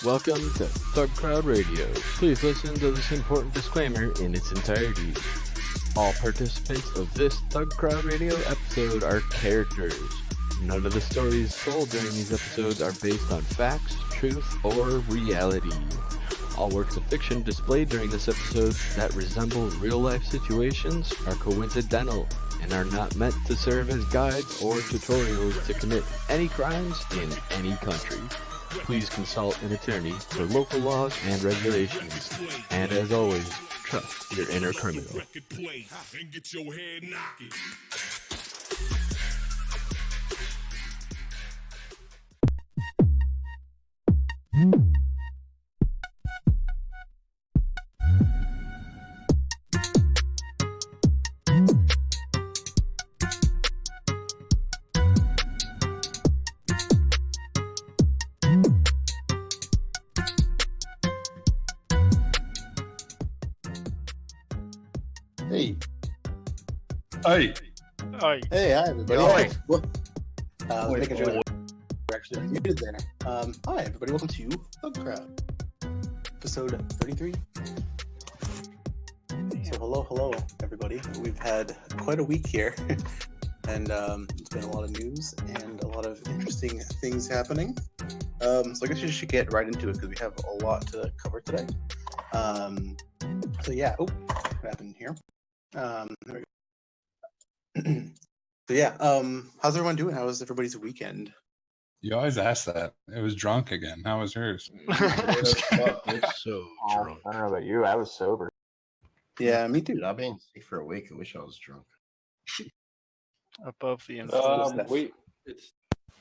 Welcome to ThugCrowd Radio. Please listen to this important disclaimer in its entirety. All participants of this ThugCrowd Radio episode are characters. None of the stories told during these episodes are based on facts, truth, or reality. All works of fiction displayed during this episode that resemble real-life situations are coincidental and are not meant to serve as guides or tutorials to commit any crimes in any country. Please consult an attorney for local laws and regulations. And as always, trust your inner criminal. Hey. Hey. Hi. Hey, hi everybody. Oi. Making sure that we're actually unmuted there. Hi everybody, welcome to ThugCrowd, episode 33. So hello everybody. We've had quite a week here, and it's been a lot of news and a lot of interesting things happening. So I guess we should get right into it because we have a lot to cover today. So yeah, what happened here? There we go. So yeah, how's everyone doing? How was everybody's weekend? You always ask that. It was drunk again. How was yours? It's so drunk. I don't know about you. I was sober. Yeah, me too. Dude, I've been sick for a week. I wish I was drunk. Above the influence. It's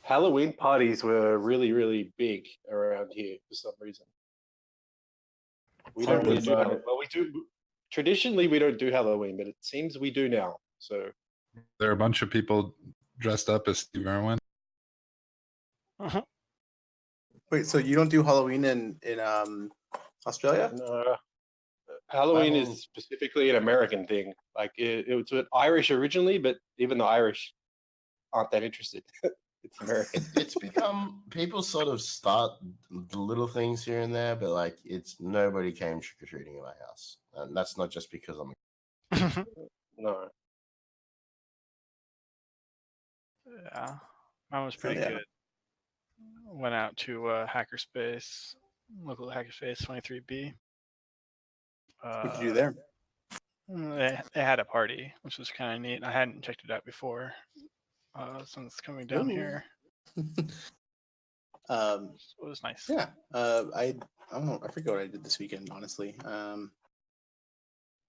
Halloween parties were really big around here for some reason. We don't really do Halloween. Well, we do. Traditionally, we don't do Halloween, but it seems we do now. So There are a bunch of people dressed up as Steve Irwin. Wait, so you don't do Halloween in Australia? no, Halloween is specifically an American thing. Like it was Irish originally, but even the Irish aren't that interested. It's American. It's become, people sort of start the little things here and there, but like nobody came trick-or-treating in my house. And that's not just because I'm No. Yeah, mine was pretty good. Went out to Hackerspace, local Hackerspace 23B. What did you do there? They had a party, which was kind of neat. I hadn't checked it out before, since coming down here. It was nice. Yeah, I don't know. I forget what I did this weekend, honestly.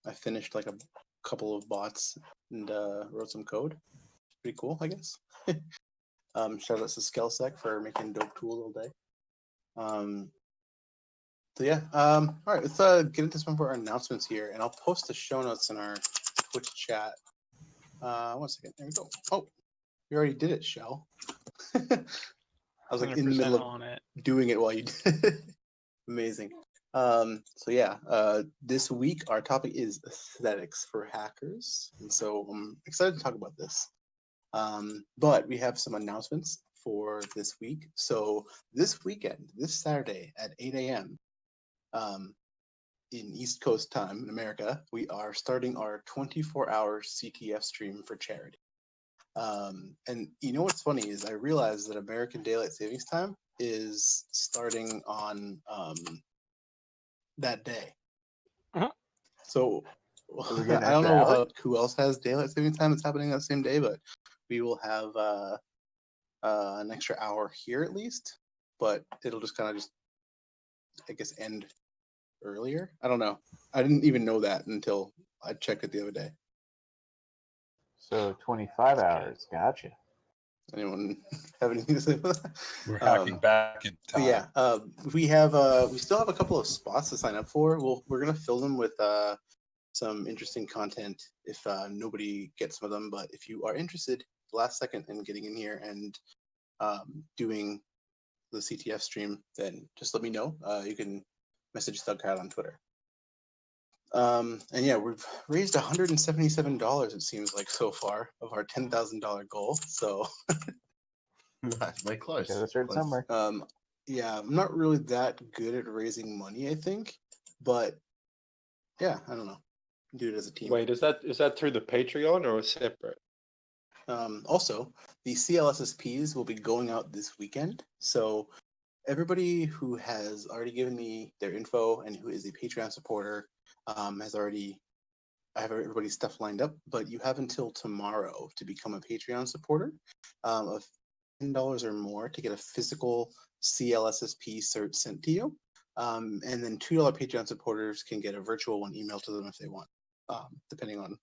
I finished like a couple of bots and wrote some code. Pretty cool, I guess. Shout out to Skellsec for making dope tools all day. So yeah, all right, let's get into some of our announcements here, and I'll post the show notes in our Twitch chat. 1 second, there we go. Oh, you already did it, Shell. I was like in the middle of doing it while you did it. Amazing. So yeah, this week our topic is aesthetics for hackers, and so I'm excited to talk about this. But we have some announcements for this week. So this weekend, this Saturday at 8 a.m. In East Coast time in America, we are starting our 24-hour CTF stream for charity. And you know what's funny is I realized that American Daylight Savings Time is starting on that day. So I don't know who else has Daylight Savings Time that's happening that same day, but we will have an extra hour here at least, but it'll just kind of I guess, end earlier. I don't know. I didn't even know that until I checked it the other day. So 25 hours. Gotcha. Anyone have anything to say about that? We're hacking back in time. Yeah, we still have a couple of spots to sign up for. We're gonna fill them with some interesting content if nobody gets some of them. But if you are interested, last second in getting in here and doing the CTF stream, then just let me know. You can message ThugCrowd on Twitter. And yeah, we've raised $177, it seems like, so far, of our $10,000 goal. So we're close. Gotta start somewhere. Yeah, I'm not really that good at raising money, I think, but yeah, I don't know. Do it as a team. Wait, is that through the Patreon or separate? Also, the CLSSPs will be going out this weekend, so everybody who has already given me their info and who is a Patreon supporter has already. I have everybody's stuff lined up, but you have until tomorrow to become a Patreon supporter of $10 or more to get a physical CLSSP cert sent to you. And then $2 Patreon supporters can get a virtual one emailed to them if they want, depending on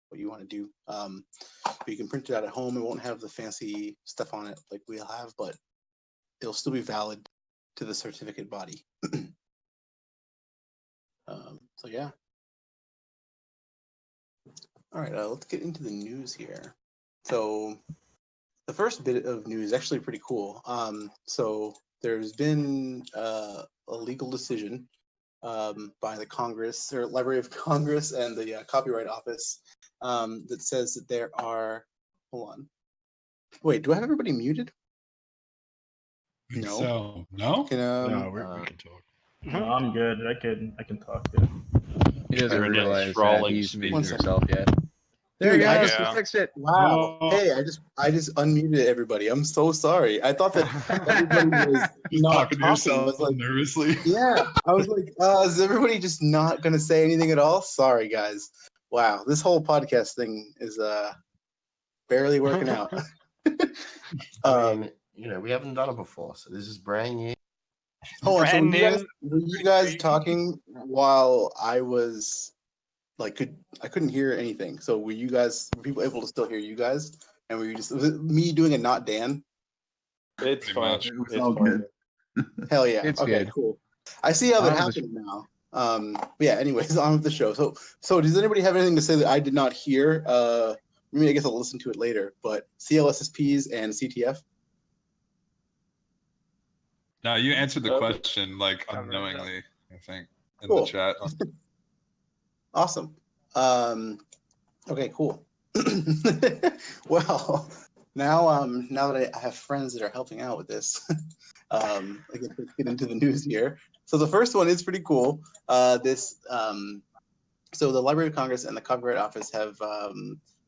what you want to do. But you can print it out at home. It won't have the fancy stuff on it like we'll have, but it'll still be valid to the certificate body. So yeah. All right, let's get into the news here. So the first bit of news is actually pretty cool. So there's been a legal decision by the Congress or Library of Congress and the Copyright Office that says that there are. Hold on. Wait, do I have everybody muted? No. So no. Can No, we can talk. No, I'm good. I can talk. Yeah. He doesn't Everybody's realize that scrolling he's speakers. muted himself yet. There Dude, you I go. just- He fixed it. Wow. Oh. Hey, I just unmuted everybody. I'm so sorry. I thought that everybody was Just not talking to I yourself was like, nervously. yeah. I was like, is everybody just not gonna say anything at all? Sorry, guys. Wow, this whole podcast thing is barely working out. I mean, we haven't done it before, so this is brand new. Hold on. So Brand were you guys talking while I was like I couldn't hear anything? So were people able to still hear you guys? And were you was it me doing it, not Dan? It's Pretty fine. much. It was It's all fine. good. Hell yeah. It's Okay, good. cool. I see how that On with the happened now. But yeah, anyways, on with the show. So does anybody have anything to say that I did not hear? I guess I'll listen to it later, but CLSSPs and CTF? No, you answered the Okay. question like Covered it up. unknowingly, I think, in Cool. the chat. Awesome. Okay, cool. Well, now that I have friends that are helping out with this, I guess let's get into the news here. So the first one is pretty cool. So the Library of Congress and the Copyright Office have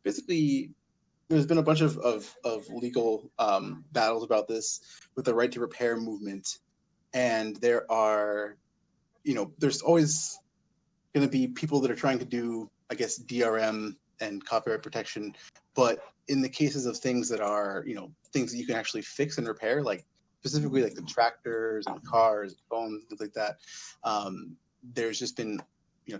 basically there's been a bunch of legal battles about this with the right to repair movement, and there are, there's always going to be people that are trying to do, I guess, DRM and copyright protection, but in the cases of things that are, things that you can actually fix and repair, like specifically like the tractors and cars, phones, things like that, there's just been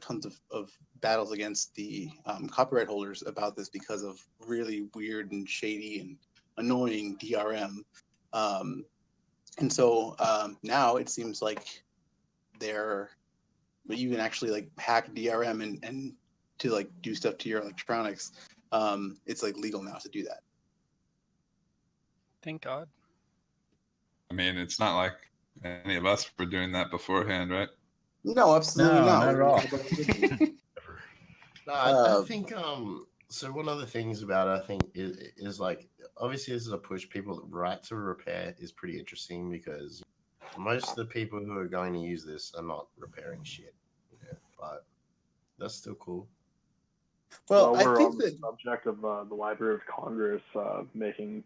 tons of battles against the copyright holders about this because of really weird and shady and annoying DRM. And so now it seems like you can actually like hack DRM and to like do stuff to your electronics. It's like legal now to do that. Thank God. I mean, it's not like any of us were doing that beforehand, right? No, absolutely No, not. not at all. No, I think so one of the things about it, I think is like obviously this is a push. People right to repair is pretty interesting because most of the people who are going to use this are not repairing shit. But that's still cool. Well, While we're I think on that the subject of the Library of Congress making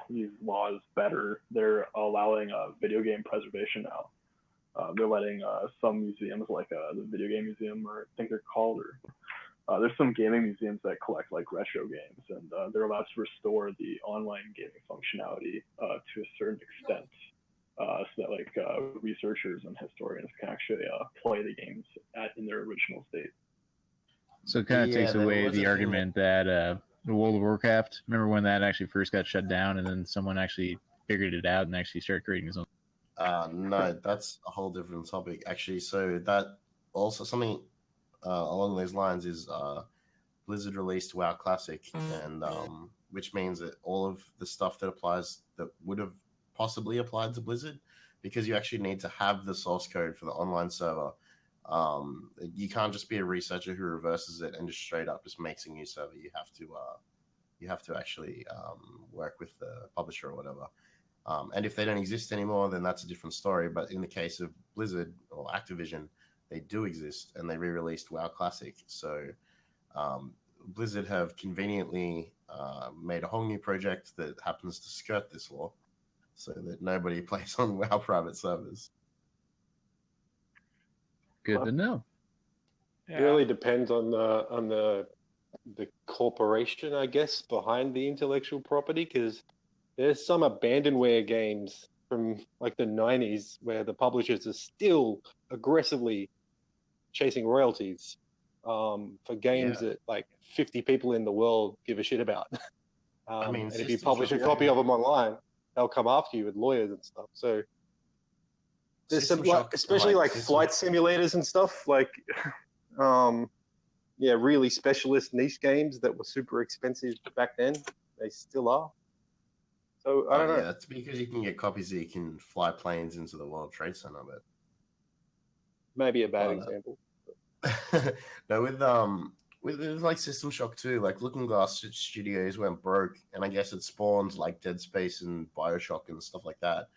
these laws better, they're allowing video game preservation now. They're letting some museums, like the Video Game Museum, or I think they're called, or there's some gaming museums that collect like retro games, and they're allowed to restore the online gaming functionality to a certain extent, so that like researchers and historians can actually play the games in their original state. So it kind of Yeah, takes there away was a the thing argument that World of Warcraft, remember when that actually first got shut down and then someone actually figured it out and actually started creating his own? No, that's a whole different topic actually. So that also something along those lines is Blizzard released WoW Classic, and which means that all of the stuff that would have possibly applied to Blizzard, because you actually need to have the source code for the online server. You can't just be a researcher who reverses it and just straight up just makes a new server. You have to actually work with the publisher or whatever. And if they don't exist anymore, then that's a different story. But in the case of Blizzard or Activision, they do exist, and they re-released WoW Classic. So Blizzard have conveniently made a whole new project that happens to skirt this law, so that nobody plays on WoW private servers. Good to know. It really depends on the corporation, I guess, behind the intellectual property, because there's some abandonware games from like the 90s where the publishers are still aggressively chasing royalties for games that like 50 people in the world give a shit about. I mean, and if you publish a copy of them online, they'll come after you with lawyers and stuff. So there's some, especially like flight simulators and stuff, like really specialist niche games that were super expensive back then. They still are. So I don't know. Yeah, that's because you can get copies that you can fly planes into the World Trade Center, but maybe a bad example. No, with like System Shock 2, like Looking Glass Studios went broke, and I guess it spawned like Dead Space and Bioshock and stuff like that.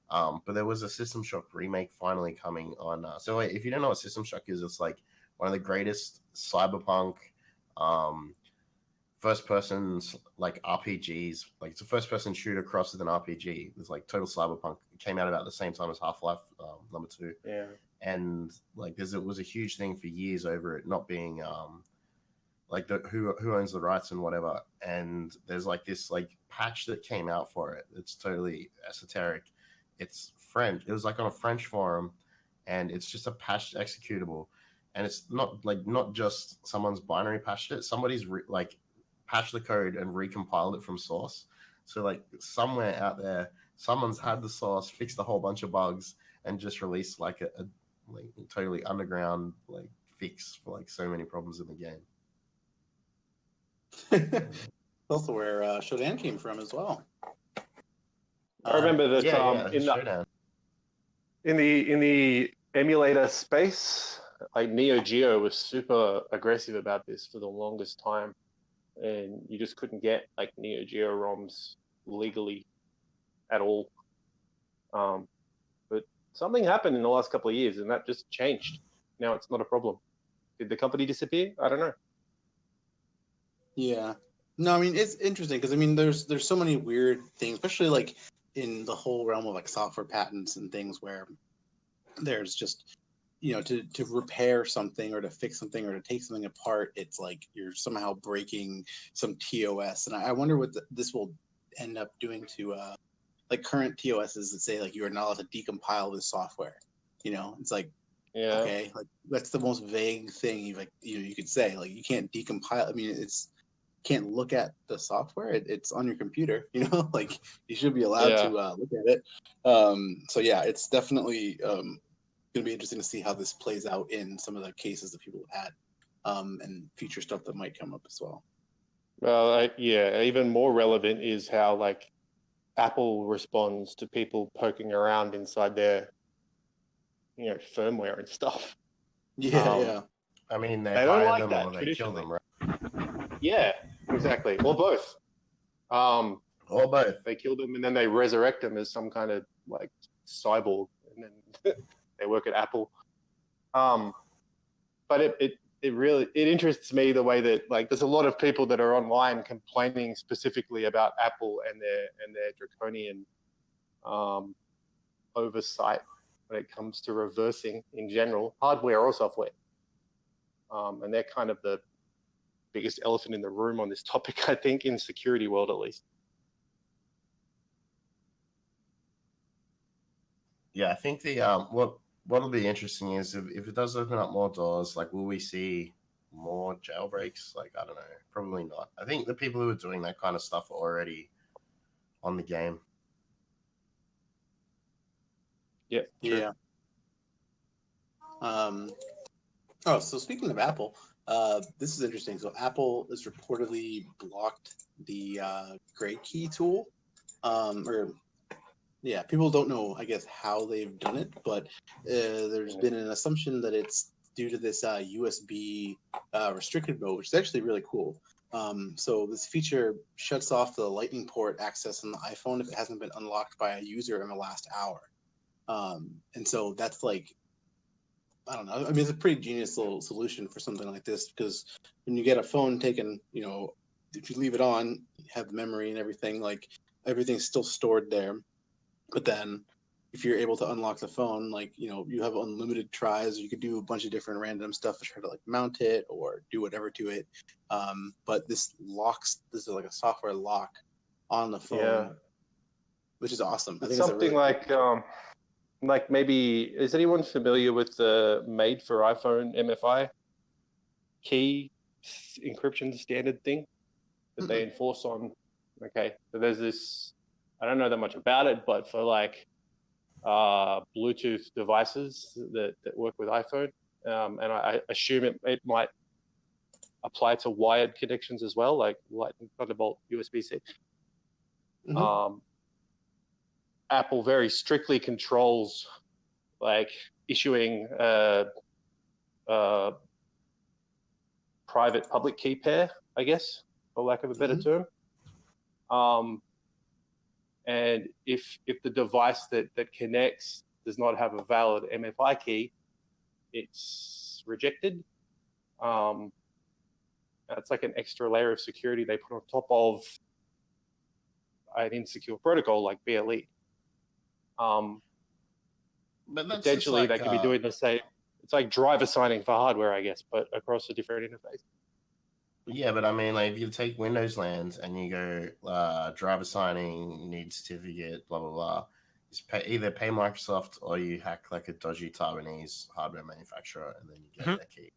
But there was a System Shock remake finally coming on. So wait, if you don't know what System Shock is, it's like one of the greatest cyberpunk first-person like RPGs. Like it's a first-person shooter crossed with an RPG. It's like total cyberpunk. It came out about the same time as Half-Life number 2. Yeah. And like it was a huge thing for years over it not being like who owns the rights and whatever. And there's like this like patch that came out for it. It's totally esoteric. It's French. It was like on a French forum, and it's just a patched executable. And it's not just someone's binary patched it. Somebody's like patched the code and recompiled it from source. So like somewhere out there, someone's had the source, fixed a whole bunch of bugs, and just released like a like totally underground like fix for like so many problems in the game. Also where Shodan came from as well. I remember that in the emulator space, like Neo Geo was super aggressive about this for the longest time, and you just couldn't get like Neo Geo ROMs legally at all. But something happened in the last couple of years, and that just changed. Now it's not a problem. Did the company disappear? I don't know. Yeah. No, I mean it's interesting because I mean there's so many weird things, especially like in the whole realm of like software patents and things where there's just to repair something or to fix something or to take something apart, it's like you're somehow breaking some TOS, and I wonder what this will end up doing to like current TOSs that say like you are not allowed to decompile this software. It's like okay, like that's the most vague thing you could say. Like you can't decompile. I mean, can't look at the software. It's on your computer. Like you should be allowed to look at it. So yeah, it's definitely going to be interesting to see how this plays out in some of the cases that people have had, and future stuff that might come up as well. Well, even more relevant is how like Apple responds to people poking around inside their firmware and stuff. Yeah. I mean, they don't hire like them that or they kill them, right? Yeah, exactly. Or both. Or both. They kill them and then they resurrect them as some kind of like cyborg, and then they work at Apple. But it really interests me the way that like there's a lot of people that are online complaining specifically about Apple and their draconian oversight when it comes to reversing in general, hardware or software. And they're kind of the biggest elephant in the room on this topic, I think, in security world at least. Yeah, I think the what'll be interesting is if it does open up more doors, like will we see more jailbreaks? Like I don't know, probably not. I think the people who are doing that kind of stuff are already on the game. Yeah. True. Yeah. So speaking of Apple, this is interesting. So Apple has reportedly blocked the grade key tool. People don't know, I guess, how they've done it, but there's been an assumption that it's due to this USB restricted mode, which is actually really cool. So this feature shuts off the Lightning port access on the iPhone if it hasn't been unlocked by a user in the last hour. And so that's like, I don't know. I mean, it's a pretty genius little solution for something like this, because when you get a phone taken, you know, if you leave it on, you have the memory and everything, like everything's still stored there. But then if you're able to unlock the phone, like, you know, you have unlimited tries. You could do a bunch of different random stuff to try to like mount it or do whatever to it. But this is like a software lock on the phone, Yeah. which is awesome. I It's think something like maybe, is anyone familiar with the made for iPhone MFI key encryption standard thing that they enforce on? Okay, so there's this, I don't know that much about it, but for like Bluetooth devices that work with iPhone, and I assume it might apply to wired connections as well, like Lightning, Thunderbolt, USB-C. Apple very strictly controls like issuing private public key pair, I guess, for lack of a better term. And if the device that connects does not have a valid MFI key, it's rejected. It's like an extra layer of security they put on top of an insecure protocol like BLE. But that's Potentially, like, they could be doing the same. It's like driver signing for hardware, I guess, but across a different interface. Yeah, but I mean, like, if you take Windows Land and you go driver signing, you need certificate, blah blah blah. Just either pay Microsoft or you hack like a dodgy Taiwanese hardware manufacturer, and then you get their key.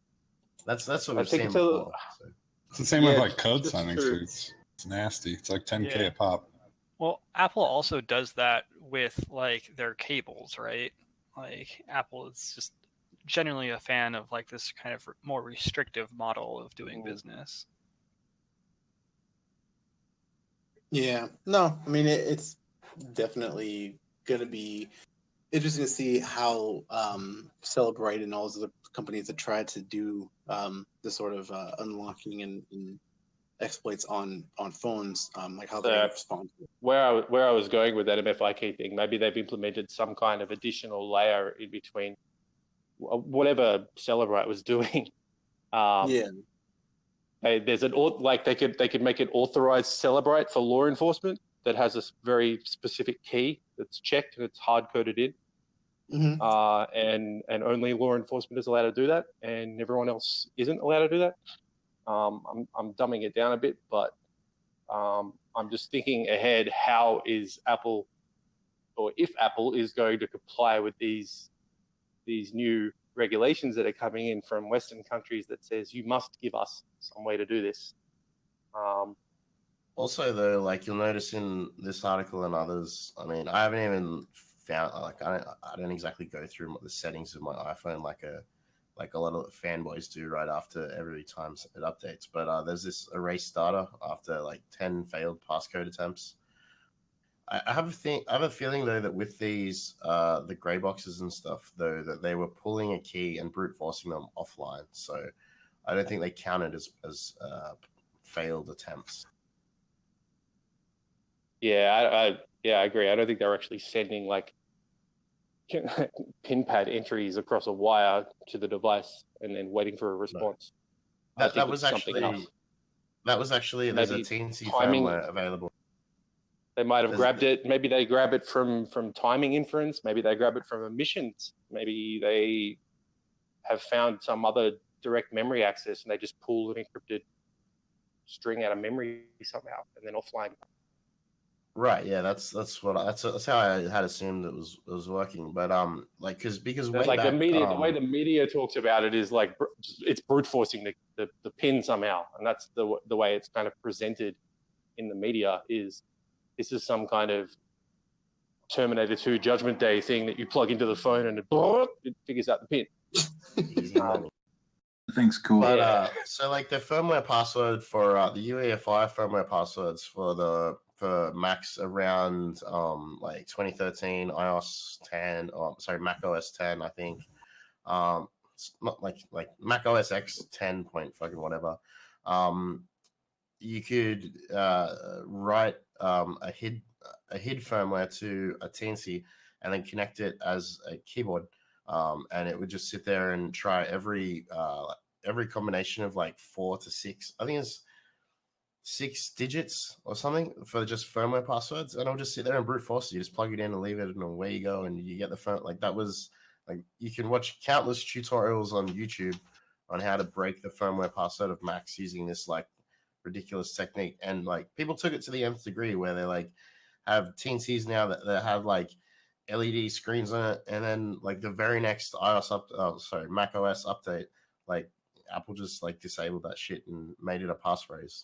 That's what we've seen before. So. It's the same with like code signing. So it's nasty. It's like $10K a pop. Well, Apple also does that with like their cables, right? Like Apple is just generally a fan of like this kind of more restrictive model of doing business. Yeah, no, I mean it's definitely gonna be interesting to see how Celebrite and all those other companies that try to do the sort of unlocking and exploits on phones, like how they respond. Where I was going with that MFI key thing, maybe they've implemented some kind of additional layer in between whatever Celebrite was doing. There's an like they could make an authorized Celebrite for law enforcement that has a very specific key that's checked and it's hard coded in. And only law enforcement is allowed to do that, and everyone else isn't allowed to do that. I'm dumbing it down a bit, but I'm just thinking ahead. How is Apple, or if Apple is going to comply with these new regulations that are coming in from Western countries that says you must give us some way to do this? Also, though, like you'll notice in this article and others, I mean, I haven't even found like I don't exactly go through the settings of my iPhone like a lot of fanboys do right after every time it updates. But there's this erase data after like 10 failed passcode attempts. I have a feeling though that with these the gray boxes and stuff though, that they were pulling a key and brute forcing them offline. So I don't think they counted as failed attempts. Yeah, I agree. I don't think they're actually sending like pin pad entries across a wire to the device and then waiting for a response. No. That was actually there's a TNC firmware available. They might have grabbed it. Maybe they grab it from timing inference. Maybe they grab it from emissions. Maybe they have found some other direct memory access and they just pull an encrypted string out of memory somehow and then offline. Right. Yeah. That's how I had assumed it was working. But like because way like back, the way the media talks about it is like it's brute forcing the pin somehow, and that's the way it's kind of presented in the media. Is this is some kind of Terminator 2 Judgment Day thing that you plug into the phone and it figures out the pin. Easy money. Thing's cool. But so like the firmware password for the UEFI firmware passwords for Macs around like 2013 iOS 10 Mac OS 10, I think. It's not like Mac OS X 10 point fucking whatever. you could write a HID firmware to a TNC and then connect it as a keyboard, and it would just sit there and try every combination of like 4 to 6. I think it's 6 digits or something for just firmware passwords, and I'll just sit there and brute force it. You just plug it in and leave it, and away you go, and you get the phone. Like that was like you can watch countless tutorials on YouTube on how to break the firmware password of Macs using this like ridiculous technique, and like people took it to the nth degree where they like have TNCs now that have like LED screens on it, and then like the very next Mac OS update, like Apple just like disabled that shit and made it a passphrase.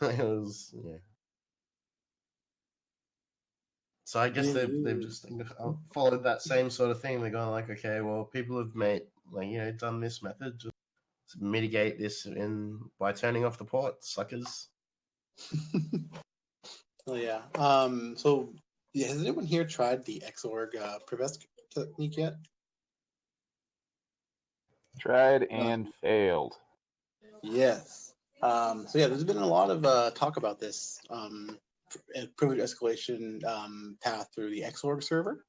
It was So I guess they've just followed that same sort of thing. They're going like, okay, well, people have made done this method to mitigate this by turning off the port, suckers. Oh yeah. So has anyone here tried the Xorg Prevest technique yet? Tried and failed. Yes. So yeah, there's been a lot of talk about this privilege escalation path through the Xorg server,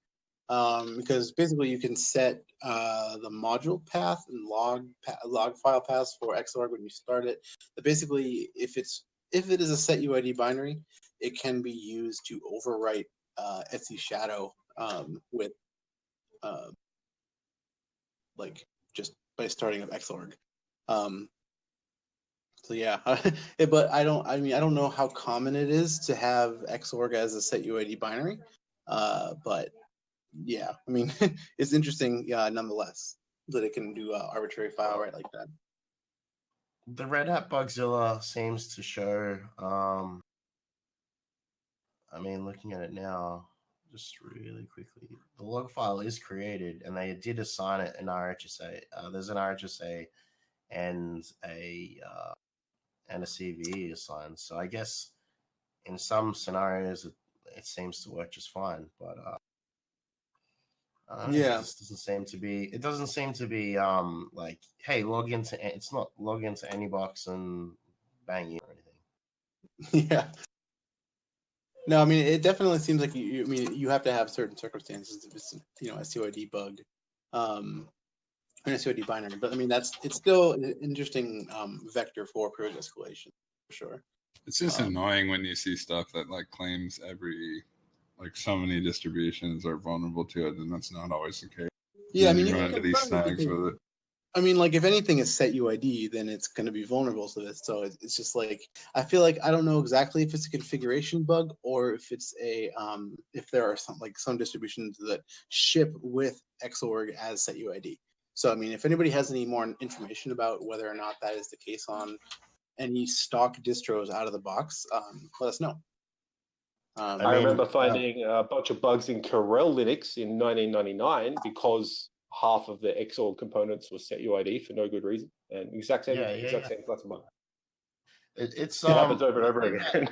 because basically you can set the module path and log file paths for Xorg when you start it. But basically, if it is a set UID binary, it can be used to overwrite Etsy Shadow with like just by starting up Xorg. So yeah, but I don't know how common it is to have Xorg as a set UID binary, but yeah, I mean it's interesting, nonetheless, that it can do arbitrary file write like that. The Red Hat Bugzilla seems to show. I mean, looking at it now, just really quickly, the log file is created, and they did assign it an RHSA. There's an RHSA and a CVE assigned. So I guess in some scenarios it seems to work just fine, but yeah, it just doesn't seem to be. It doesn't seem to be like, hey, log into. It's not log into AnyBox and bang you or anything. yeah. No, I mean it definitely seems like you have to have certain circumstances if it's a COID bug, an SOD binary. But I mean it's still an interesting vector for privilege escalation for sure. It's just annoying when you see stuff that like claims so many distributions are vulnerable to it, and that's not always the case. Yeah, I And mean you you run into these snags with it. I mean, like if anything is set UID, then it's going to be vulnerable to this. So it's just like I feel like I don't know exactly if it's a configuration bug or if it's a if there are some distributions that ship with Xorg as set UID. So I mean, if anybody has any more information about whether or not that is the case on any stock distros out of the box, let us know. I remember finding a bunch of bugs in Corel Linux in 1999 because half of the Xorg components were set UID for no good reason, and exact same class of bug. It happens over and over again.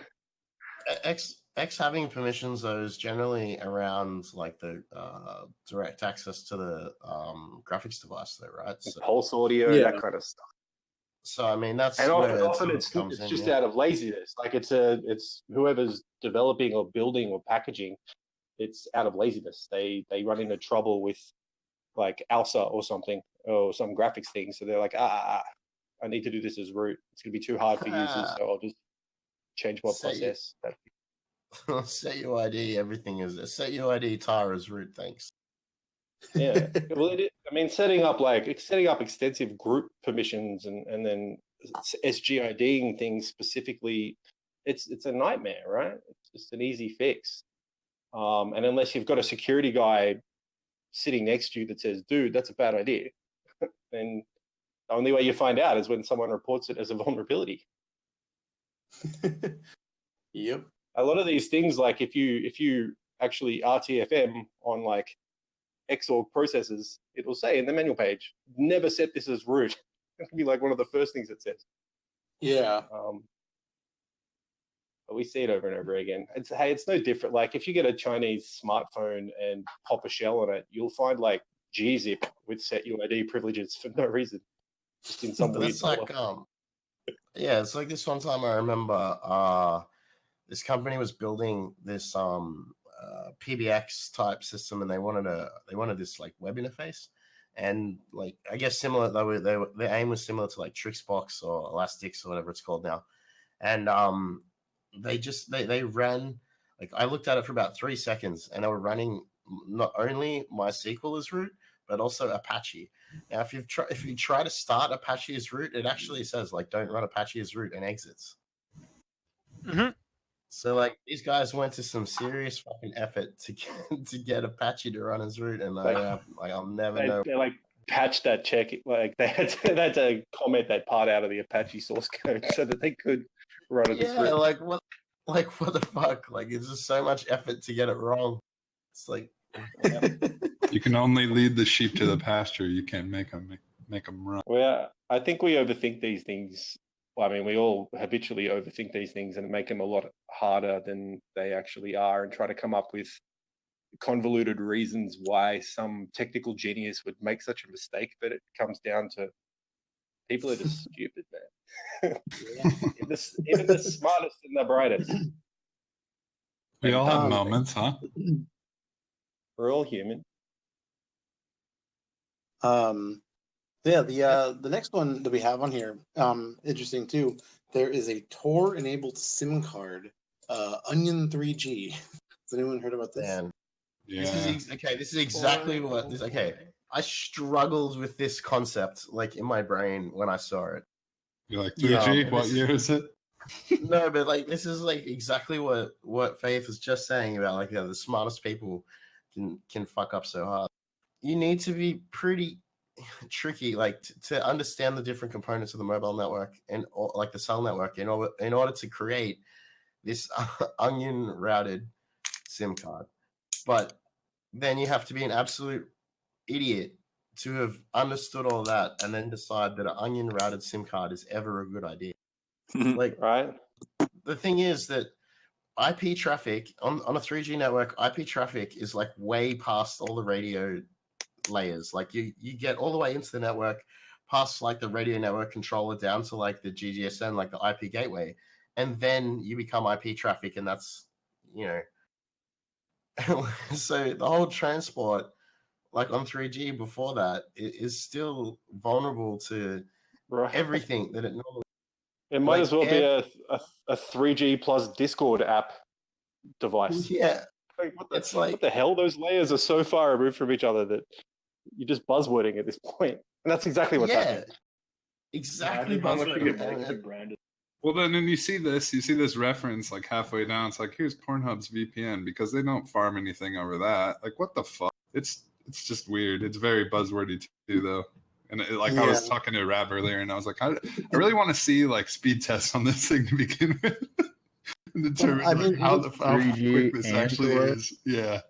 X having permissions though is generally around like the direct access to the graphics device though, right? So, pulse audio, that kind of stuff. So I mean that's and often it's just out of laziness. Like it's whoever's developing or building or packaging, it's out of laziness. They run into trouble with like ALSA or something or some graphics thing. So they're like, I need to do this as root. It's gonna be too hard for users, so I'll just change my process. Set UID, everything is set UID tar as root, thanks. Yeah, well, I mean, setting up extensive group permissions and then SGIDing things specifically, it's a nightmare, right? It's just an easy fix. And unless you've got a security guy sitting next to you that says, "Dude, that's a bad idea," then the only way you find out is when someone reports it as a vulnerability. Yep. A lot of these things, like if you actually RTFM on like Xorg processes, it will say in the manual page, never set this as root. It can be like one of the first things it says. Yeah. But we see it over and over again. It's no different. Like if you get a Chinese smartphone and pop a shell on it, you'll find like gzip with set UID privileges for no reason. Just in some weird that's like Yeah, it's like this one time I remember this company was building this PBX type system, and they wanted this like web interface, and like I guess similar. Their aim was similar to like Trixbox or Elastix or whatever it's called now, and they ran like I looked at it for about 3 seconds, and they were running not only MySQL as root, but also Apache. Now, if you try to start Apache as root, it actually says like don't run Apache as root and exits. Mm-hmm. So like these guys went to some serious fucking effort to get Apache to run as root, and I'll never know. They like patched that check, like they had to comment that part out of the Apache source code so that they could run it as Yeah, root. like what the fuck? Like it's just so much effort to get it wrong. It's like You can only lead the sheep to the pasture. You can't make them run. Well, I think we overthink these things. Well, I mean, we all habitually overthink these things and make them a lot harder than they actually are, and try to come up with convoluted reasons why some technical genius would make such a mistake. But it comes down to people are just stupid, man. Even the smartest and the brightest. We all have moments, huh? We're all human. Yeah, the next one that we have on here, interesting too. There is a Tor-enabled SIM card, Onion 3G. Has anyone heard about this? Man, Yeah. This is exactly what this. Okay, I struggled with this concept like in my brain when I saw it. You're like 3G. Yeah, What year is it? No, but like this is like exactly what Faith was just saying about like the smartest people can fuck up so hard. You need to be pretty tricky, like to understand the different components of the mobile network and like the cell network in order to create this onion routed SIM card. But then you have to be an absolute idiot to have understood all that and then decide that an onion routed SIM card is ever a good idea. Like, right? The thing is that IP traffic on a 3G network, IP traffic is like way past all the radio layers. Like you get all the way into the network, past like the radio network controller down to like the GGSN, like the IP gateway, and then you become IP traffic, and that's so the whole transport like on 3G before that is still vulnerable to everything that it normally. It might as well be a 3G plus Discord app device. Yeah. Like, what the hell? Those layers are so far removed from each other that you're just buzzwording at this point. And that's exactly what's happening. Exactly. Well, then you see this reference like halfway down. It's like, here's Pornhub's VPN, because they don't farm anything over that. Like, what the fuck? It's just weird. It's very buzzwordy too, though. And I was talking to Rab earlier, and I was like, I really want to see like speed tests on this thing to begin with, and determine how quick this actually is. Yeah.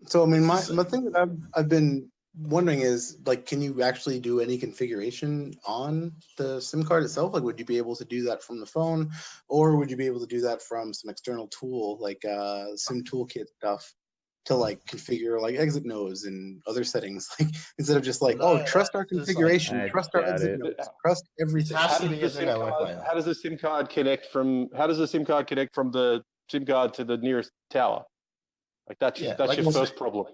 So I mean, my thing that I've been wondering is like, can you actually do any configuration on the SIM card itself? Like, would you be able to do that from the phone, or would you be able to do that from some external tool like SIM toolkit stuff to like configure like exit nodes and other settings, like instead of just like trust our configuration, trust our exit nodes, trust everything. How does the SIM card connect from the SIM card to the nearest tower? Like that's your first problem.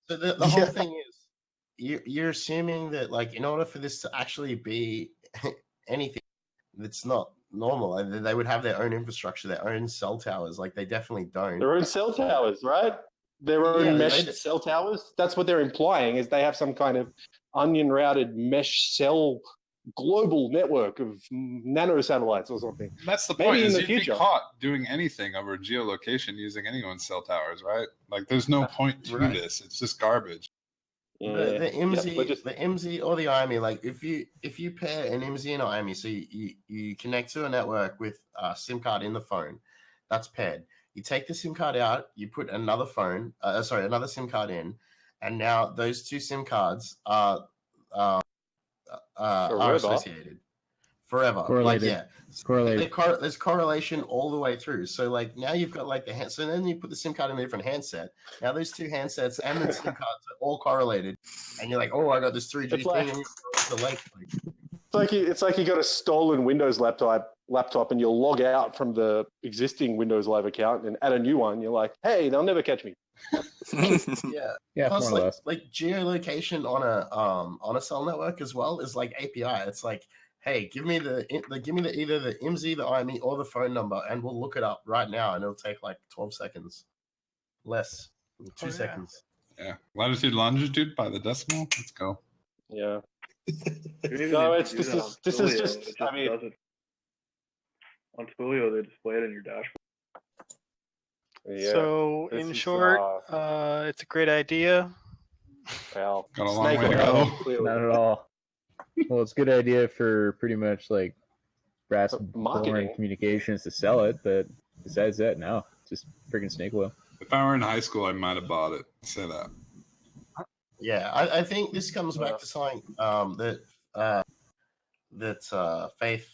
So the whole thing is you're assuming that like in order for this to actually be anything that's not normal, they would have their own infrastructure, their own cell towers. Like they definitely don't. Their own cell towers, right? Their own mesh cell towers. That's what they're implying, is they have some kind of onion routed mesh cell global network of nano satellites or something. That's the point. Maybe in the future, be caught doing anything over geolocation using anyone's cell towers, right? Like, there's no point to this. It's just garbage. Yeah. The IMSI or the IME, like if you pair an IMSI and IME, so you connect to a network with a SIM card in the phone, that's paired. You take the SIM card out, you put another SIM card in, and now those two SIM cards are associated forever. Correlated. Correlated. There's correlation all the way through. So like now you've got like the hand. So then you put the SIM card in a different handset. Now those two handsets and the SIM cards are all correlated, and you're like, oh, I got this 3G thing. It's like you got a stolen Windows laptop, and you'll log out from the existing Windows Live account and add a new one. You're like, hey, they'll never catch me. Yeah. Yeah, Plus, more or less. like geolocation on a cell network as well is like API. It's like, hey, give me either the IMSI, the IME, or the phone number, and we'll look it up right now, and it'll take like 12 seconds, less, 2 seconds. Yeah, latitude, longitude by the decimal. Let's go. Yeah. Even No, if you this do that on is Twilio, just. it I mean, does it. On Twilio, they display it in your dashboard. yeah. So, this in is, short, it's a great idea. Well, Got a long way to snake go. oil, clearly. Not at all. Well, it's a good idea for pretty much like brass Marketing. boring communications to sell it, but besides that, no, just freaking snake oil. If I were in high school, I might have bought it. Say that. Yeah, I think this comes back to something that Faith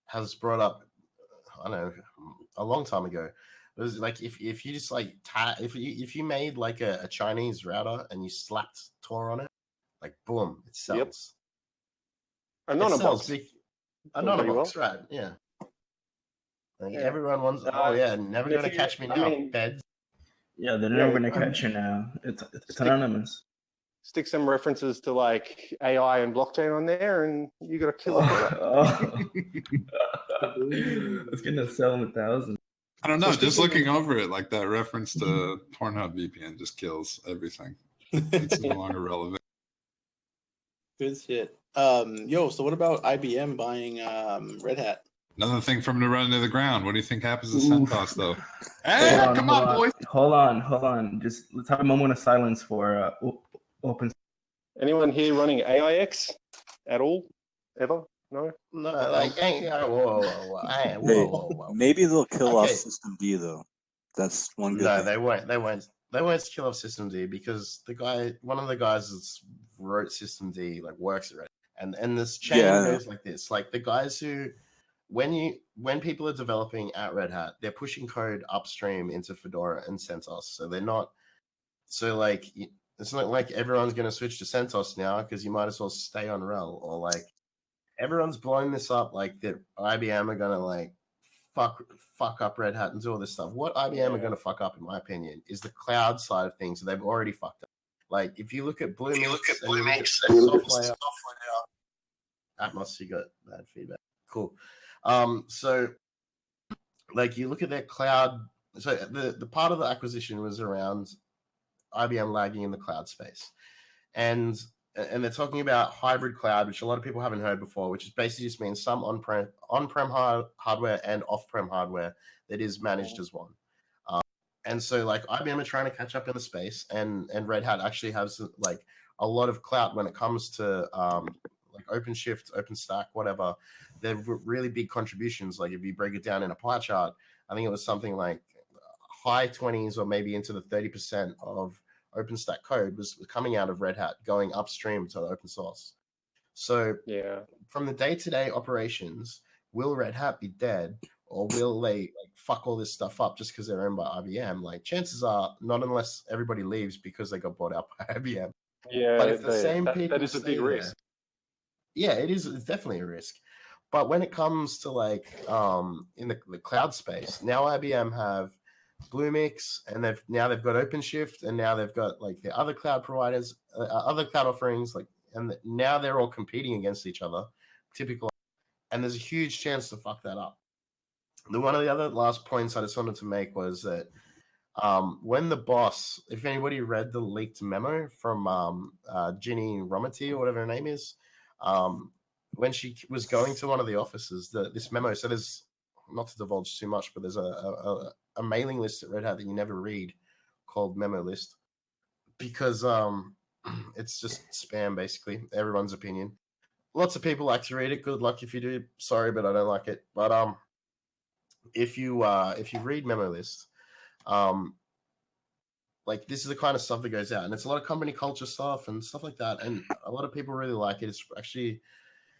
has brought up. I don't know, a long time ago. It was like if you just like if you made like a Chinese router and you slapped Tor on it, like boom, it sells. Yep. Anonymous. Anonymous, right? Yeah. Like, everyone wants. Oh yeah, never gonna catch me now, feds. Yeah, they're never gonna catch you now. It's anonymous. Stick some references to like AI and blockchain on there, and you got a killer product. It's gonna sell 1,000. I don't know. Just looking over it, like that reference to Pornhub VPN just kills everything. It's no longer relevant. Good shit. So what about IBM buying Red Hat? Another thing for him to run into the ground. What do you think happens to Oof. CentOS, though? Hey, come on, boys. Hold on. Just let's have a moment of silence for open. Anyone here running AIX at all? Ever? No? No, like, whoa. Maybe they'll kill off Okay. System D though. That's one good No, thing. they won't. They won't kill off System D because one of the guys that wrote System D like works at Red Hat. And this chain goes like this. Like the guys who, when people are developing at Red Hat, they're pushing code upstream into Fedora and CentOS. So they're not. So like it's not like everyone's going to switch to CentOS now because you might as well stay on RHEL, or like everyone's blowing this up like that IBM are going to like fuck up Red Hat and do all this stuff. What IBM are going to fuck up, in my opinion, is the cloud side of things. They've already fucked up. Like if you look at Bluemix and you look at software, Atmos, you got bad feedback. Cool. So like you look at their cloud. So the part of the acquisition was around IBM lagging in the cloud space, and they're talking about hybrid cloud, which a lot of people haven't heard before, which is basically just means some on-prem hardware and off-prem hardware that is managed as one. And so like IBM are trying to catch up in the space, and Red Hat actually has like a lot of clout when it comes to like OpenShift, OpenStack, whatever. They're really big contributions. Like if you break it down in a pie chart, I think it was something like high 20s or maybe into the 30% of OpenStack code was coming out of Red Hat, going upstream to the open source. So from the day-to-day operations, will Red Hat be dead, or will they like fuck all this stuff up just because they're owned by IBM? Like chances are not, unless everybody leaves because they got bought out by IBM. Yeah, but if the same people that is a big risk. Yeah, it is. It's definitely a risk. But when it comes to like in the cloud space, now IBM have Bluemix, and they've got OpenShift, and now they've got like the other cloud providers, other cloud offerings, like, and now they're all competing against each other. Typical, and there's a huge chance to fuck that up. One of the other last points I just wanted to make was that when the boss, if anybody read the leaked memo from Ginny Romity or whatever her name is, when she was going to one of the offices, this memo. So there's, not to divulge too much, but there's a mailing list at Red Hat that you never read called memo list, because it's just spam, basically, everyone's opinion. Lots of people like to read it. Good luck if you do. Sorry, but I don't like it. But if you read memo list, like this is the kind of stuff that goes out, and it's a lot of company culture stuff and stuff like that, and a lot of people really like it. It's actually,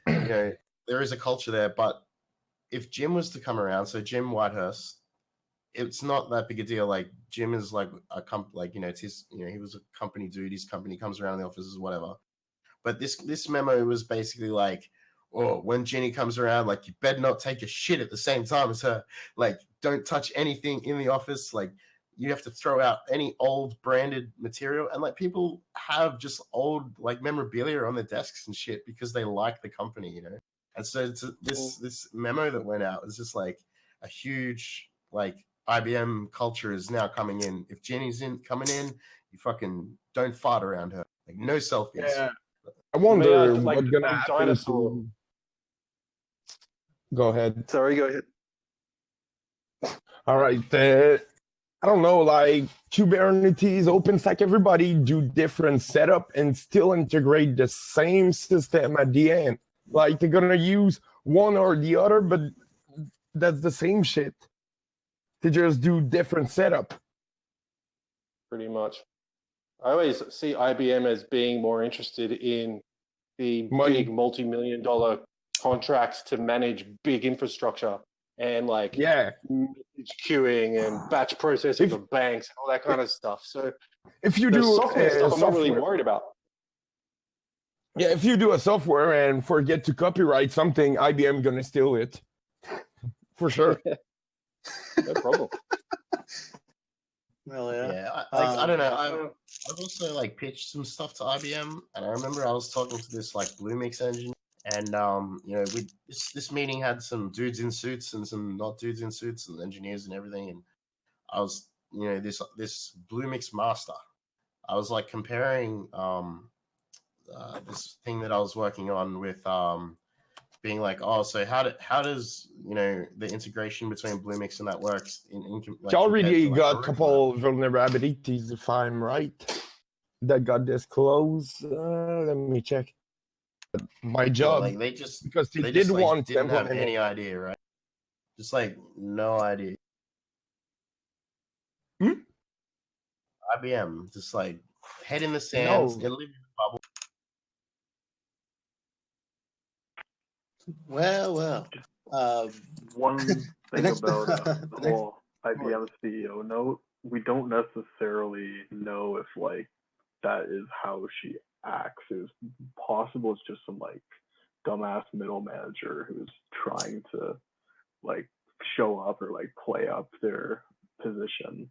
there is a culture there. But if Jim was to come around, so Jim Whitehurst, it's not that big a deal. Like Jim is like it's his, he was a company dude. His company comes around the offices, whatever. But this memo was basically like, oh, when Jenny comes around, like, you better not take a shit at the same time as her. Like, don't touch anything in the office. Like, you have to throw out any old branded material. And like, people have just old like memorabilia on their desks and shit because they like the company, you know. And so this memo that went out is just like a huge like IBM culture is now coming in. If Jenny's coming in, you fucking don't fart around her. Like, no selfies. Yeah. I wonder like what's gonna the happen dinosaur. to... Go ahead. Sorry, go ahead. All right. I don't know, like Kubernetes, OpenStack, everybody do different setup and still integrate the same system at the end. Like, they're gonna use one or the other, but that's the same shit. They just do different setup. Pretty much. I always see IBM as being more interested in the big multi-million-dollar contracts to manage big infrastructure and like queuing and batch processing for banks and all that kind of stuff. So if you the do software stuff, I'm not really software- worried about. Yeah, if you do a software and forget to copyright something, IBM gonna steal it. For sure. No problem. Well, yeah. Yeah, I don't know. I've also like pitched some stuff to IBM, and I remember I was talking to this like Bluemix engineer, and you know, this meeting had some dudes in suits and some not dudes in suits and engineers and everything, and I was, you know, this Bluemix master. I was like comparing this thing that I was working on with being like, oh, so how does, you know, the integration between Bluemix and that works in like, You already compared to, like, got a Aurora? couple vulnerabilities, if I'm right, that got disclosed. Let me check. My job, like they just because they just, did like, want to didn't have implement any it. idea, right? Just like no idea. IBM just like head in the sand, No. and live in a bubble. Well. One thing next- about the the next- whole IBM CEO note, we don't necessarily know if like that is how she acts. It's possible it's just some like dumbass middle manager who's trying to like show up or like play up their position.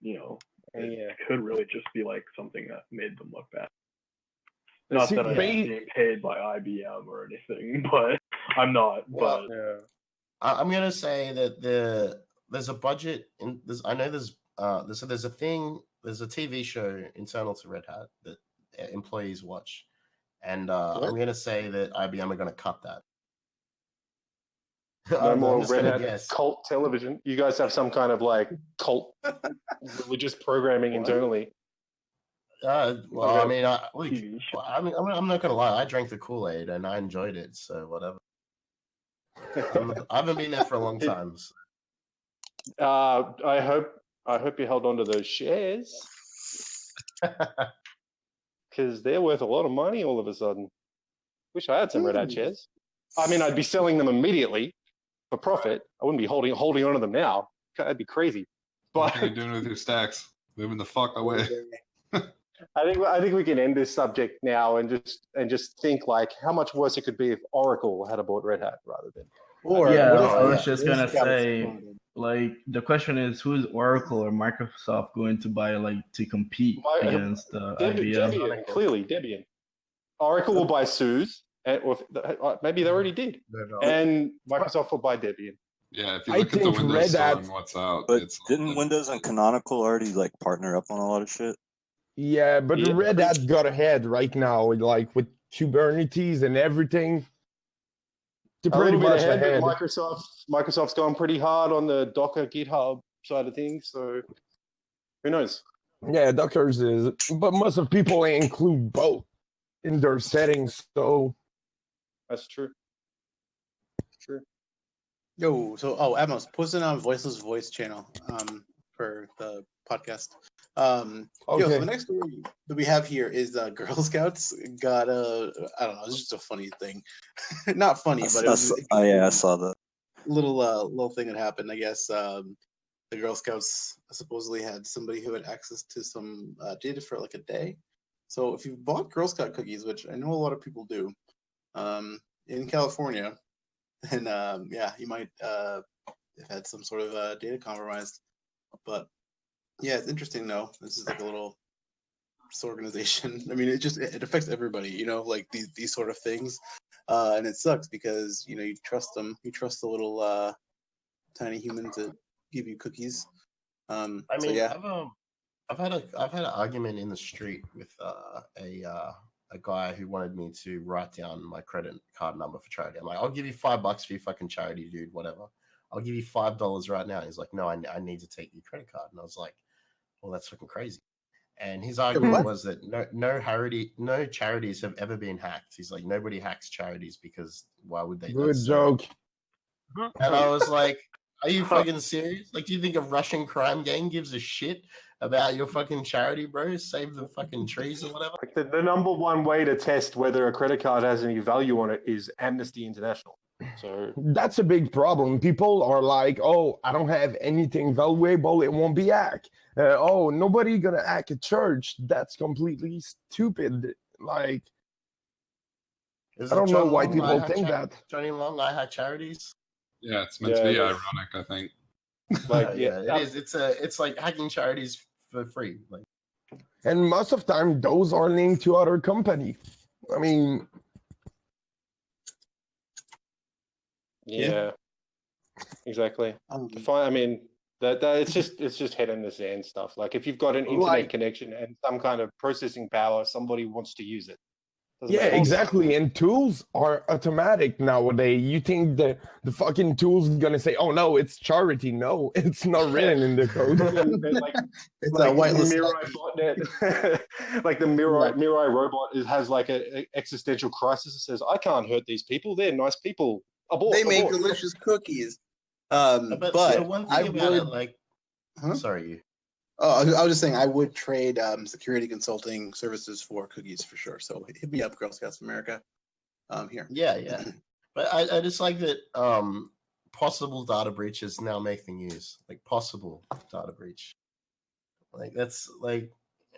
You know, it could really just be like something that made them look bad. Not that I'm being paid by IBM or anything, but I'm not. Well, but I'm gonna say that there's a budget in this. I know there's a TV show internal to Red Hat that employees watch, and I'm gonna say that IBM are gonna cut that. No more Red Hat cult television. You guys have some kind of like cult religious programming internally. Well, I mean, I'm not gonna lie. I drank the Kool-Aid and I enjoyed it, so whatever. I haven't been there for a long time. So. I hope you held on to those shares because they're worth a lot of money all of a sudden. Wish I had some Red Hat shares. I mean, I'd be selling them immediately for profit. I wouldn't be holding on to them now. That'd be crazy. What are you doing with your stacks? Moving the fuck away. I think we can end this subject now and just think like how much worse it could be if Oracle had bought Red Hat rather than. I was just gonna say, like, the question is, who's Oracle or Microsoft going to buy, like, to compete against IBM? Debian, clearly Debian. Oracle will buy SUSE, or maybe they already did, and Microsoft will buy Debian. Yeah, if you look at the Windows store and what's out, but didn't Windows and Canonical already like partner up on a lot of shit? Yeah, but Red Hat got ahead right now, like with Kubernetes and everything. They're pretty much ahead. Microsoft's going pretty hard on the Docker GitHub side of things, so who knows? Yeah, Docker's is, but most of people include both in their settings, so that's true. True. Yo, so Atmos, post it on Voiceless Voice channel for the podcast. Okay. So the next story that we have here is Girl Scouts got I don't know, it's just a funny thing. Not funny, but it was I saw that little thing that happened. I guess the Girl Scouts supposedly had somebody who had access to some data for like a day. So if you bought Girl Scout cookies, which I know a lot of people do, in California, then you might have had some sort of data compromised. But yeah, it's interesting though. This is like a little disorganization. I mean, it affects everybody, like these sort of things, and it sucks because you trust them. You trust the little tiny human to give you cookies. I mean, so yeah. I've had an argument in the street with a guy who wanted me to write down my credit card number for charity. I'm like, I'll give you $5 for your fucking charity, dude. Whatever. I'll give you $5 right now. He's like, no, I need to take your credit card. And I was like, well, that's fucking crazy. And his argument was that no charities have ever been hacked. He's like, nobody hacks charities because why would they? Good joke. And I was like, are you fucking serious? Like, do you think a Russian crime gang gives a shit about your fucking charity, bro? Save the fucking trees or whatever? Like the number one way to test whether a credit card has any value on it is Amnesty International. So that's a big problem. People are like, oh, I don't have anything valuable, it won't be hacked. Oh, nobody gonna hack a church. That's completely stupid. Like, I don't know why people think that. Johnny Long, I hack charities. Yeah, it's meant to be ironic, I think. Like, it is. It's like hacking charities for free. Like, and most of the time, those are linked to other company. I mean, yeah. Exactly. I mean, that it's just head in the sand stuff. Like, if you've got an internet connection and some kind of processing power, somebody wants to use it. Yeah, exactly. And tools are automatic nowadays. You think the fucking tool's gonna say, "Oh no, it's charity." No, it's not written in the code. It's a whitelist Mirai botnet. Like the Mirai robot has like an existential crisis. It says, "I can't hurt these people. They're nice people. Abort." They make delicious cookies. But one thing about it, like, sorry, you. Oh, I was just saying I would trade security consulting services for cookies for sure. So hit me up, Girl Scouts of America. Here. Yeah. But I just like that possible data breaches now make the news. Like, possible data breach. Like, that's like,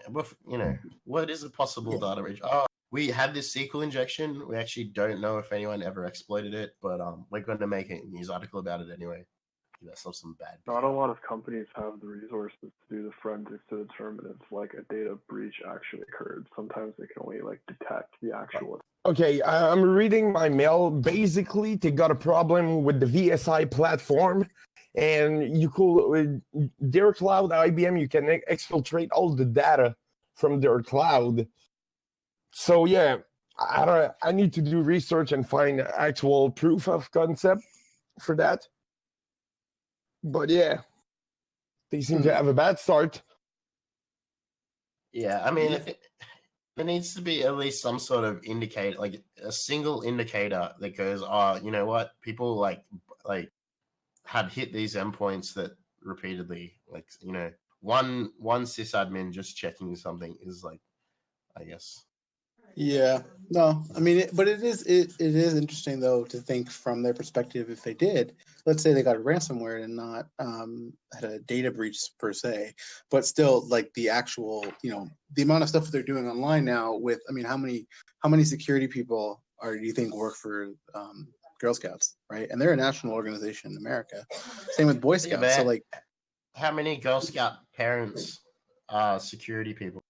what is a possible data breach? Oh, we have this SQL injection. We actually don't know if anyone ever exploited it, but we're going to make a news article about it anyway. Give ourselves some bad. Not a lot of companies have the resources to do the forensics to determine if like a data breach actually occurred. Sometimes they can only like detect the actual. Okay, I'm reading my mail. Basically, they got a problem with the VSI platform, and you could with their cloud IBM, you can exfiltrate all the data from their cloud. So yeah, I need to do research and find actual proof of concept for that. But yeah, they seem to have a bad start. Yeah, I mean, there needs to be at least some sort of indicator, like a single indicator that goes, oh, you know what? People like have hit these endpoints that repeatedly, like, one sysadmin just checking something is like, I guess. Yeah, no, I mean, but it is interesting though to think from their perspective. If they did, let's say they got ransomware and not had a data breach per se, but still like the actual, the amount of stuff that they're doing online now. With, I mean, how many security people do you think work for Girl Scouts, right? And they're a national organization in America. Same with Boy Scouts. Yeah, so like, how many Girl Scout parents are security people?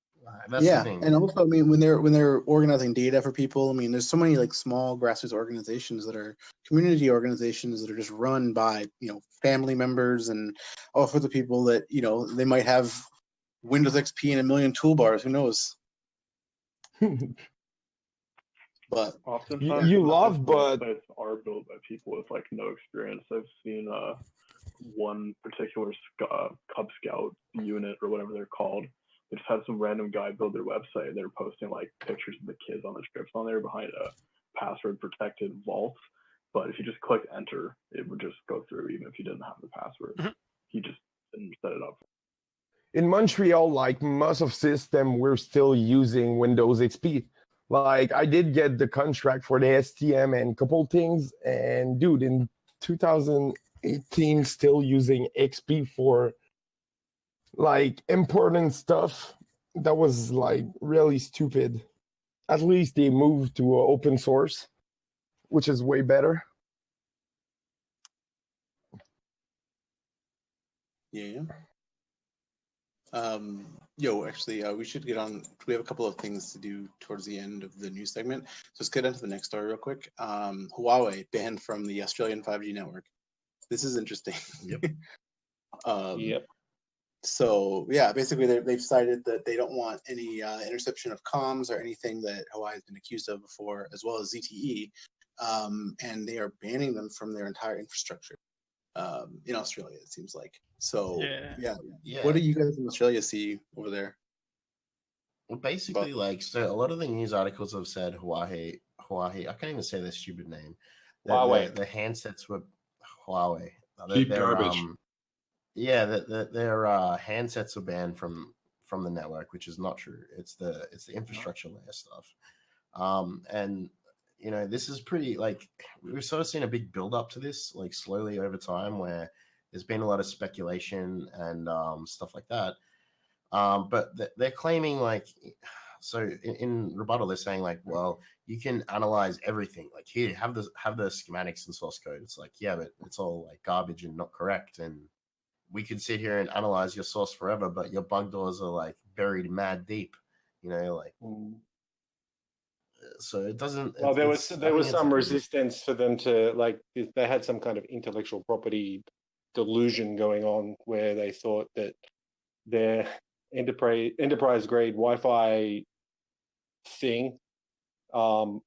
That's the thing. And also, I mean, when they're organizing data for people, I mean, there's so many like small grassroots organizations that are community organizations that are just run by family members and all sorts of people that they might have Windows XP and a million toolbars. Who knows? But oftentimes you love, but websites are built by people with like no experience. I've seen one particular Cub Scout unit or whatever they're called. They just had some random guy build their website. They're posting like pictures of the kids on the strips on there behind a password protected vault. But if you just click enter, it would just go through even if you didn't have the password. He just didn't set it up. In Montreal, like most of system, we're still using Windows XP. Like, I did get the contract for the STM and a couple things, and dude, in 2018, still using XP for like important stuff. That was like really stupid. At least they moved to open source, which is way better. Yeah. Actually, we should get on. We have a couple of things to do towards the end of the news segment. So let's get into the next story real quick. Huawei banned from the Australian 5G network. This is interesting. Yep. Yep. So yeah, basically they've cited that they don't want any interception of comms or anything that Hawaii has been accused of before, as well as ZTE, and they are banning them from their entire infrastructure in Australia. It seems like. So Yeah. What do you guys in Australia see over there? Well, basically, so a lot of the news articles have said Huawei. I can't even say their stupid name. Huawei. The handsets were Huawei. Cheap garbage. Their handsets are banned from the network, which is not true. It's the infrastructure layer stuff. And this is pretty we've sort of seen a big build up to this, like slowly over time, where there's been a lot of speculation and stuff like that. But they're claiming in rebuttal, they're saying well, you can analyze everything. Like here, have the schematics and source code. It's like, yeah, but it's all like garbage and not correct. And we could sit here and analyze your source forever, but your bug doors are like buried mad deep. So it doesn't. Well, there was some resistance for them to they had some kind of intellectual property delusion going on where they thought that their enterprise grade Wi-Fi thing was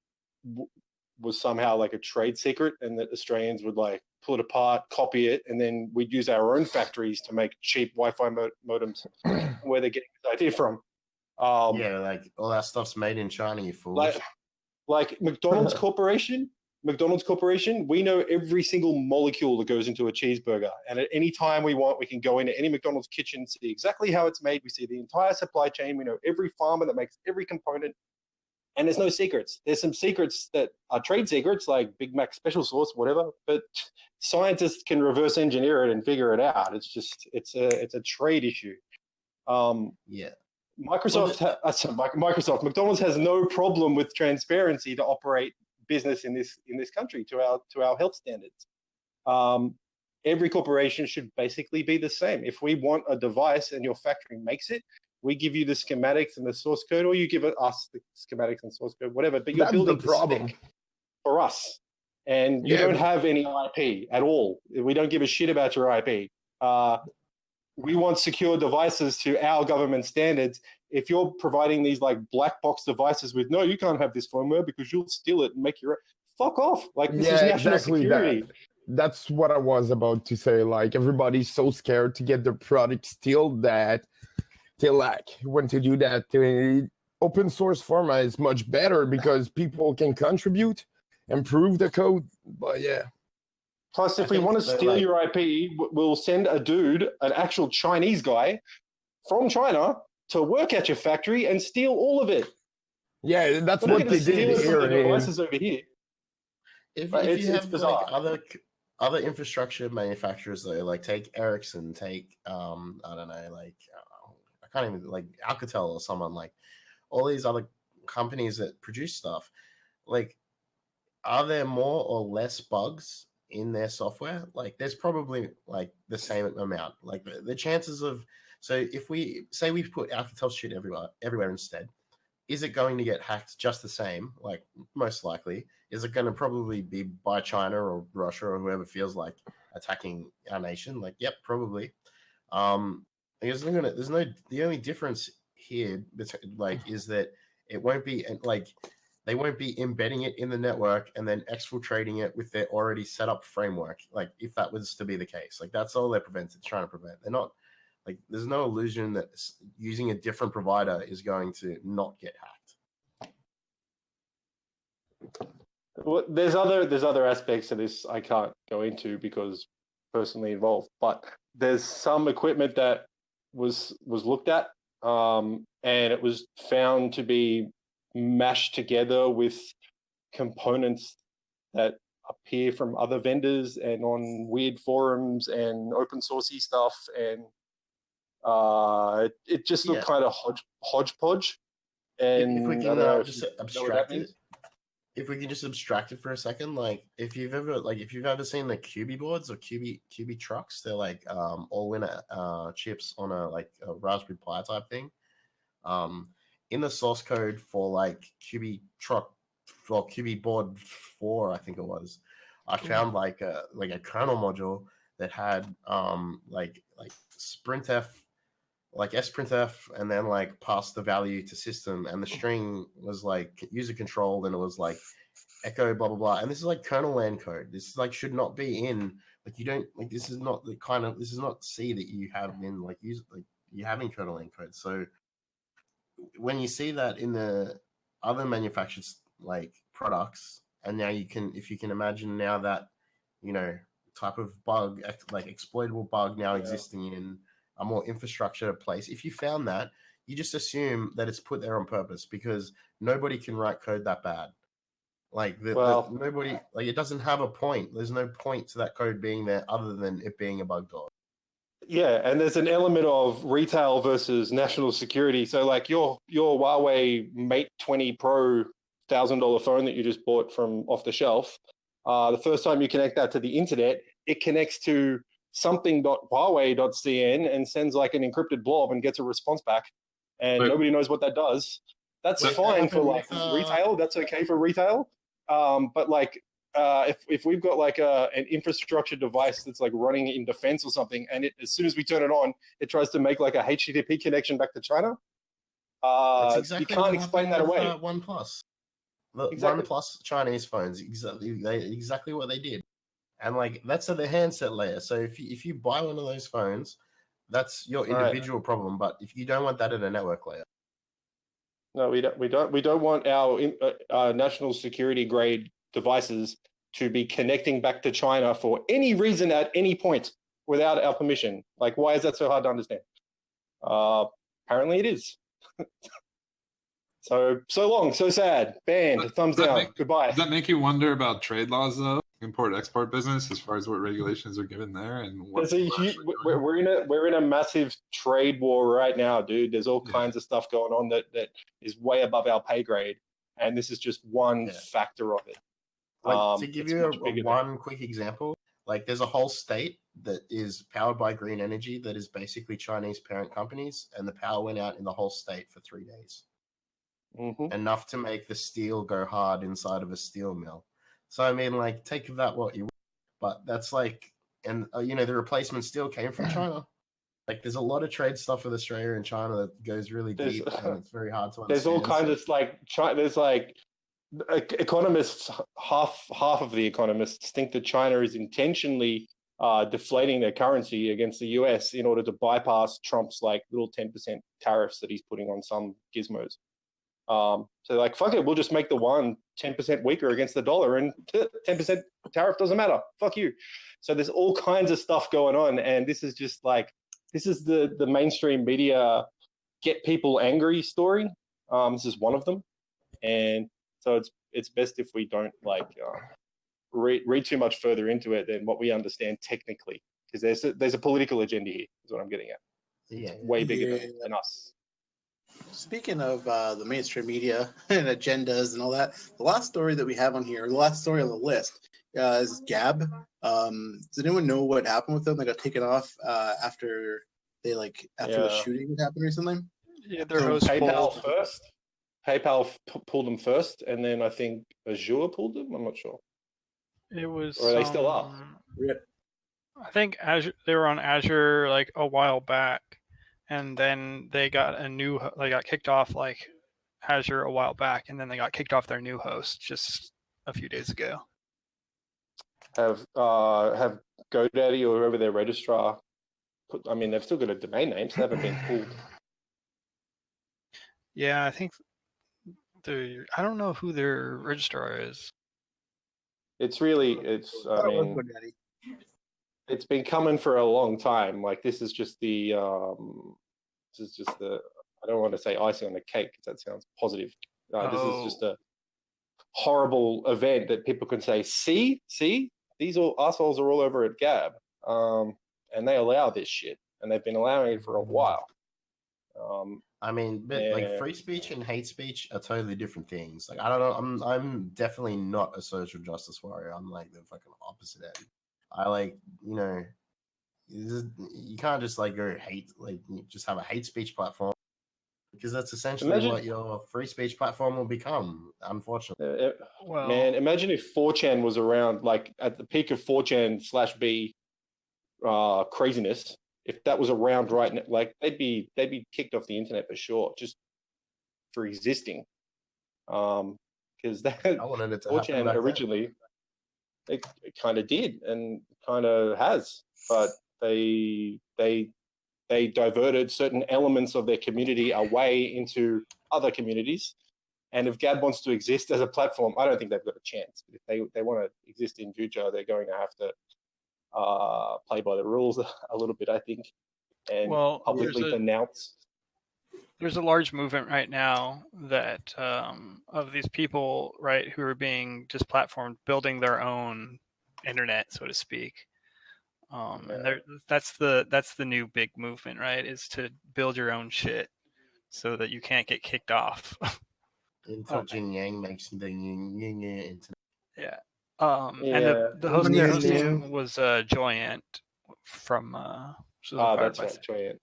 somehow like a trade secret, and that Australians would pull it apart, copy it, and then we'd use our own factories to make cheap Wi-Fi modems. Where they're getting this idea from? All that stuff's made in China, you fools. Like McDonald's Corporation. McDonald's Corporation, we know every single molecule that goes into a cheeseburger. And at any time we want, we can go into any McDonald's kitchen, see exactly how it's made. We see the entire supply chain. We know every farmer that makes every component. And there's no secrets. There's some secrets that are trade secrets, like Big Mac special sauce, whatever. But scientists can reverse engineer it and figure it out. It's just, it's a trade issue. McDonald's has no problem with transparency to operate business in this country to our health standards. Every corporation should basically be the same. If we want a device and your factory makes it, we give you the schematics and the source code, or you give us the schematics and source code, whatever. But you're building the spec for us, and you don't have any IP at all. We don't give a shit about your IP. We want secure devices to our government standards. If you're providing these black box devices with, no, you can't have this firmware because you'll steal it and make your, fuck off. This is national security. That's what I was about to say. Everybody's so scared to get their product stealed that they when to do that. Open source format is much better because people can contribute, improve the code. But yeah. Plus, if we want to steal your IP, we'll send a dude, an actual Chinese guy from China, to work at your factory and steal all of it. Yeah, that's what they did here. The devices over here. If you have other infrastructure manufacturers, though, take Ericsson, take I don't know, I can't even Alcatel or someone, all these other companies that produce stuff, are there more or less bugs in their software? There's probably the same amount. The chances of, so if we say we put Alcatel shit everywhere instead, is it going to get hacked just the same? Most likely. Is it going to probably be by China or Russia or whoever feels like attacking our nation? Yep, probably. Because the only difference here is that it won't be they won't be embedding it in the network and then exfiltrating it with their already set up framework. If that was to be the case, that's all they're trying to prevent. They're not there's no illusion that using a different provider is going to not get hacked. Well, there's other aspects of this I can't go into because personally involved, but there's some equipment that was looked at, and it was found to be mashed together with components that appear from other vendors and on weird forums and open sourcey stuff, and It just looked kind of hodgepodge. And if we I can don't know if just you know what that abstract means. it, if we can just abstract it for a second, like if you've ever seen the QB boards or QB trucks, they're like all winner chips on a Raspberry Pi type thing. In the source code for like QB truck or QB board 4, I think it was, I found like a kernel module that had like sprintf, like sprintf, and then like pass the value to system, and the string was like user controlled, and it was like echo blah blah blah. And this is like kernel land code. This is like should not be in like you don't like this is not the kind of this is not C that you have in like use like you have in kernel land code. So when you see that in the other manufactured like products, and now you can, if you can imagine now that, you know, type of bug, like exploitable bug now existing in a more infrastructure place, if you found that, you just assume that it's put there on purpose because nobody can write code that bad. Like nobody, like it doesn't have a point. There's no point to that code being there other than it being a bug dog. Yeah, and there's an element of retail versus national security. So like your Huawei Mate 20 Pro $1,000 phone that you just bought from off the shelf, the first time you connect that to the internet, it connects to something.huawei.cn and sends like an encrypted blob and gets a response back, and nobody knows what that does. That's fine for like retail. That's okay for retail. But like if we've got like an infrastructure device that's like running in defense or something, and as soon as we turn it on, it tries to make like a HTTP connection back to China. You can't explain that away. OnePlus. The OnePlus Chinese phones, exactly what they did. And like that's at the handset layer. So if you buy one of those phones, that's your individual problem. But if you don't want that at a network layer. No, we don't want our national security grade devices to be connecting back to China for any reason at any point without our permission. Like, why is that so hard to understand? Apparently it is. So long, so sad. Banned. Thumbs down. Goodbye. Does that make you wonder about trade laws though? Import-export business, as far as what regulations are given there, and what we're in a massive trade war right now, dude. There's all kinds of stuff going on that is way above our pay grade, and this is just one factor of it. Like to give you one quick example, like there's a whole state that is powered by green energy that is basically Chinese parent companies, and the power went out in the whole state for 3 days, enough to make the steel go hard inside of a steel mill. So, I mean, like, take of that what you want. But that's like, and, you know, the replacement steel came from China. Like, there's a lot of trade stuff with Australia and China that goes really deep, and it's very hard to understand. There's all kinds of, like, there's, like, economists, half of the economists think that China is intentionally deflating their currency against the US in order to bypass Trump's, like, little 10% tariffs that he's putting on some gizmos. So like, fuck it, we'll just make the yuan 10% weaker against the dollar, and 10% tariff doesn't matter. Fuck you. So there's all kinds of stuff going on, and this is just like, this is the mainstream media get people angry story. This is one of them, and so it's best if we don't like read too much further into it than what we understand technically, because there's a political agenda here. Is what I'm getting at. Yeah, it's way bigger than us. Speaking of the mainstream media and agendas and all that, the last story that we have on here, the last story on the list, is Gab. Does anyone know what happened with them? They got taken off after the shooting happened recently. Yeah, their host PayPal first. PayPal pulled them first, and then I think Azure pulled them. I'm not sure. It was. Or are they still up? I think Azure. They were on Azure like a while back. And then they got kicked off like Azure a while back, and then they got kicked off their new host just a few days ago. Have GoDaddy or whoever their registrar they've still got a domain name, so they haven't been pulled. Yeah, I think I don't know who their registrar is. It's been coming for a long time. Like this is just the I don't want to say icing on the cake because that sounds positive. This is just a horrible event that people can say, see, these all assholes are all over at Gab, and they allow this shit. and they've been allowing it for a while. I mean, but like free speech and hate speech are totally different things. Like I don't know, I'm definitely not a social justice warrior. I'm like the fucking opposite end. I like, you can't just like go hate, like just have a hate speech platform, because that's essentially what your free speech platform will become, unfortunately. Man, imagine if 4chan was around, like at the peak of 4chan/B craziness. If that was around right now, like they'd be kicked off the internet for sure, just for existing. Because that I wanted it to 4chan originally, it kind of did and kind of has, but they diverted certain elements of their community away into other communities. And if Gab wants to exist as a platform, I don't think they've got a chance. If they want to exist in future, they're going to have to play by the rules a little bit, I think, and publicly denounce. There's a large movement right now that of these people, right, who are being just platformed, building their own internet, so to speak. And that's the new big movement, right? Is to build your own shit so that you can't get kicked off. Until Jin Yang makes the internet. Yeah. And the host they're hosting was Joyant from that's right, Joyant.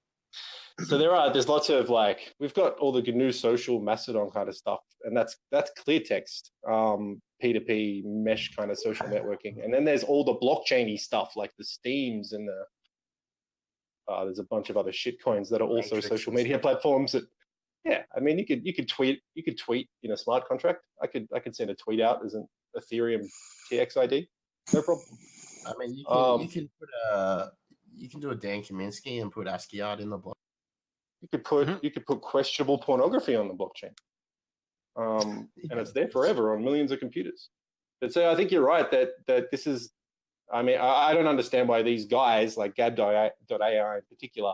So there's lots of like, we've got all the GNU social Mastodon kind of stuff, and that's clear text, P2P mesh kind of social networking. And then there's all the blockchainy stuff like the Steams and there's a bunch of other shit coins that are also social media platforms that, yeah, I mean, you could tweet in a smart contract. I could send a tweet out as an Ethereum TXID, no problem. I mean, you can do a Dan Kaminsky and put ASCII art in the block. You could put questionable pornography on the blockchain, and it's there forever on millions of computers. But so I think you're right that this is. I mean, I don't understand why these guys like Gab.ai in particular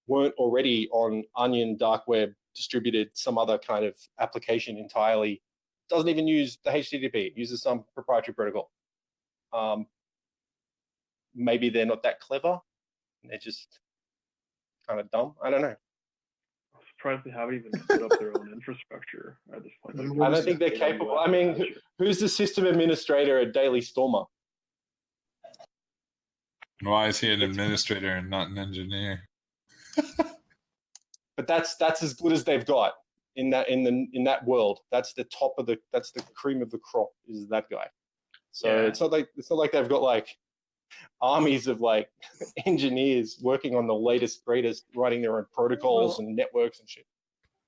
weren't already on Onion, dark web, distributed some other kind of application entirely. Doesn't even use the HTTP. It uses some proprietary protocol. Maybe they're not that clever. They're just kind of dumb. I don't know. I'm surprised they haven't even set up their own infrastructure at this point. Like, I don't think they're capable. I mean, who's the system administrator at Daily Stormer? Why is he an administrator and not an engineer? But that's as good as they've got in that world. That's the cream of the crop is that guy. So it's not like they've got like armies of like engineers working on the latest, greatest, writing their own protocols and networks and shit.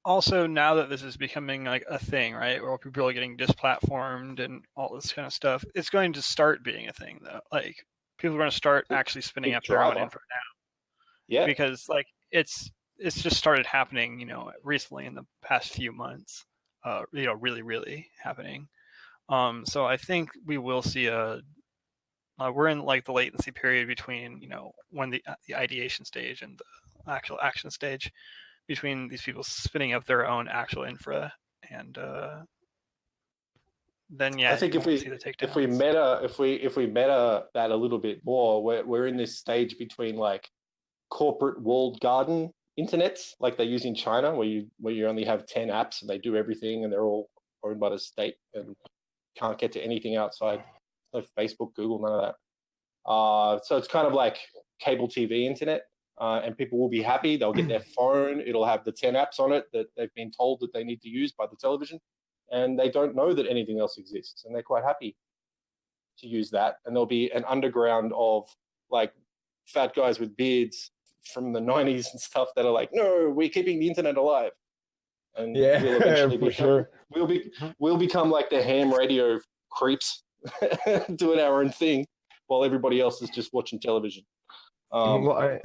Also, now that this is becoming like a thing, right, where people are getting displatformed and all this kind of stuff, it's going to start being a thing, though. Like people are going to start actually spinning up their own info now. Yeah, because like it's just started happening, recently in the past few months. Really, really happening. So I think we will see we're in like the latency period between, when the ideation stage and the actual action stage, between these people spinning up their own actual infra, and then I think if we meta that a little bit more, we're in this stage between like corporate walled garden internets like they use in China, where you only have 10 apps and they do everything and they're all owned by the state and can't get to anything outside of Facebook, Google, none of that. So it's kind of like cable TV internet, and people will be happy. They'll get their phone. It'll have the 10 apps on it that they've been told that they need to use by the television, and they don't know that anything else exists, and they're quite happy to use that. And there'll be an underground of like fat guys with beards from the 90s and stuff that are like, no, we're keeping the internet alive. And we'll eventually we'll become like the ham radio creeps doing our own thing while everybody else is just watching television. But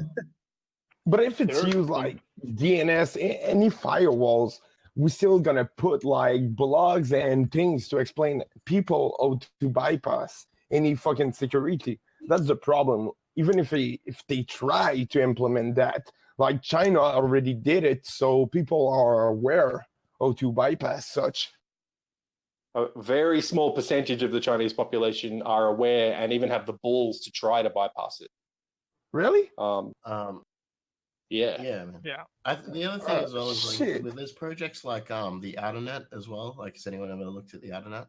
if it's used like DNS, any firewalls, we're still gonna put like blogs and things to explain people how to bypass any fucking security. That's the problem. Even if they try to implement that, like China already did it, so people are aware how to bypass such. A very small percentage of the Chinese population are aware and even have the balls to try to bypass it. Really? Yeah. Yeah, man. Yeah. The other thing as well is like shit. there's projects like the Outernet as well. Like, has anyone ever looked at the Outernet?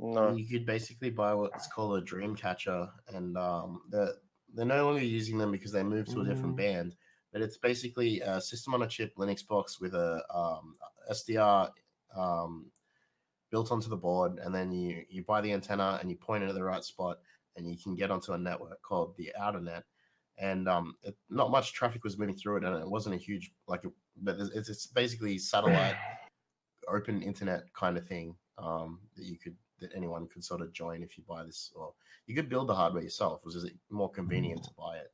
No. You could basically buy what's called a dream catcher, and they're no longer using them because they moved to a different band. But it's basically a system on a chip Linux box with a SDR built onto the board, and then you buy the antenna and you point it at the right spot, and you can get onto a network called the Outernet. And not much traffic was moving through it, and it wasn't a huge but it's basically satellite open internet kind of thing that anyone could sort of join if you buy this, or you could build the hardware yourself, which is more convenient to buy it.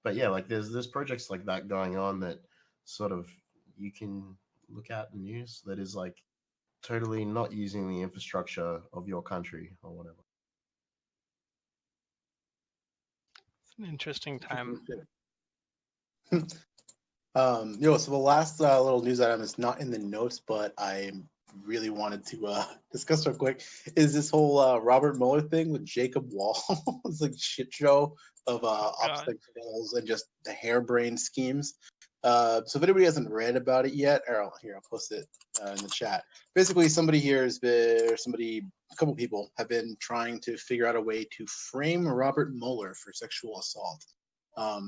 But yeah, like there's projects like that going on that sort of you can look at and use that is like totally not using the infrastructure of your country or whatever. It's an interesting time. So the last little news item is not in the notes, but I really wanted to discuss real quick is this whole Robert Mueller thing with Jacob Wall. It's like a shit show of obstacles and just the harebrained schemes. So if anybody hasn't read about it yet, I'll post it in the chat. Basically, a couple people have been trying to figure out a way to frame Robert Mueller for sexual assault.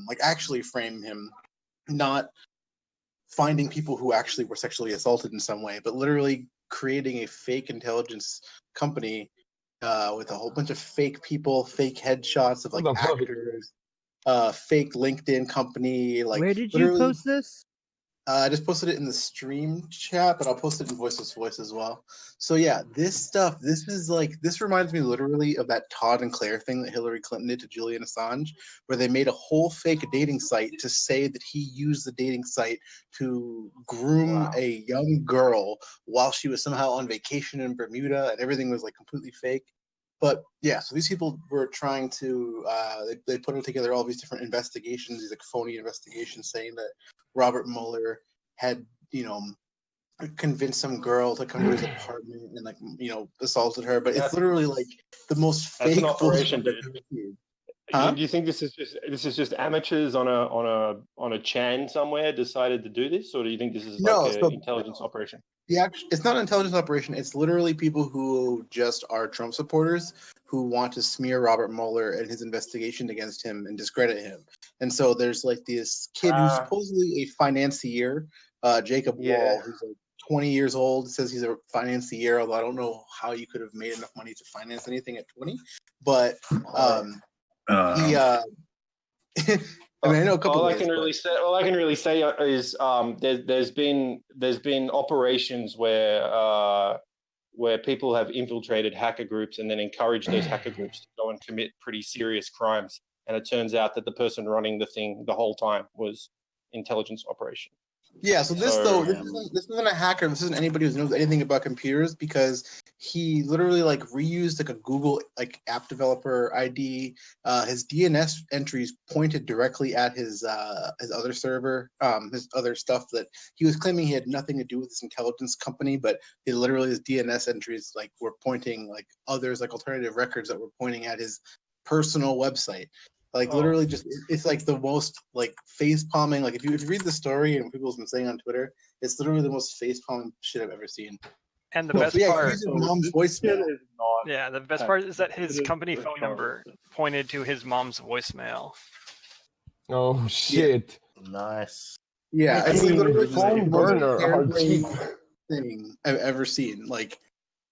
Like actually frame him, not finding people who actually were sexually assaulted in some way, but literally creating a fake intelligence company with a whole bunch of fake people, fake headshots of like actors, fake LinkedIn company. Like, where did you post this? I just posted it in the stream chat, but I'll post it in Voiceless Voice as well. So yeah, this reminds me literally of that Todd and Claire thing that Hillary Clinton did to Julian Assange, where they made a whole fake dating site to say that he used the dating site to groom a young girl while she was somehow on vacation in Bermuda, and everything was like completely fake. But yeah, so these people were trying to they put together all these different investigations, these like phony investigations, saying that Robert Mueller had convinced some girl to come to his apartment and assaulted her. But it's literally like the most fake. That's an operation, dude. Huh? Do you think this is just amateurs on a Chan somewhere decided to do this, or do you think this is an intelligence operation? It's not an intelligence operation. It's literally people who just are Trump supporters who want to smear Robert Mueller and his investigation against him and discredit him. And so there's like this kid who's supposedly a financier, Jacob Wall, who's like 20 years old, says he's a financier, although I don't know how you could have made enough money to finance anything at 20. But he I mean, I know a couple. All I can really say is there's been operations where people have infiltrated hacker groups and then encouraged those hacker groups to go and commit pretty serious crimes, and it turns out that the person running the thing the whole time was intelligence operation. Yeah, so this isn't a hacker. This isn't anybody who knows anything about computers, because he literally like reused like a Google like app developer ID. His DNS entries pointed directly at his other server, his other stuff that he was claiming he had nothing to do with this intelligence company, but his DNS entries like were pointing like others like alternative records that were pointing at his personal website. Like literally just it's like the most like face palming. Like if you read the story and people's been saying on Twitter, it's literally the most face palming shit I've ever seen. And the best part, mom's voicemail. The best part is that his company phone number pointed to his mom's voicemail. Oh shit! Yeah. Nice. Yeah, I mean, literally phone burner thing I've ever seen. Like,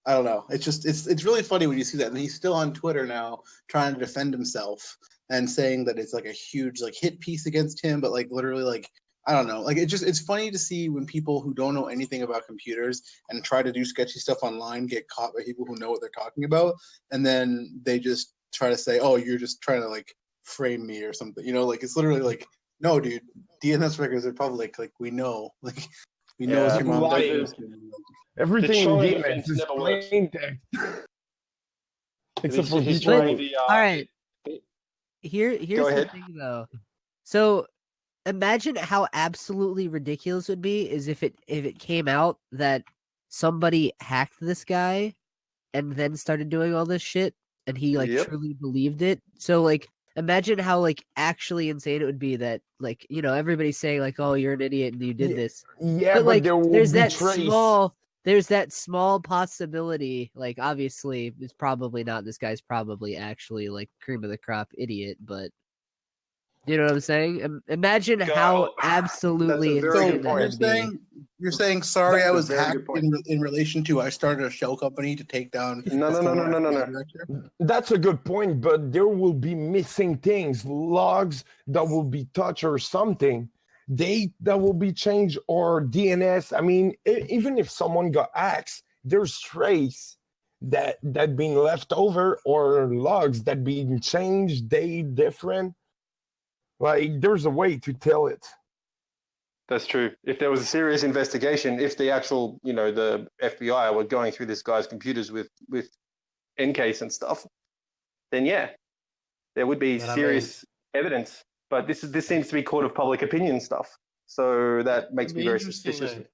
I don't know. It's just it's really funny when you see that, and he's still on Twitter now trying to defend himself and saying that it's like a huge like hit piece against him, but like literally like I don't know, like it's funny to see when people who don't know anything about computers and try to do sketchy stuff online get caught by people who know what they're talking about, and then they just try to say, oh, you're just trying to like frame me or something, like it's literally like, no dude, DNS records are public, like we know it's your mom. Everything in DNS is plain text. Except for all right. Here's the thing though. So imagine how absolutely ridiculous it would be is if it came out that somebody hacked this guy and then started doing all this shit and he truly believed it. So like imagine how like actually insane it would be that like everybody's saying like, oh, you're an idiot and you did this, Yeah, but like there will there's be that trace. there's that small possibility. Like obviously it's probably not. This guy's probably actually like cream of the crop idiot, but you know what I'm saying? Imagine how absolutely insane that would be. You're saying sorry, That's I a was very hacked good point. in relation to I started a shell company to take down No, a no, no, no, former no, no, FBI no. director. That's a good point, but there will be missing things, logs that will be touched or something, date that will be changed or DNS. I mean, even if someone got axed, there's trace that being left over or logs that being changed, date different. Like there's a way to tell it. That's true. If there was a serious investigation, if the actual, the FBI were going through this guy's computers with encase and stuff, then yeah, there would be serious evidence. But this seems to be court of public opinion stuff, so that makes me very suspicious. Though,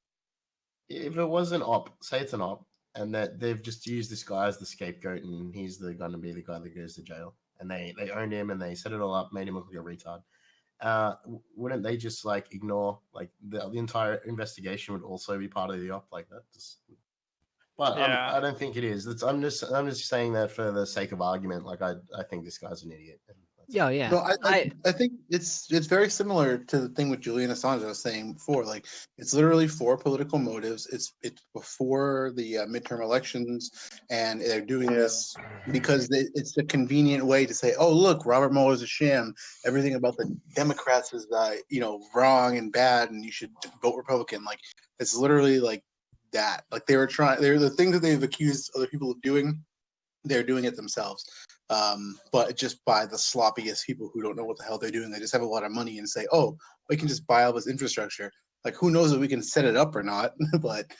if it was an op, say it's an op, and that they've just used this guy as the scapegoat, and he's going to be the guy that goes to jail, and they owned him and they set it all up, made him look like a retard. Wouldn't they just like ignore like the entire investigation would also be part of the op like that? But I don't think it is. I'm just saying that for the sake of argument. Like I think this guy's an idiot. Yeah. No, I think it's very similar to the thing with Julian Assange I was saying before. Like it's literally for political motives. It's before the midterm elections, and they're doing this because it's a convenient way to say, "Oh, look, Robert Mueller is a sham. Everything about the Democrats is wrong and bad, and you should vote Republican." Like it's literally like that. Like they're the things that they've accused other people of doing. They're doing it themselves. But just by the sloppiest people who don't know what the hell they're doing. They just have a lot of money and say, "Oh, we can just buy all this infrastructure." Like, who knows if we can set it up or not? But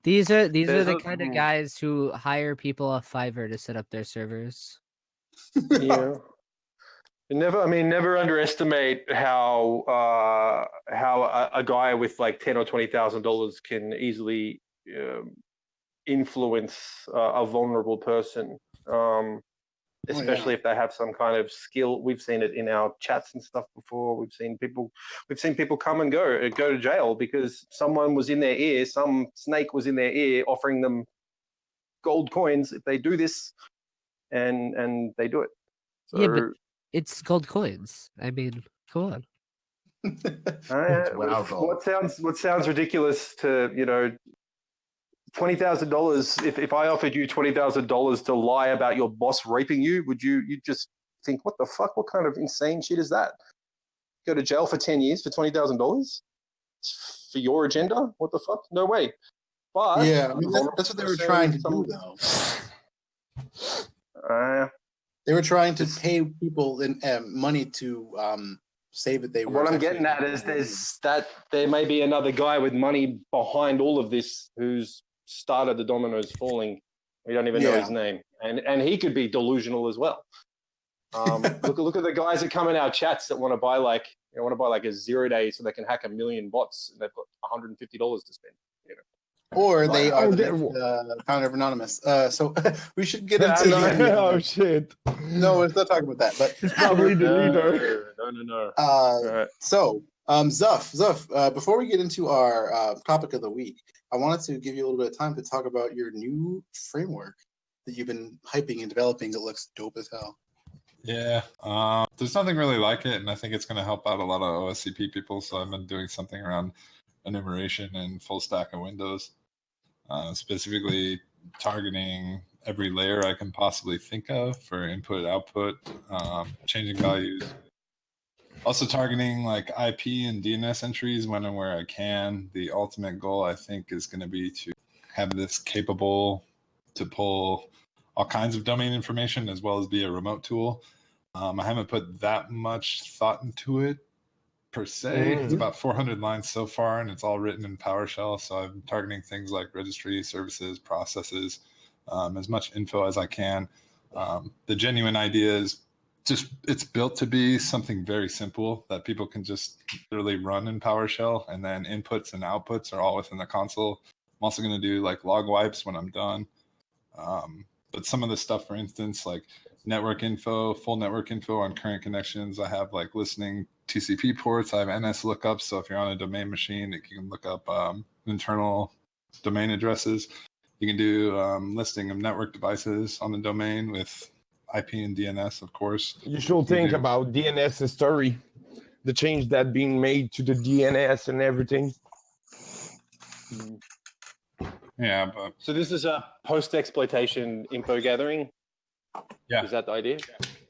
these are the kind of guys who hire people off Fiverr to set up their servers. Yeah. Never underestimate how a guy with like $10,000 or $20,000 can easily influence a vulnerable person. Especially if they have some kind of skill. We've seen it in our chats and stuff before. We've seen people come and go to jail because someone was in their ear, some snake was in their ear offering them gold coins if they do this, and they do it. So, yeah, but it's gold coins. I mean, come on. What sounds ridiculous to $20,000. If I offered you $20,000 to lie about your boss raping you, would you just think, what the fuck? What kind of insane shit is that? Go to jail for 10 years for $20,000 for your agenda? What the fuck? No way. But yeah, that's what they were trying to do, though. They were trying to pay people money to say that they were. What I'm getting at is there may be another guy with money behind all of this who's started the dominoes falling. We don't even know his name, and he could be delusional as well. Look at the guys that come in our chats that want to buy like a 0 day so they can hack 1 million bots and they've got $150 to spend. Or they are the founder of Anonymous. So we should get into. Oh shit! No, let's not talk about that. But it's probably the leader. No. So, Zuff, before we get into our topic of the week, I wanted to give you a little bit of time to talk about your new framework that you've been hyping and developing that looks dope as hell. Yeah, there's nothing really like it, and I think it's going to help out a lot of OSCP people. So I've been doing something around enumeration and full stack of Windows, specifically targeting every layer I can possibly think of for input, output, changing values. Also targeting like IP and DNS entries when and where I can. The ultimate goal, I think, is going to be to have this capable to pull all kinds of domain information as well as be a remote tool. I haven't put that much thought into it per se. It's about 400 lines so far, and it's all written in PowerShell. So I'm targeting things like registry, services, processes, as much info as I can. The genuine idea is just it's built to be something very simple that people can just literally run in PowerShell, and then inputs and outputs are all within the console. I'm also going to do like log wipes when I'm done. But some of the stuff, for instance, like network info, full network info on current connections. I have like listening TCP ports. I have NS lookups. So if you're on a domain machine, you can look up internal domain addresses. You can do listing of network devices on the domain with IP and DNS, of course. You should think about DNS story, the change that being made to the DNS and everything. Yeah, but so this is a post-exploitation info gathering. Yeah, is that the idea?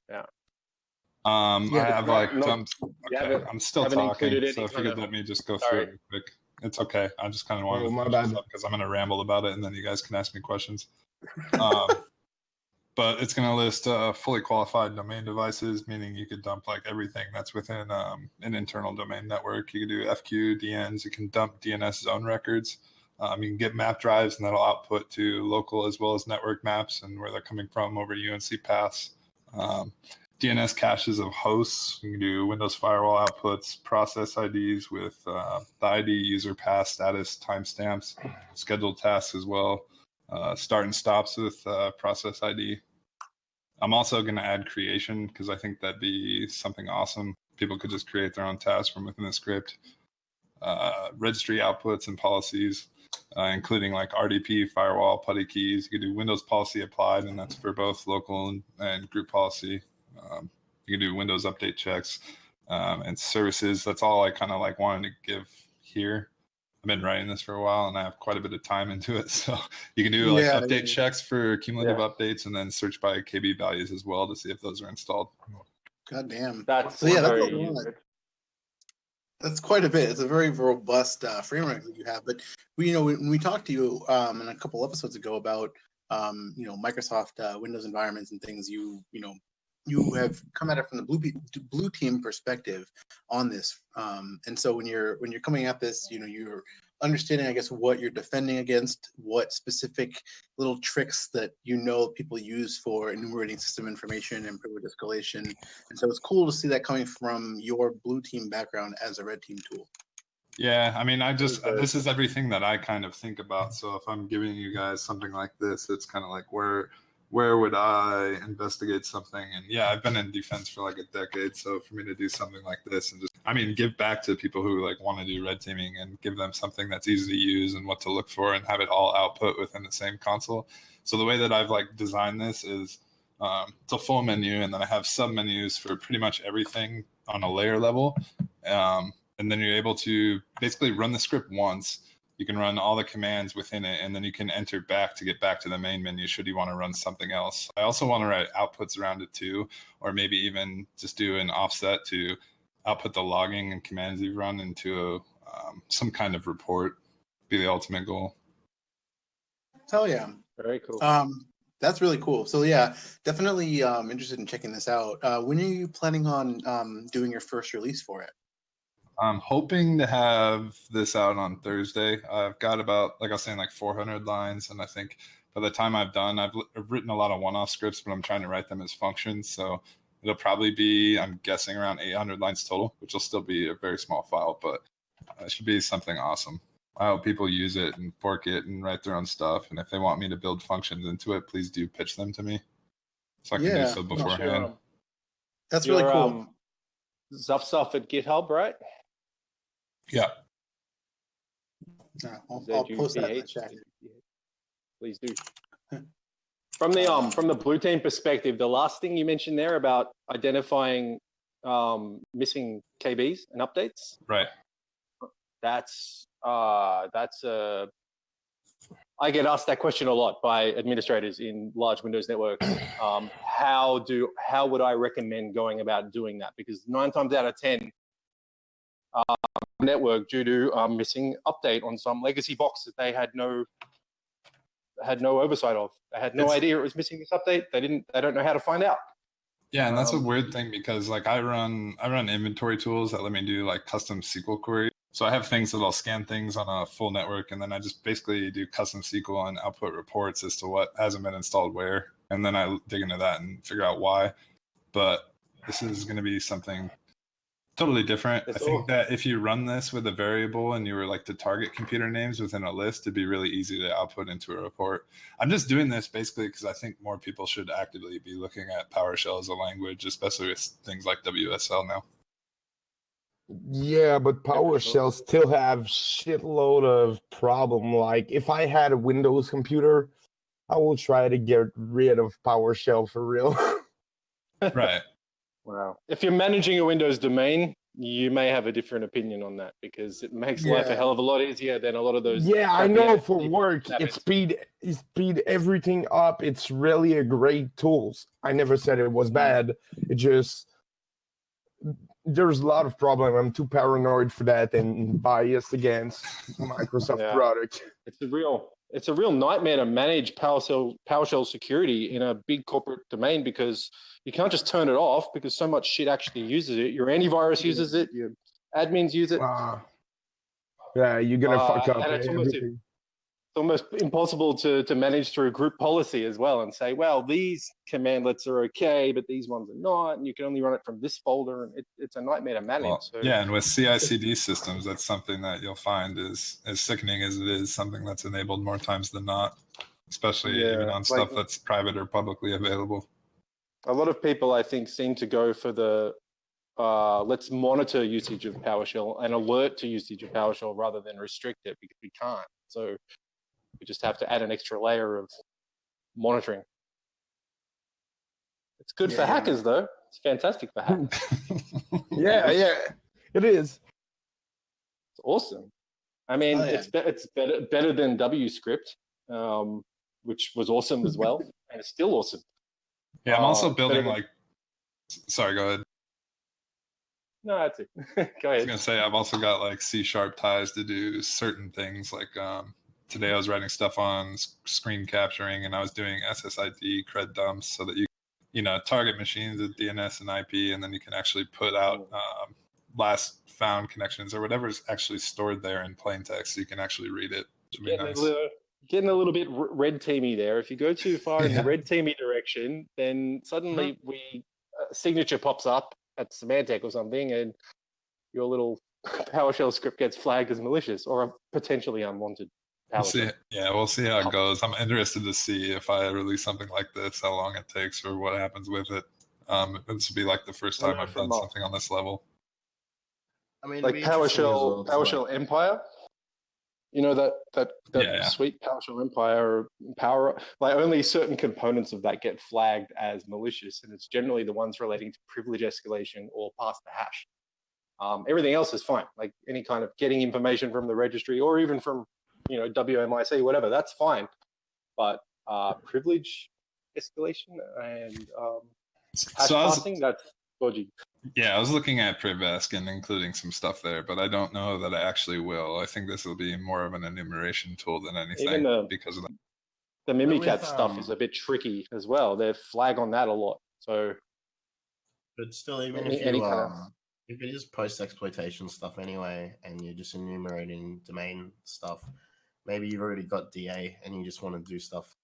Yeah. I have like I'm still talking, so if you could let me just go through it real quick. It's okay. I just kind of wanted to finish this up because I'm going to ramble about it, and then you guys can ask me questions. But it's going to list fully qualified domain devices, meaning you could dump like everything that's within an internal domain network. You can do FQ, DNs. You can dump DNS zone records. You can get map drives, and that'll output to local as well as network maps and where they're coming from over UNC paths. DNS caches of hosts. You can do Windows firewall outputs, process IDs with the ID, user path, status, timestamps, scheduled tasks as well. Start and stops with process ID. I'm also going to add creation because I think that'd be something awesome. People could just create their own tasks from within the script. Registry outputs and policies, including like RDP, firewall, PuTTY keys. You could do Windows policy applied, and that's for both local and group policy. You can do Windows update checks and services. That's all I kind of like wanted to give here. I've been writing this for a while, and I have quite a bit of time into it. So you can do like update checks for cumulative updates, and then search by KB values as well to see if those are installed. God damn. That's that's quite a bit. It's a very robust framework that you have. But when we talked to you in a couple episodes ago about Microsoft Windows environments and things, you have come at it from the blue team perspective on this. And so when you're coming at this, you're understanding, I guess, what you're defending against, what specific little tricks that people use for enumerating system information and privilege escalation. And so it's cool to see that coming from your blue team background as a red team tool. Yeah, I mean, this is everything that I kind of think about. So if I'm giving you guys something like this, it's kind of like where would I investigate something? And yeah, I've been in defense for like a decade. So for me to do something like this and give back to people who like want to do red teaming and give them something that's easy to use and what to look for and have it all output within the same console. So the way that I've like designed this is it's a full menu, and then I have sub menus for pretty much everything on a layer level. And then you're able to basically run the script once. You can run all the commands within it, and then you can enter back to get back to the main menu should you want to run something else. I also want to write outputs around it too, or maybe even just do an offset to output the logging and commands you've run into some kind of report. Be the ultimate goal. Hell yeah. Very cool. That's really cool. So yeah, definitely interested in checking this out. When are you planning on doing your first release for it? I'm hoping to have this out on Thursday. I've got about, like I was saying, like 400 lines. And I think by the time I've done, I've written a lot of one-off scripts, but I'm trying to write them as functions. So it'll probably be, I'm guessing, around 800 lines total, which will still be a very small file, but it should be something awesome. I hope people use it and fork it and write their own stuff. And if they want me to build functions into it, please do pitch them to me so I can do so beforehand. That's really cool. Zuff at GitHub, right? Yeah. I'll post that in the chat. Please do. From the blue team perspective, the last thing you mentioned there about identifying missing KBs and updates. Right. That's I get asked that question a lot by administrators in large Windows networks. How would I recommend going about doing that? Because 9 times out of 10, network due to missing update on some legacy box that they had no oversight of. They had no idea it was missing this update. They don't know how to find out. Yeah, and that's a weird thing because like I run inventory tools that let me do like custom SQL queries. So I have things that I'll scan things on a full network, and then I just basically do custom SQL and output reports as to what hasn't been installed where, and then I dig into that and figure out why. But this is going to be something Totally different. I It's think all- that if you run this with a variable and you were like to target computer names within a list, it'd be really easy to output into a report. I'm just doing this basically because I think more people should actively be looking at PowerShell as a language, especially with things like WSL now. Yeah, but PowerShell still have shitload of problem. Like if I had a Windows computer, I will try to get rid of PowerShell for real. Right. Wow. If you're managing a Windows domain, you may have a different opinion on that because it makes life a Yeah. hell of a lot easier than a lot of those. Yeah, I crappy know MSP for work, habits. it speed everything up. It's really a great tools. I never said it was bad. It just there's a lot of problem. I'm too paranoid for that and biased against Microsoft Yeah. product. It's a real nightmare to manage PowerShell security in a big corporate domain because you can't just turn it off because so much shit actually uses it. Your antivirus uses it, your admins use it. Yeah, you're gonna fuck up and it's everything. almost impossible to manage through group policy as well and say, well, these commandlets are okay, but these ones are not, and you can only run it from this folder, and it's a nightmare to manage. Well, so yeah, and with CI/CD systems, that's something that you'll find is as sickening as it is, something that's enabled more times than not, especially even on stuff that's private or publicly available. A lot of people, I think, seem to go for the let's monitor usage of PowerShell and alert to usage of PowerShell rather than restrict it because we can't. So we just have to add an extra layer of monitoring. It's good for hackers, though. It's fantastic for hackers. Yeah, it is. It's awesome. I mean, it's better than WScript, which was awesome as well, and it's still awesome. Yeah, I'm also building better- like. Sorry, go ahead. No, that's it. Go I was ahead. gonna say I've also got like C# ties to do certain things. Like today I was writing stuff on screen capturing, and I was doing SSID cred dumps so that you target machines with DNS and IP, and then you can actually put out last found connections or whatever is actually stored there in plain text, so you can actually read it. Which would be nice. Getting a little bit red teamy there. If you go too far in the red teamy direction, then suddenly signature pops up at Symantec or something, and your little PowerShell script gets flagged as malicious or potentially unwanted. We'll see how it goes. I'm interested to see if I release something like this, how long it takes or what happens with it. This would be like the first time I've done something on this level. I mean, like PowerShell Empire. You know that sweet PowerShell Empire or like only certain components of that get flagged as malicious, and it's generally the ones relating to privilege escalation or pass the hash. Everything else is fine, like any kind of getting information from the registry or even from WMIC, whatever, that's fine. But privilege escalation and hash passing, that's dodgy. Yeah, I was looking at PrivEsc and including some stuff there, but I don't know that I actually will. I think this will be more of an enumeration tool than anything because of that. The Mimikat stuff is a bit tricky as well. They flag on that a lot. So, but still, even if it is post-exploitation stuff anyway, and you're just enumerating domain stuff, maybe you've already got DA and you just want to do stuff.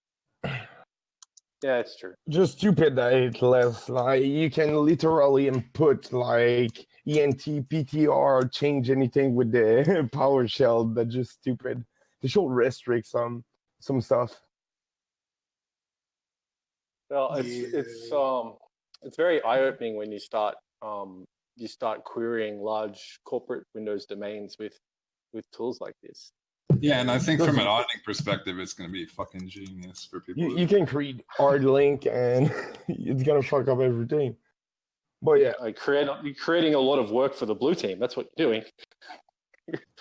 Yeah, it's true. Just stupid that it's less like you can literally input like ENT, PTR, change anything with the PowerShell. That's just stupid. They should restrict some stuff. Well, it's very eye-opening when you start querying large corporate Windows domains with tools like this. Yeah, and I think from an auditing perspective, it's going to be fucking genius for people. You can create hard link and it's gonna fuck up everything. But yeah, you're creating a lot of work for the blue team. That's what you're doing.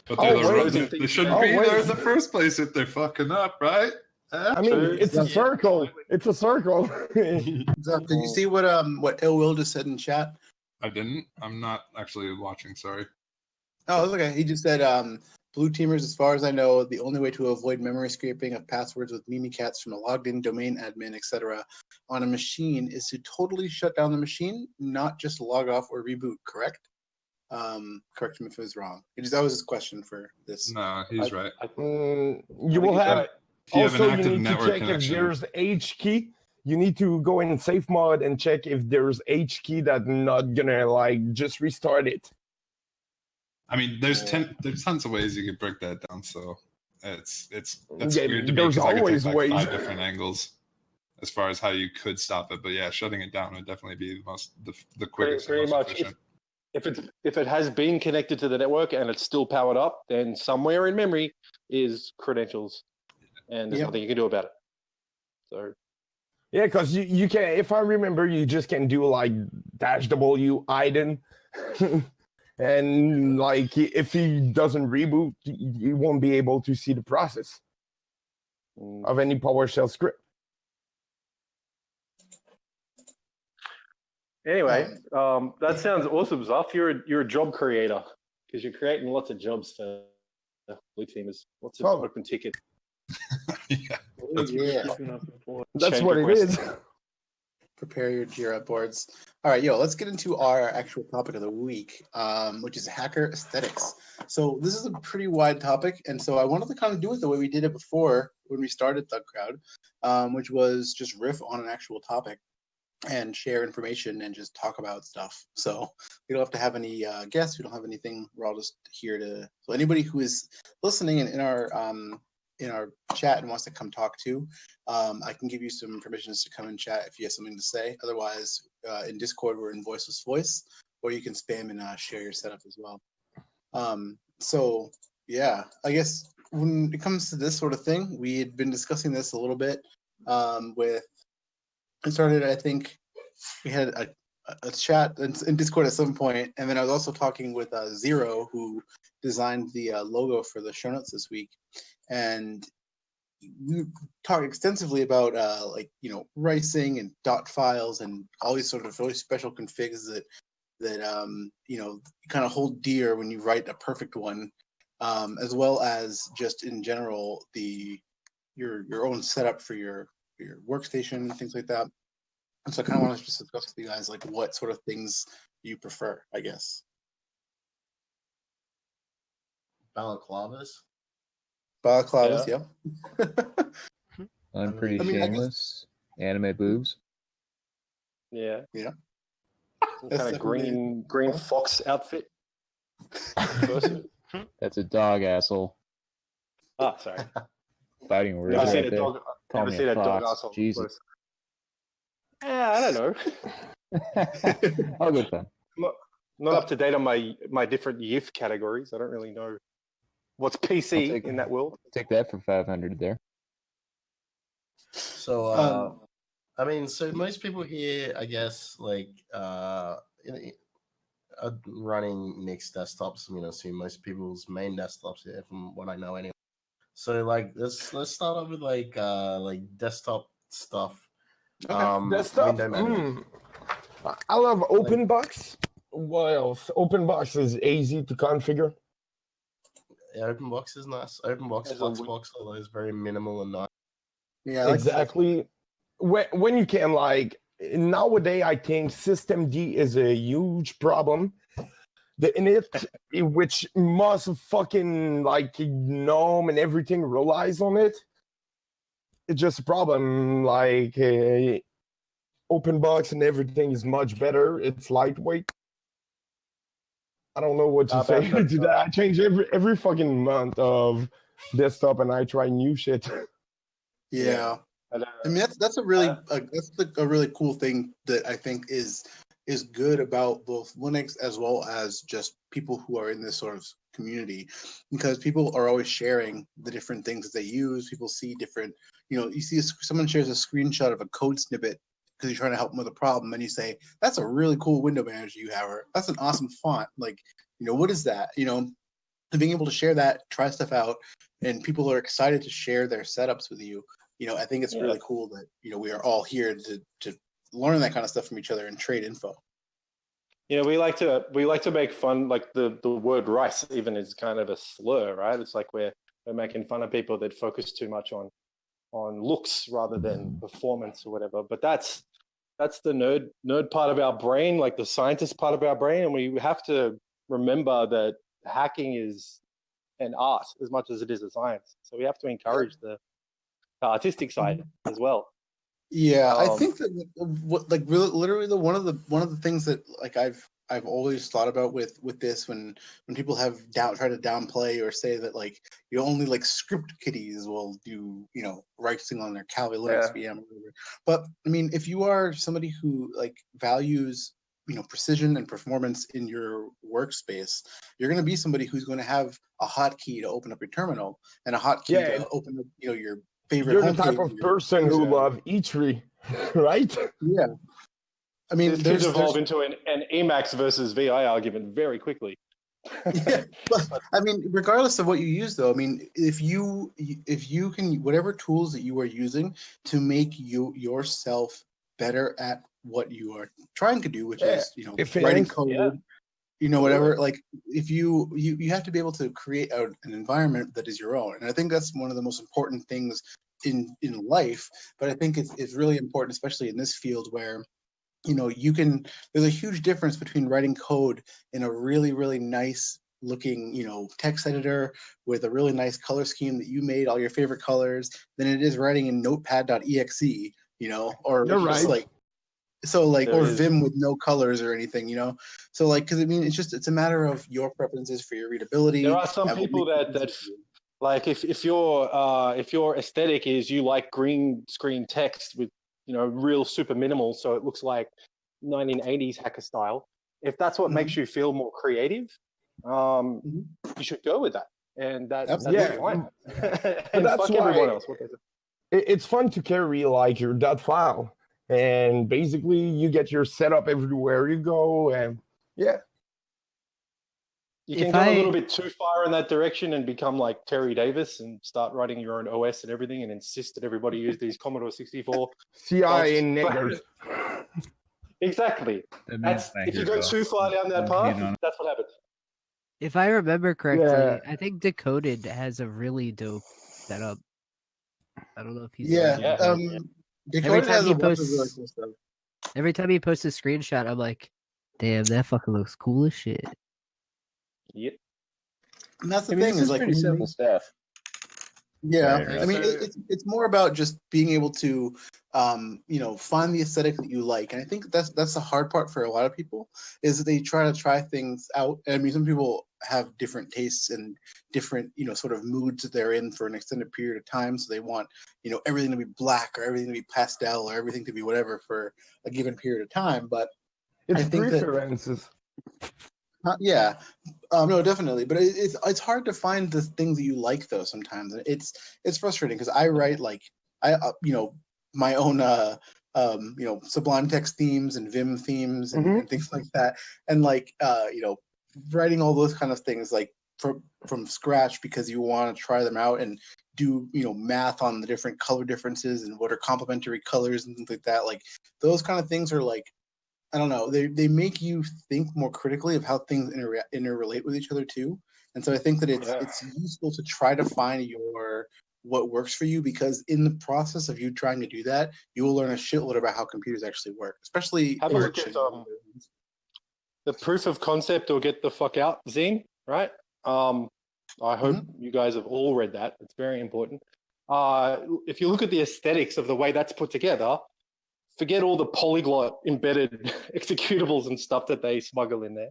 But they shouldn't be there in the first place if they're fucking up, right? I mean, it's a circle. It's a circle. Did you see what Ill Will just said in chat? I didn't. I'm not actually watching. Sorry. Oh, okay. He just said, blue teamers, as far as I know, the only way to avoid memory scraping of passwords with Mimikatz from a logged-in domain admin, etc., on a machine is to totally shut down the machine, not just log off or reboot. Correct? Correct me if I was wrong. That was his question for this. No, he's right. You will have. Also, you need to check if there's H key. You need to go in safe mode and check if there's H key that's not gonna like just restart it. I mean, there's tons of ways you could break that down. So that's Yeah, weird to me there's because I could always take like ways. 5 different angles as far as how you could stop it. But yeah, shutting it down would definitely be the quickest Pretty and most much. efficient. If it has been connected to the network and it's still powered up, then somewhere in memory is credentials, and there's nothing you can do about it. So Yeah, because you can, if I remember, you just can do like -W idle, and like if he doesn't reboot, you won't be able to see the process of any PowerShell script. anyway, that sounds awesome, Zaf. You're a job creator because you're creating lots of jobs for blue teamers. Lots of open tickets. That's what it is. Prepare your Jira boards. All right, let's get into our actual topic of the week, which is hacker aesthetics. So this is a pretty wide topic, and so I wanted to kind of do it the way we did it before when we started ThugCrowd, which was just riff on an actual topic and share information and just talk about stuff. So we don't have to have any guests. We don't have anything. We're all just here to. So anybody who is listening and in our chat and wants to come talk to, I can give you some permissions to come and chat if you have something to say. Otherwise, in Discord, we're in voiceless voice, or you can spam and share your setup as well. So yeah, I guess when it comes to this sort of thing, we had been discussing this a little bit with. It started, I think, we had a chat in Discord at some point, and then I was also talking with Zero, who designed the logo for the show notes this week, and we talked extensively about ricing and dot files and all these sort of really special configs that kind of hold dear when you write a perfect one, as well as just in general your own setup for your workstation and things like that. And so I kind of want to just discuss with you guys like what sort of things you prefer, I guess. Balaclavas, yeah. I'm pretty shameless. Anime boobs. Yeah. Some That's kind of green fox outfit. That's a dog, asshole. Ah, sorry. Fighting words Never right seen a there. dog. Call Never me seen a a dog fox. asshole. Jesus. Yeah, I don't know. All good fun. Not up to date on my different YIF categories. I don't really know what's PC in that world. Take that for 500 there. So, I mean, so most people here, I guess, like, are running mixed desktops. I mean, I assume most people's main desktops here, from what I know, anyway. So, like, let's start off with like desktop stuff. Okay. Desktop. I love OpenBox. What else? OpenBox is easy to configure. Yeah, OpenBox is nice. OpenBox, Fluxbox, all those very minimal and nice. Yeah, exactly. When you can, like, nowadays, I think systemd is a huge problem. The init, which most fucking like GNOME and everything relies on it. It's just a problem. Like OpenBox and everything is much better. It's lightweight. I don't know what to say to that. I change every fucking month of desktop, and I try new shit. Yeah. I mean that's a really a really cool thing that I think is good about both Linux as well as just people who are in this sort of community, because people are always sharing the different things that they use. People see different, you see someone shares a screenshot of a code snippet because you're trying to help them with a problem, and you say, that's a really cool window manager you have, or that's an awesome font. Like, what is that? And being able to share that, try stuff out, and people are excited to share their setups with you. I think it's really cool that, we are all here to learn that kind of stuff from each other and trade info. We like to make fun, like the word rice even is kind of a slur, right? It's like we're making fun of people that focus too much on looks rather than performance or whatever. But that's the nerd part of our brain, like the scientist part of our brain, and we have to remember that hacking is an art as much as it is a science. So we have to encourage the artistic side as well. Yeah, I think that literally one of the things that like I've I've always thought about with this when people have try to downplay or say that like you only like script kiddies will do writing on their Kali Linux VM or whatever. But I mean, if you are somebody who like values precision and performance in your workspace, you're going to be somebody who's going to have a hotkey to open up your terminal and a hotkey to open up your favorite You're the homepage. type of person who love E3, right? Yeah. I mean, this could evolve into an Emacs versus VI argument very quickly. Yeah, but I mean, regardless of what you use, though, I mean, if you can, whatever tools that you are using to make yourself better at what you are trying to do, which is writing code, whatever. Like, if you have to be able to create an environment that is your own, and I think that's one of the most important things in life. But I think it's really important, especially in this field where there's a huge difference between writing code in a really, really nice looking, text editor with a really nice color scheme that you made all your favorite colors than it is writing in notepad.exe, or You're just right. or Vim with no colors or anything, So like, cause I mean, it's a matter of your preferences for your readability. There are some people that like, if your aesthetic is you like green screen text with, real super minimal, so it looks like 1980s hacker style. If that's what makes you feel more creative, you should go with that, and that's fine. And that's fuck why everyone else. It's fun to carry like your .dot file, and basically you get your setup everywhere you go, and You can go a little bit too far in that direction and become like Terry Davis and start writing your own OS and everything and insist that everybody use these Commodore 64. CIA niggers. Exactly. If you go too far down that path, that's what happens. If I remember correctly, I think Decoded has a really dope setup. I don't know if he's Decoded has a bunch of really cool stuff. Every time he posts a screenshot, I'm like, damn, that fucking looks cool as shit. Yep. And that's the thing is like pretty simple stuff. Yeah, I mean, it's more about just being able to, find the aesthetic that you like, and I think that's the hard part for a lot of people is that they try things out. I mean, some people have different tastes and different, sort of moods that they're in for an extended period of time, so they want, everything to be black or everything to be pastel or everything to be whatever for a given period of time. But it's I think preferences. No, definitely, but it's hard to find the things that you like though. Sometimes it's frustrating because I write like my own Sublime Text themes and Vim themes and things like that, and like writing all those kind of things like from scratch because you want to try them out and do math on the different color differences and what are complementary colors and things like that. Like those kind of things are like, I don't know. They make you think more critically of how things interrelate with each other too, and so I think that it's useful to try to find what works for you, because in the process of you trying to do that, you will learn a shitload about how computers actually work, especially have a look at the proof of concept or get the fuck out zine, right? I hope you guys have all read that. It's very important. If you look at the aesthetics of the way that's put together, forget all the polyglot embedded executables and stuff that they smuggle in there.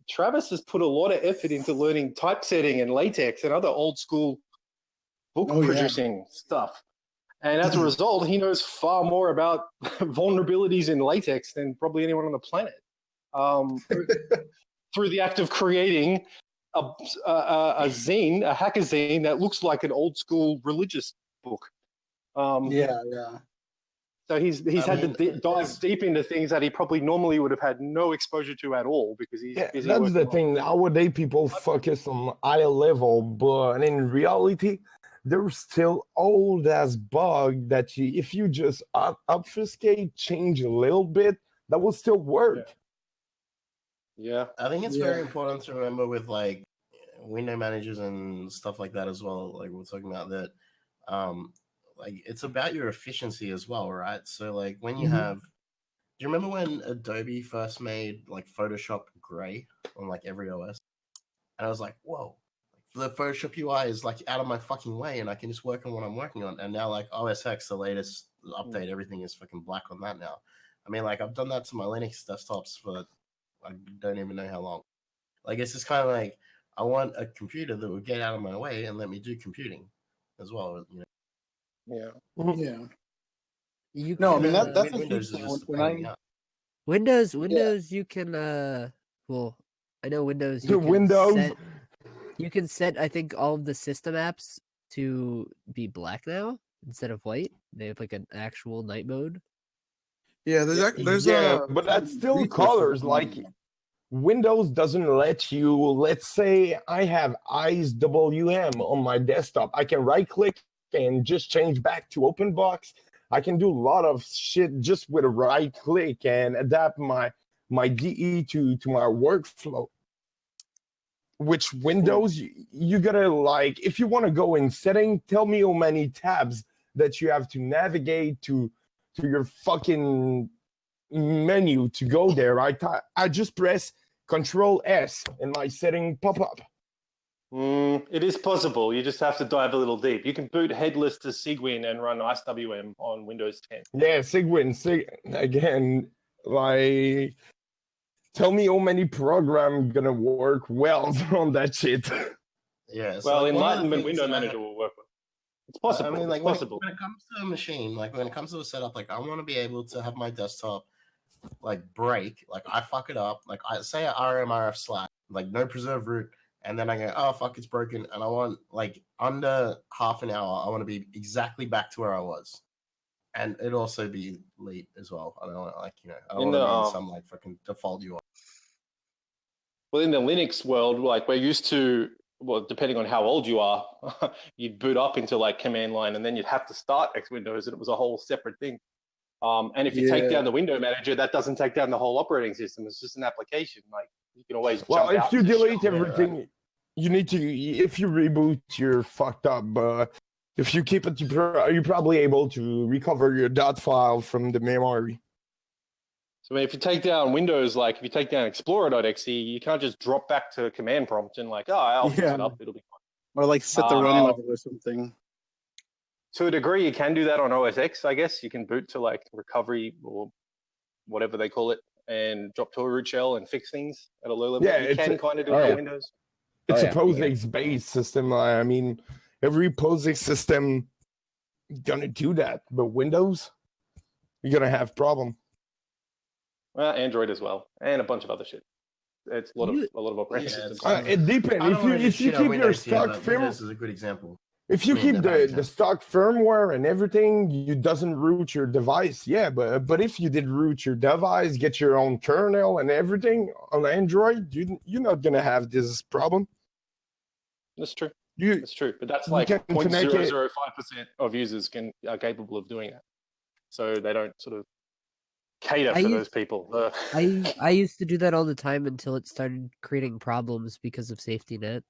Travis has put a lot of effort into learning typesetting and LaTeX and other old school book producing stuff. And as a result, he knows far more about vulnerabilities in LaTeX than probably anyone on the planet. Through the act of creating a zine, a hacker zine that looks like an old school religious book. So he's had to dive deep into things that he probably normally would have had no exposure to at all because he's busy. That's the thing. Nowadays, people focus on higher level, but in reality, there's still old ass bug that if you just obfuscate, change a little bit, that will still work. Yeah, I think it's very important to remember with like window managers and stuff like that as well. Like we're talking about that. Like it's about your efficiency as well, right? So like when you have, do you remember when Adobe first made like Photoshop gray on like every OS? And I was like, whoa, the Photoshop UI is like out of my fucking way and I can just work on what I'm working on. And now like OS X, the latest update, everything is fucking black on that now. I mean, like I've done that to my Linux desktops for I don't even know how long. Like it's just kind of like I want a computer that would get out of my way and let me do computing as well. You know. Yeah. Yeah. You No, I can, mean that's a huge Windows is thing. just a When pain in the I ass. Windows you can well, I know Windows The you can Windows. set I think all of the system apps to be black now instead of white. They have like an actual night mode. yeah, there's Yeah, but that's still colors. Like Windows doesn't let you. Let's say I have Eyes WM on my desktop. I can right click and just change back to open box. I can do a lot of shit just with a right click and adapt my DE to my workflow. Which Windows you gotta like, if you want to go in setting, tell me how many tabs that you have to navigate to your fucking menu to go there. I just press Control S and my setting pop up. It is possible. You just have to dive a little deep. You can boot headless to Cygwin and run IceWM on Windows 10. Yeah, Cygwin, again, like, tell me how many program gonna work well on that shit. Yeah. So Well, like, Enlightenment Window Manager will work. It's possible. I mean, like it's when possible. it comes to a machine, like when it comes to a setup, like I want to be able to have my desktop like break, like I fuck it up, like I say RMRF slash, like no preserve root, and then I go, oh fuck, it's broken, and I want like under half an hour, I want to be exactly back to where I was, and it also be late as well. I don't want like I don't want to be in some like fucking default UI. Well, in the Linux world, like we're used to, well, depending on how old you are, you'd boot up into like command line, and then you'd have to start X Windows, and it was a whole separate thing. And if you take down the window manager, that doesn't take down the whole operating system. It's just an application. Like you can always jump out. If you delete everything, you need to. If you reboot, you're fucked up. But if you keep it, you're probably able to recover your dot file from the memory. So if you take down Windows, like if you take down Explorer.exe, you can't just drop back to command prompt and like, oh, I'll fix it up. It'll be fine. Or like set the run level or something. To a degree, you can do that on OS X, I guess. You can boot to like recovery or whatever they call it and drop to a root shell and fix things at a low level. Yeah, you can kind of do it on Windows. It's a POSIX-based system. I mean, every POSIX system gonna do that, but Windows, you're gonna have problem. Well, Android as well, and a bunch of other shit. It's a lot of operating systems. It depends. If you keep your stock firmware, this is a good example. If you keep the stock firmware and everything, you doesn't root your device. Yeah, but if you did root your device, get your own kernel and everything on Android, you're not gonna have this problem. That's true. That's true, but that's like 0.005% of users are capable of doing that. So they don't sort of cater for those people. I used to do that all the time until it started creating problems because of safety net.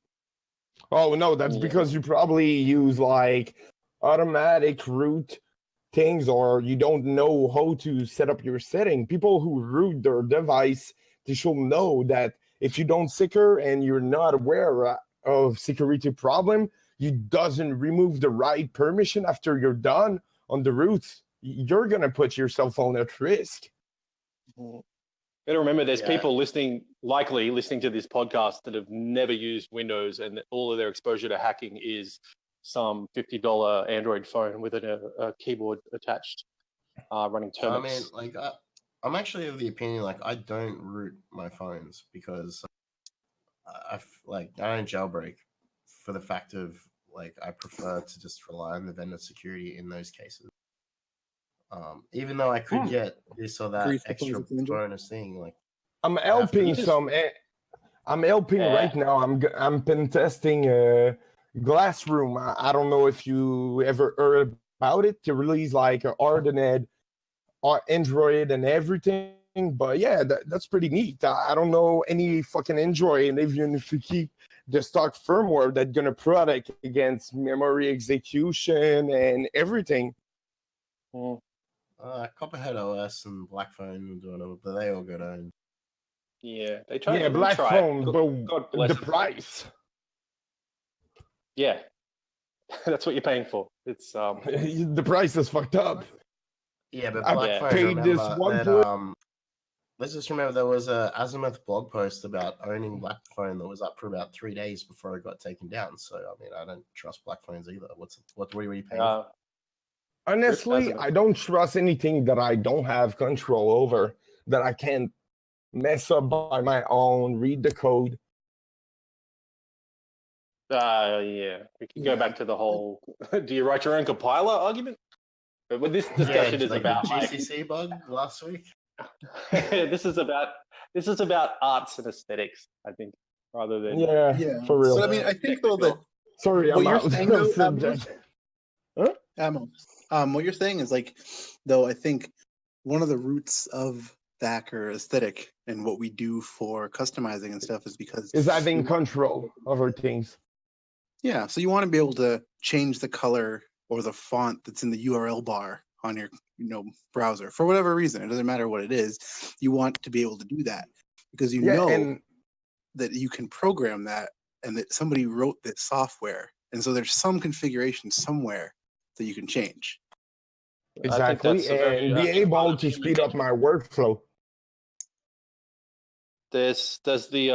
Oh no, that's because you probably use like automatic root things, or you don't know how to set up your setting. People who root their device, they should know that if you don't secure and you're not aware of security problem, you doesn't remove the right permission after you're done on the root, you're gonna put your phone at risk. Better remember, there's people likely listening to this podcast that have never used Windows, and that all of their exposure to hacking is some $50 Android phone with a keyboard attached, running Termux. I mean, like, I'm actually of the opinion, like, I don't root my phones because I don't jailbreak for the fact of, like, I prefer to just rely on the vendor security in those cases. Even though I could get this or that extra bonus thing, like I'm helping right now. I'm pen testing Glassroom. I don't know if you ever heard about it. To release like Ardened, Android, and everything. But yeah, that's pretty neat. I don't know any fucking Android, and even if you keep the stock firmware that's gonna protect against memory execution and everything. Copperhead OS and Black Phone were doing it, but they all go down. Yeah, they try. Yeah, Black Phone, but the price. Yeah, that's what you're paying for. It's the price is fucked up. Yeah, but I Black Phone, paid this one. let's just remember there was a Azimuth blog post about owning Black Phone that was up for about 3 days before it got taken down. So I mean, I don't trust Black Phones either. What were you paying? For? Honestly, I don't trust anything that I don't have control over, that I can't mess up by my own, read the code. Yeah, we can go back to the whole do you write your own compiler argument? But this discussion is like about the GCC bug last week. this is about arts and aesthetics, I think, rather than for real. So I mean, I think though that sorry, what I'm you're out saying of though, subject. what you're saying is like, though I think one of the roots of the hacker aesthetic and what we do for customizing and stuff is because is having control over things. Yeah, so you want to be able to change the color or the font that's in the URL bar on your browser for whatever reason. It doesn't matter what it is. You want to be able to do that because you know that you can program that and that somebody wrote this software. And so there's some configuration somewhere that you can change. Exactly, and be able to speed up my workflow. There's the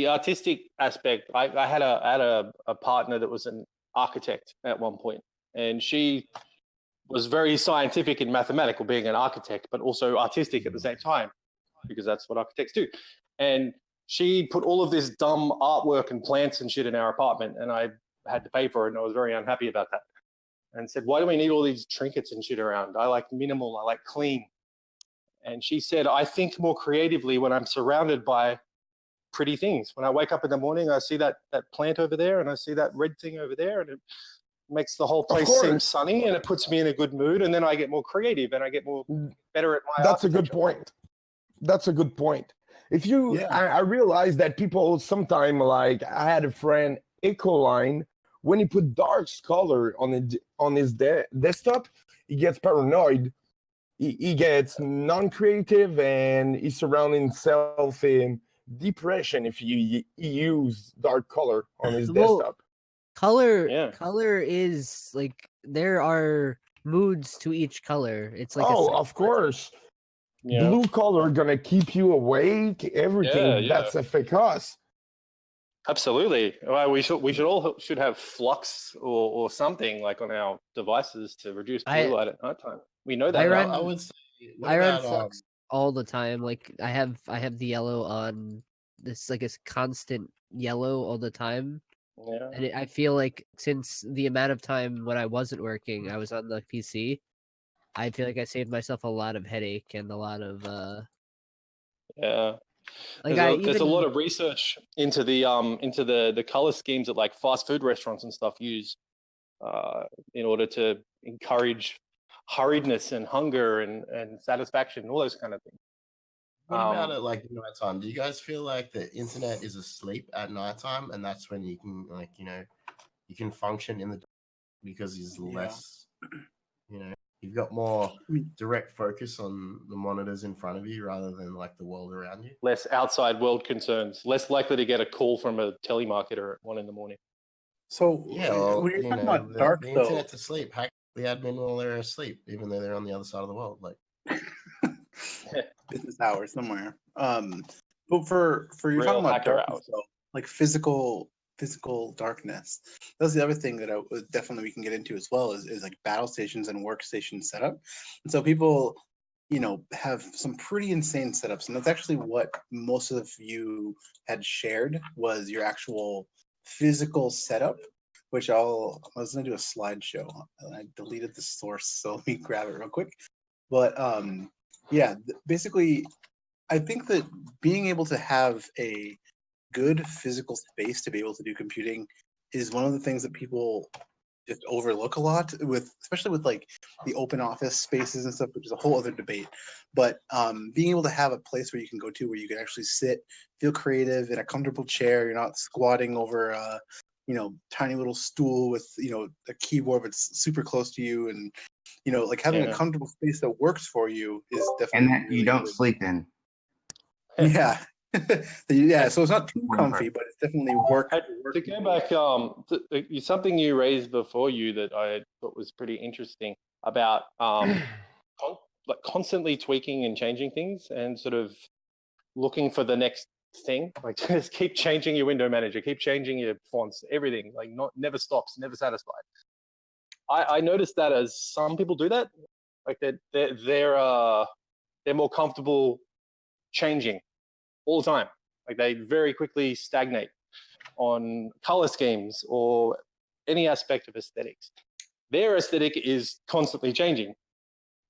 artistic aspect. I had a partner that was an architect at one point, and she was very scientific and mathematical, being an architect, but also artistic at the same time, because that's what architects do. And she put all of this dumb artwork and plants and shit in our apartment, and I had to pay for it, and I was very unhappy about that. And said, why do we need all these trinkets and shit around? I like minimal, I like clean. And she said, I think more creatively when I'm surrounded by pretty things. When I wake up in the morning, I see that plant over there and I see that red thing over there, and it makes the whole place seem sunny, and it puts me in a good mood, and then I get more creative and I get better at my That's a good point. That's a good point. If you, I realize that people sometimes, like, I had a friend, Ecoline, when he put dark color on his desktop, he gets paranoid. He gets non-creative, and he surrounds himself in depression if you use dark color on his desktop. Color is like, there are moods to each color. It's like of course. Blue color gonna keep you awake. Everything that's efficacious. Absolutely. Well, we should have flux or something like on our devices to reduce blue light at nighttime. We know that. I would say, I run flux all the time. Like I have the yellow on. This like a constant yellow all the time. Yeah. And I feel like since the amount of time when I wasn't working, I was on the PC. I feel like I saved myself a lot of headache and a lot of Like there's a lot of research into the color schemes that like fast food restaurants and stuff use in order to encourage hurriedness and hunger and satisfaction, all those kind of things. What about it like nighttime? Do you guys feel like the internet is asleep at nighttime, and that's when you can you can function in the because it's less, you've got more direct focus on the monitors in front of you rather than like the world around you. Less outside world concerns, less likely to get a call from a telemarketer at 1 a.m. So when you're talking about dark, the internet's asleep. Hack the admin while they're asleep, even though they're on the other side of the world. Like business hours somewhere. But for you're talking about darkness, though, like physical darkness. That's the other thing that definitely we can get into as well is like battle stations and workstation setup. And so people, have some pretty insane setups, and that's actually what most of you had shared was your actual physical setup, which I was gonna do a slideshow and I deleted the source, so let me grab it real quick. But basically, I think that being able to have a good physical space to be able to do computing is one of the things that people just overlook a lot, especially with like the open office spaces and stuff, which is a whole other debate. But being able to have a place where you can go to where you can actually sit, feel creative in a comfortable chair, you're not squatting over a tiny little stool with a keyboard that's super close to you, and like having a comfortable space that works for you is definitely and that you don't sleep in. Yeah. So it's not too comfy, but it's definitely work. To go back, something you raised before you that I thought was pretty interesting about like constantly tweaking and changing things and sort of looking for the next thing. Like just keep changing your window manager, keep changing your fonts, everything. Like never stops, never satisfied. I noticed that as some people do that, like they're more comfortable changing all the time. Like they very quickly stagnate on color schemes or any aspect of aesthetics. Their aesthetic is constantly changing.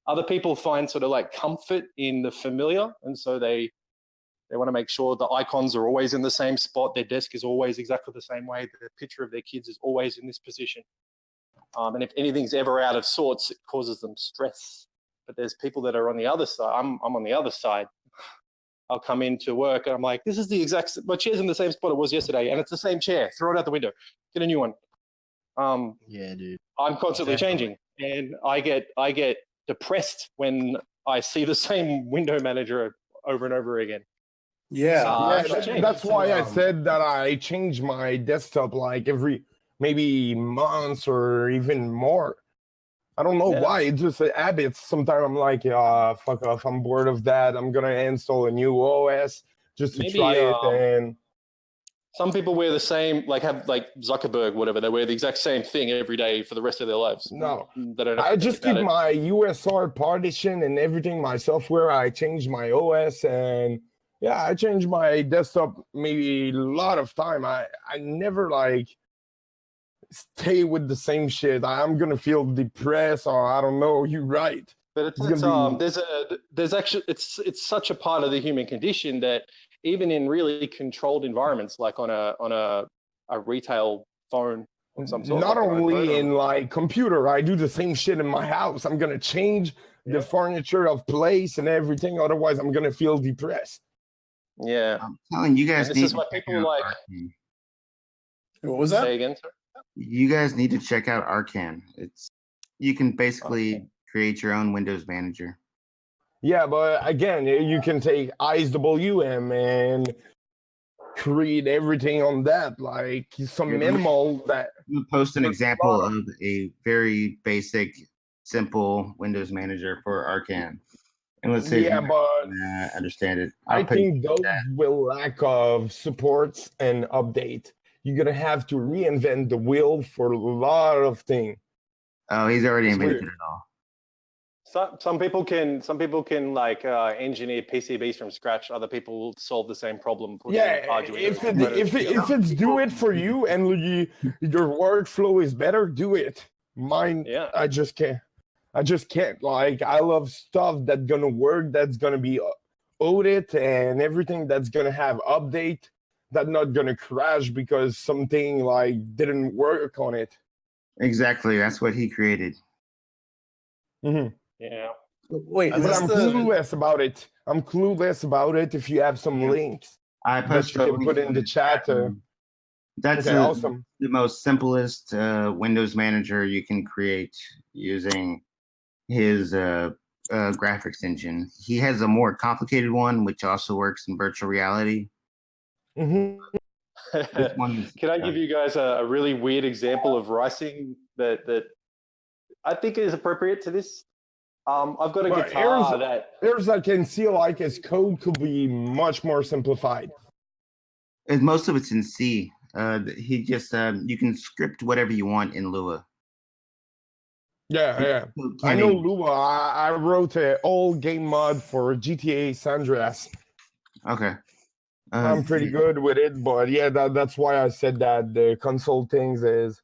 Other people find sort of like comfort in the familiar, and so they want to make sure the icons are always in the same spot, their desk is always exactly the same way, the picture of their kids is always in this position. And if anything's ever out of sorts, it causes them stress. But there's people that are on the other side. I'm on the other side. I'll come into work and I'm like, this is the exact, my chair's in the same spot it was yesterday, and it's the same chair. Throw it out the window. Get a new one. Yeah, dude. I'm constantly changing, and I get depressed when I see the same window manager over and over again. That's why I said that I change my desktop like every maybe months or even more. I don't know why. It's just a habit. Sometimes I'm like, fuck off. I'm bored of that. I'm gonna install a new OS just to try it. And some people wear the same, like have like Zuckerberg, whatever. They wear the exact same thing every day for the rest of their lives. No, they don't I just keep my USR partition and everything. My software. I change my OS and. Yeah, I change my desktop maybe a lot of time. I never like stay with the same shit. I'm gonna feel depressed or I don't know. You're right. But there's actually it's such a part of the human condition that even in really controlled environments, like on a retail phone of some sort. Not only in like computer, I do the same shit in my house. I'm gonna change the furniture of place and everything. Otherwise, I'm gonna feel depressed. Yeah, I'm telling you guys. This is what people like. What was that? Say again, sir? You guys need to check out Arcan. You can basically create your own Windows manager. Yeah, but again, you can take ISWM and create everything on that, like some minimal that. You post an example of a very basic, simple Windows manager for Arcan. And let's say understand it. I think those will lack of supports and update. You're gonna have to reinvent the wheel for a lot of things. Oh, he's already invented it all. Some people can like engineer PCBs from scratch. Other people will solve the same problem. If it's do it for you and your workflow is better, do it. Mine, I just can't. Like, I love stuff that's gonna work, that's gonna be audit and everything that's gonna have update, that's not gonna crash because something like didn't work on it. Exactly, that's what he created. Mm-hmm. Yeah. Wait, but I'm clueless about it. I'm clueless about it. If you have some links, I that you can put in the chat. That's awesome. The most simplest Windows manager you can create using his graphics engine. He has a more complicated one, which also works in virtual reality. Mm-hmm. Can I give you guys a really weird example of ricing that I think is appropriate to this? I've got a guitar Here's I can see like his code could be much more simplified. And most of it's in C. He just you can script whatever you want in Lua. Yeah. I know Lua. I wrote an old game mod for GTA San Andreas. Okay. I'm pretty good with it, but yeah, that's why I said that the console things is,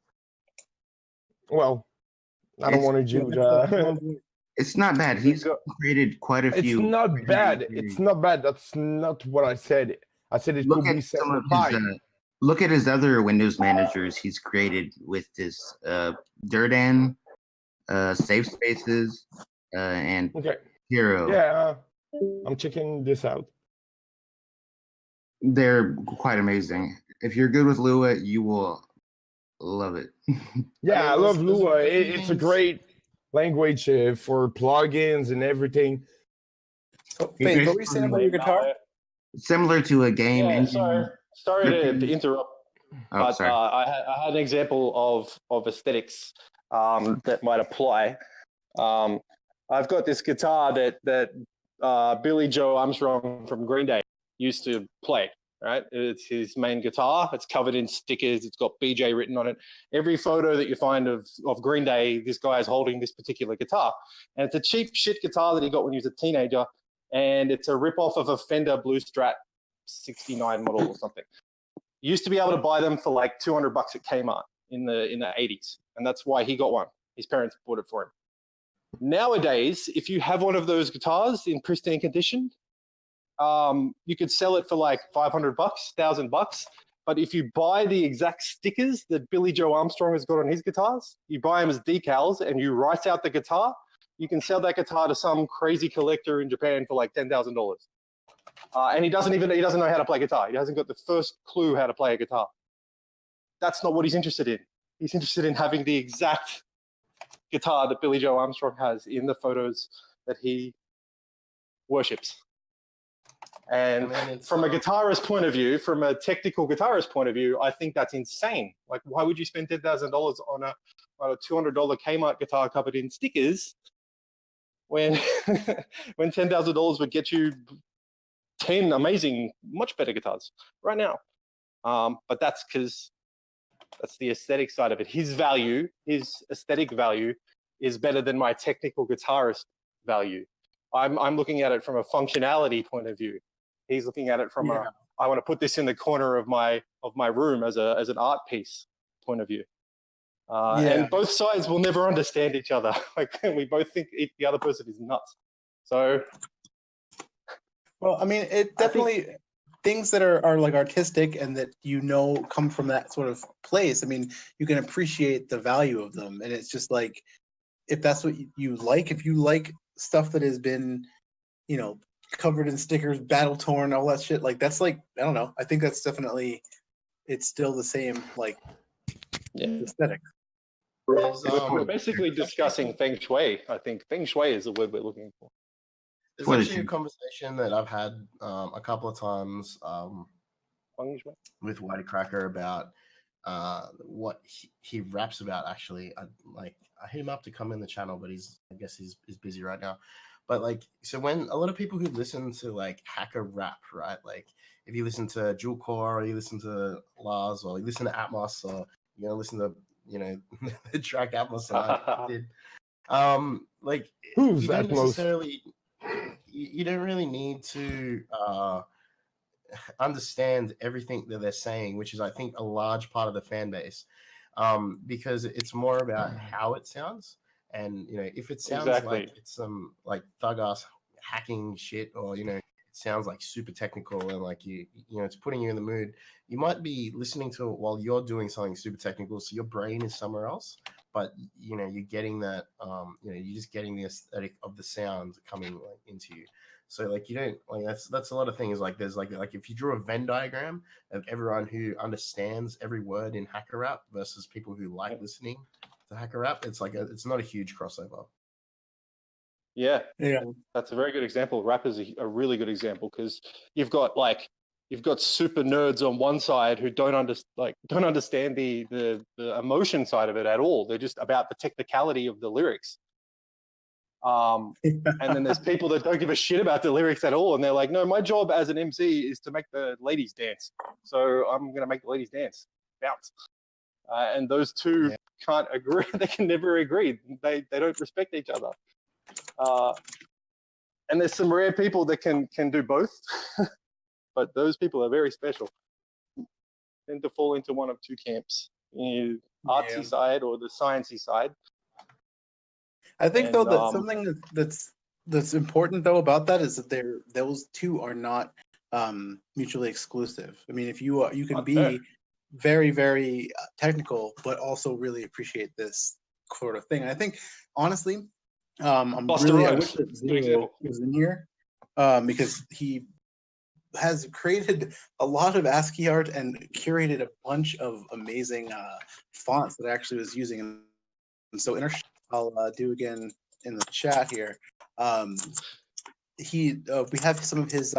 well, I don't want to judge. It's not bad. He's created quite a few. It's not bad. It's not bad. That's not what I said. I said it could be simplified. Look at his other Windows managers he's created with this Durdan, Safe Spaces, and Hero. Yeah, I'm checking this out. They're quite amazing. If you're good with Lua, you will love it. Yeah, I love Lua. It's a great language for plugins and everything. Wait, what were you saying about your guitar? Similar to a game engine. Sorry to interrupt. Oh, but sorry. I had an example of aesthetics that might apply. I've got this guitar that Billy Joe Armstrong from Green Day used to play. Right, it's his main guitar. It's covered in stickers. It's got BJ written on it. Every photo that you find of Green Day, this guy is holding this particular guitar, and it's a cheap shit guitar that he got when he was a teenager, and it's a rip-off of a Fender Blue Strat 69 model or something. You used to be able to buy them for like $200 at Kmart in the 80s, and that's why he got one. His parents bought it for him. Nowadays, if you have one of those guitars in pristine condition, you could sell it for like $500, $1,000. But if you buy the exact stickers that Billy Joe Armstrong has got on his guitars, you buy them as decals and you write out the guitar, you can sell that guitar to some crazy collector in Japan for like $10,000. And he doesn't know how to play guitar. He hasn't got the first clue how to play a guitar. That's not what he's interested in. He's interested in having the exact guitar that Billy Joe Armstrong has in the photos that he worships. And from a guitarist point of view, from a technical guitarist point of view, I think that's insane. Like, why would you spend $10,000 on a $200 Kmart guitar covered in stickers when when $10,000 would get you 10 amazing, much better guitars right now? But that's because that's the aesthetic side of it. His value, his aesthetic value, is better than my technical guitarist value. I'm looking at it from a functionality point of view. He's looking at it from I want to put this in the corner of my room as an art piece point of view. And both sides will never understand each other. Like, we both think the other person is nuts. So, well, I mean, it definitely things that are like artistic and that come from that sort of place. I mean, you can appreciate the value of them, and it's just like, if that's what you like, if you like stuff that has been, covered in stickers, battle torn, all that shit, like that's like, I don't know. I think that's definitely, it's still the same like aesthetic. We're basically discussing feng shui. I think feng shui is the word we're looking for. There's actually a conversation that I've had a couple of times with Whitey Cracker about what he raps about. Actually, I hit him up to come in the channel, but I guess he's busy right now. But like, so when a lot of people who listen to like hacker rap, right? Like, if you listen to Jewel Core, or you listen to Lars, or you listen to Atmos, or listen to the track Atmos that I did. Like, who's you don't Atmos? necessarily, you don't really need to understand everything that they're saying, which is, I think, a large part of the fan base, because it's more about how it sounds. And if it sounds like it's some like thug ass hacking shit, or it sounds like super technical and like it's putting you in the mood, you might be listening to it while you're doing something super technical, so your brain is somewhere else. But you're getting that, you're just getting the aesthetic of the sound coming like into you. So like, you don't like, that's a lot of things. Like, there's like if you draw a Venn diagram of everyone who understands every word in hacker rap versus people who like listening to hacker rap, it's like it's not a huge crossover. Yeah, that's a very good example. Rap is a really good example, because you've got super nerds on one side who don't understand the emotion side of it at all. They're just about the technicality of the lyrics. And then there's people that don't give a shit about the lyrics at all, and they're like, no, my job as an MC is to make the ladies dance, so I'm gonna make the ladies dance, bounce. And those two can't agree. They can never agree. They don't respect each other. And there's some rare people that can do both, but those people are very special. Tend to fall into one of two camps: artsy side or the sciencey side. I think though that something that's important though about that is that those two are not mutually exclusive. I mean, if you can be very, very technical, but also really appreciate this sort of thing. And I think, honestly, I wish that Zero was in here, because he has created a lot of ASCII art and curated a bunch of amazing fonts that I actually was using. And so I'll do again in the chat here. We have some of his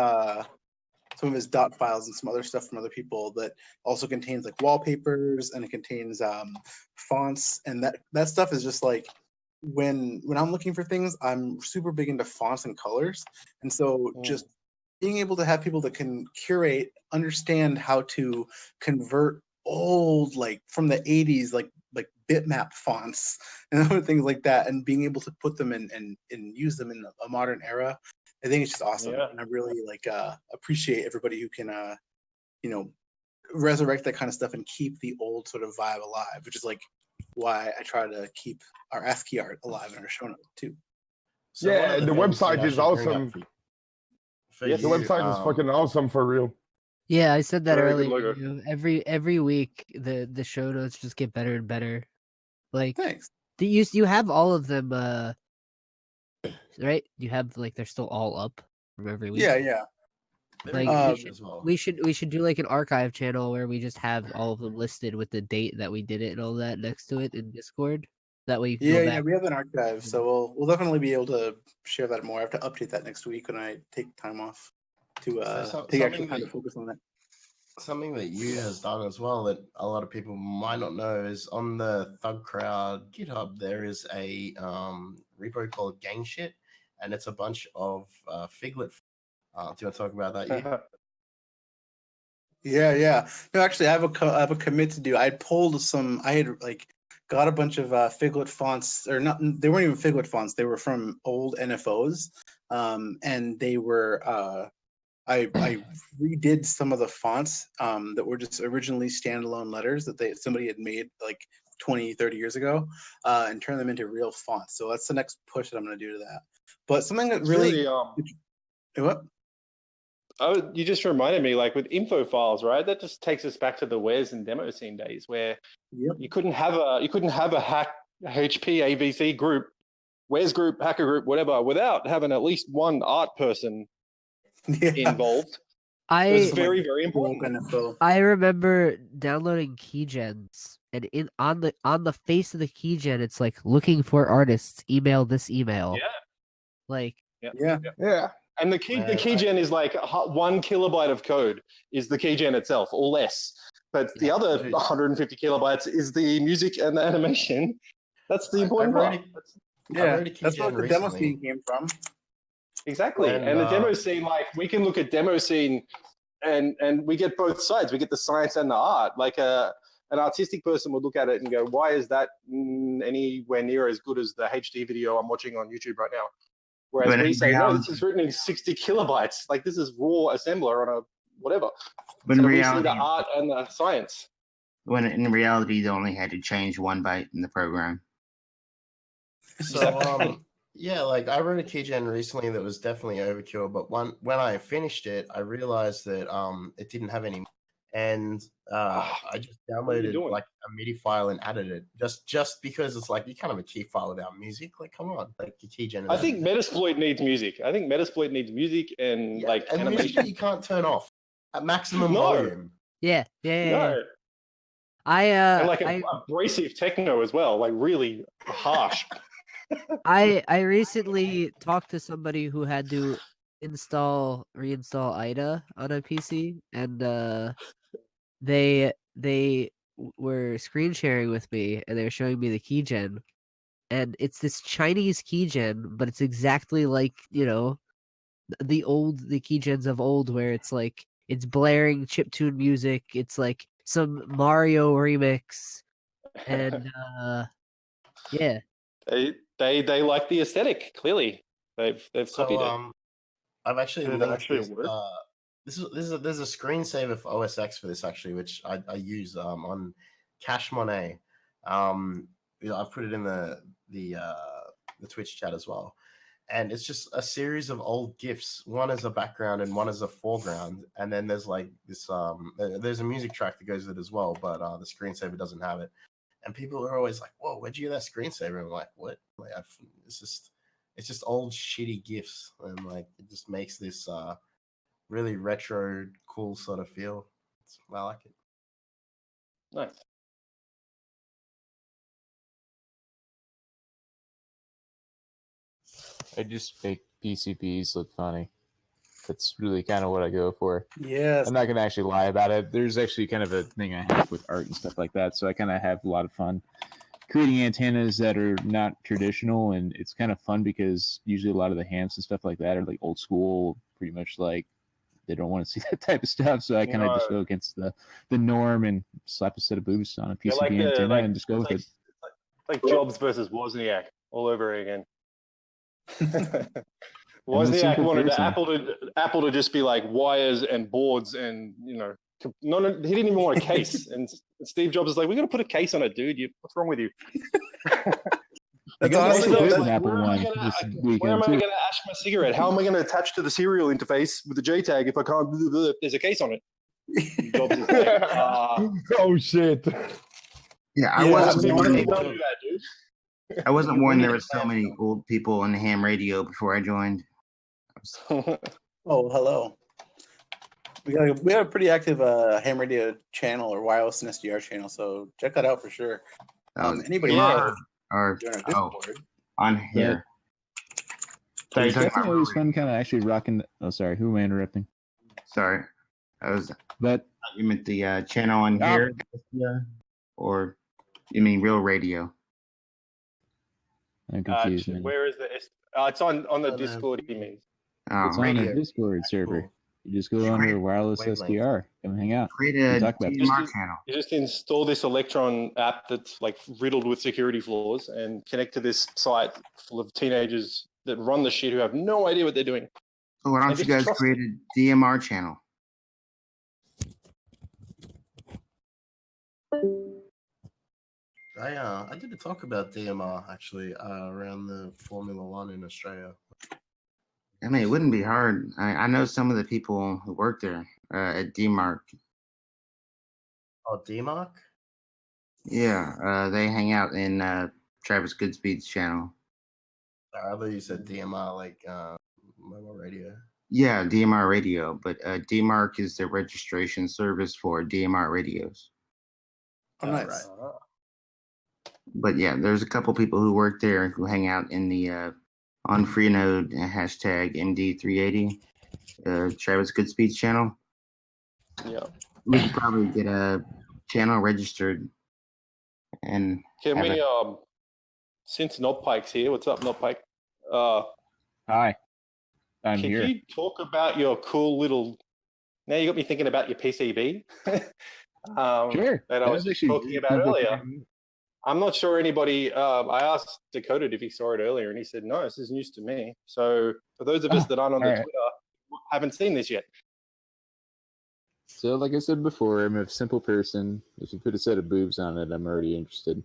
dot files and some other stuff from other people that also contains like wallpapers, and it contains fonts, and that stuff is just like, when I'm looking for things, I'm super big into fonts and colors, and so just being able to have people that can curate, understand how to convert old, like from the 80s, like bitmap fonts and other things like that, and being able to put them in and use them in a modern era, I think it's just awesome. Yeah. And I really appreciate everybody who can resurrect that kind of stuff and keep the old sort of vibe alive, which is like why I try to keep our ASCII art alive in our show notes too. So yeah, the website is awesome. The website is fucking awesome for real. Yeah, I said that Very good earlier. logo. Every week the show notes just get better and better. Like thanks. You have all of them, right? You have like they're still all up from every week. Yeah. Like we should do like an archive channel where we just have all of them listed with the date that we did it and all that next to it in Discord. That way you can go back. Yeah, we have an archive, so we'll definitely be able to share that more. I have to update that next week when I take time off to take actual time to focus on that. Something that you has done as well that a lot of people might not know is on the ThugCrowd GitHub there is a repo called Gang Shit, and it's a bunch of Figlet. Do you want to talk about that? Yeah. No, actually, I have a commit to do. I had got a bunch of Figlet fonts, or not. They weren't even Figlet fonts. They were from old NFOs, and they were. I redid some of the fonts that were just originally standalone letters that somebody had made like 20, 30 years ago, and turned them into real fonts. So that's the next push that I'm going to do to that. But something that really what? Oh, you just reminded me, like with info files, right? That just takes us back to the Wares and demo scene days, where you couldn't have a hack HP AVC group, Wares group, hacker group, whatever, without having at least one art person involved. It's very, very important. I remember downloading keygens, and on the face of the keygen, it's like looking for artists. Email this email. Yeah. Like. Yeah. And the keygen is like 1 kilobyte of code is the keygen itself, or less. But the other 150 kilobytes is the music and the animation. That's the important part. That's where the demo scene came from. Exactly. And the demo scene, like we can look at demo scene and we get both sides. We get the science and the art. Like an artistic person would look at it and go, why is that anywhere near as good as the HD video I'm watching on YouTube right now? Whereas we say, no, this is written in 60 kilobytes. Like this is raw assembler on a whatever. When so reality, we see the art and the science. When in reality, they only had to change 1 byte in the program. So yeah, like I wrote a keygen recently that was definitely overkill, but when I finished it, I realized that it didn't have any, and I just downloaded like a MIDI file and added it just because it's like you can't have a key file without music. Like come on, like your keygen. I think Metasploit needs music. I think Metasploit needs music and like and animation. music you can't turn off at maximum volume. Yeah. No. And like abrasive techno as well, like really harsh. I recently talked to somebody who had to reinstall IDA on a PC, and they were screen sharing with me, and they were showing me the keygen, and it's this Chinese keygen, but it's exactly like the keygens of old, where it's like it's blaring chiptune music, it's like some Mario remix, and yeah. They like the aesthetic. Clearly, they've copied it. I've actually linked this. There's a screensaver for OS X for this actually, which I use on Cache Monet. I've put it in the Twitch chat as well, and it's just a series of old GIFs. One is a background and one is a foreground, and then there's like this. There's a music track that goes with it as well, but the screensaver doesn't have it. And people are always like, "Whoa, where'd you get that screensaver?" I'm like, "What?" Like, it's just old shitty GIFs, and like it just makes this really retro, cool sort of feel. I like it. Nice. I just make PCBs look funny. That's really kind of what I go for. Yes. I'm not going to actually lie about it. There's actually kind of a thing I have with art and stuff like that, so I kind of have a lot of fun creating antennas that are not traditional, and it's kind of fun because usually a lot of the hamps and stuff like that are like old school, pretty much like they don't want to see that type of stuff. So I kind of just go against the norm and slap a set of boobs on a PCB antenna and just go with it. Like Jobs versus Wozniak all over again. Wozniak wanted Apple to just be like wires and boards and he didn't even want a case. And Steve Jobs is like, we're gonna put a case on it, dude. What's wrong with you? That's awesome. Where am I going to ash my cigarette? How am I going to attach to the serial interface with the JTAG if I can't? If there's a case on it. Jobs is like, oh shit. Yeah, I wasn't warned there were so many old people on the ham radio before I joined. Oh, hello. We have a pretty active ham radio channel or wireless and SDR channel, so check that out for sure. Anybody on here. So it's definitely always fun kind of actually rocking. Oh, sorry. Who am I interrupting? Sorry. But you meant the channel on here? Yeah. Or you mean real radio? I'm confused. Where is the... it's on the Discord, he means. It's on the Discord server. Cool. You just go under wireless SDR. Come hang out. Create a DMR channel. You just install this Electron app that's like riddled with security flaws and connect to this site full of teenagers that run the shit who have no idea what they're doing. So why don't you guys create a DMR channel? I did a talk about DMR actually around the Formula One in Australia. I mean, it wouldn't be hard. I know some of the people who work there at DMARC. Oh, DMARC? Yeah, they hang out in Travis Goodspeed's channel. I thought you said DMR, like mobile radio. Yeah, DMR radio, but DMARC is the registration service for DMR radios. Oh, nice. Right. But yeah, there's a couple people who work there who hang out in the on Freenode hashtag MD380 Travis Goodspeed's channel. Yeah, we could probably get a channel registered. And can we since Notpike's here, what's up, Notpike? Hi, I'm here. Can you talk about your cool little? Now you got me thinking about your PCB. Sure. That I was talking about earlier. I'm not sure anybody. I asked Dakota if he saw it earlier, and he said no. This is news to me. So for those of us that aren't on the Twitter, haven't seen this yet. So, like I said before, I'm a simple person. If you put a set of boobs on it, I'm already interested.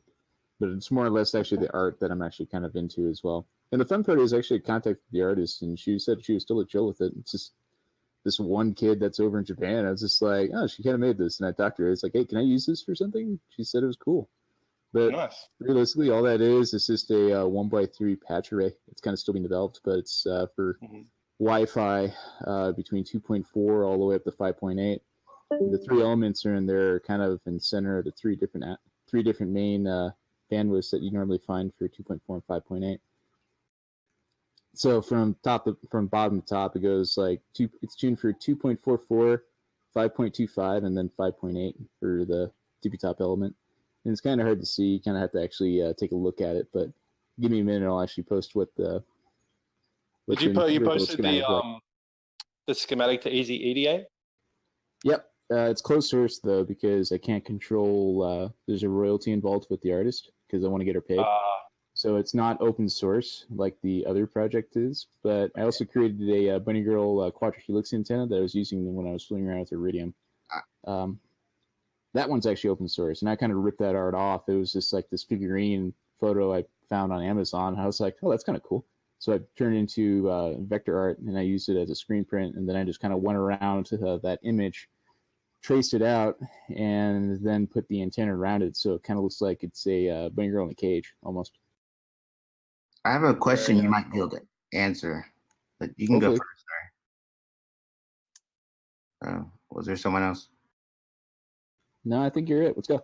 But it's more or less actually the art that I'm actually kind of into as well. And the fun part is actually contacted the artist, and she said she was still chill with it. It's just this one kid that's over in Japan. I was just like, oh, she kind of made this, and I talked to her. It's like, hey, can I use this for something? She said it was cool. But realistically, all that is just a 1x3 patch array. It's kind of still being developed, but it's for Wi-Fi between 2.4 all the way up to 5.8. The three elements are in there, kind of in center of the three different main bandwidths that you normally find for 2.4 and 5.8. So from bottom to top, it goes like it's tuned for 2.44, 5.25, and then 5.8 for the tippy top element. And it's kind of hard to see. You kind of have to actually take a look at it. But give me a minute, I'll actually post what the. Did you posted the schematic to Easy EDA? Yep, it's closed source though because I can't control. There's a royalty involved with the artist because I want to get her paid. So it's not open source like the other project is. But I also created a Bunny Girl quadra helix antenna that I was using when I was fooling around with Iridium. That one's actually open source, and I kind of ripped that art off. It was just like this figurine photo I found on Amazon. I was like, oh, that's kind of cool. So I turned it into vector art, and I used it as a screen print, and then I just kind of went around to that image, traced it out, and then put the antenna around it, so it kind of looks like it's a bunny girl in a cage, almost. I have a question you might be able to answer, but you can go first. Sorry. Was there someone else? No, I think you're it. Let's go.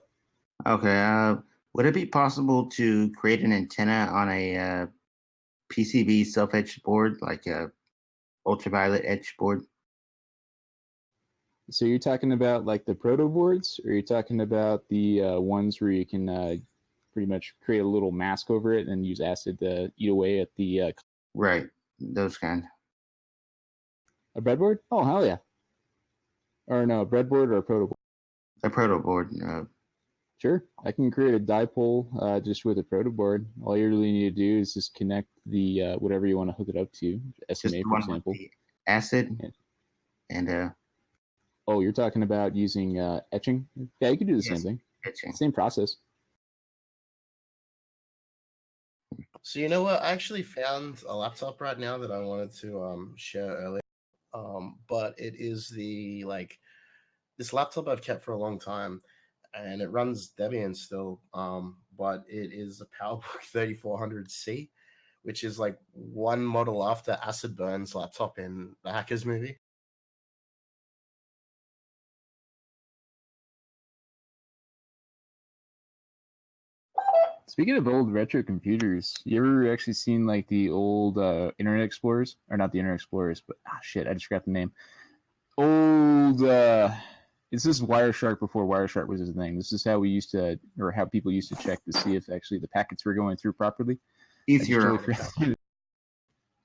Okay. Would it be possible to create an antenna on a PCB self-etched board, like a ultraviolet etched board? So you're talking about like the proto boards, or you're talking about the ones where you can pretty much create a little mask over it and use acid to eat away at the. Right, those kind. A breadboard? Oh, hell yeah. Or no, a breadboard or a proto board? A proto board. Sure, I can create a dipole just with a proto board. All you really need to do is just connect the whatever you want to hook it up to, SMA for example. Acid and Oh, you're talking about using etching? Yeah, you can do the same thing. Etching. Same process. So you know what? I actually found a laptop right now that I wanted to share earlier. But it is this laptop I've kept for a long time, and it runs Debian still. But it is a PowerBook 3400C, which is like one model after Acid Burn's laptop in the Hackers movie. Speaking of old retro computers, you ever actually seen like the old Internet Explorers? Or not the Internet Explorers, but shit, I just forgot the name. Old it's this Wireshark before Wireshark was his name. This is how we used to, or how people used to check to see if actually the packets were going through properly. Ethereal.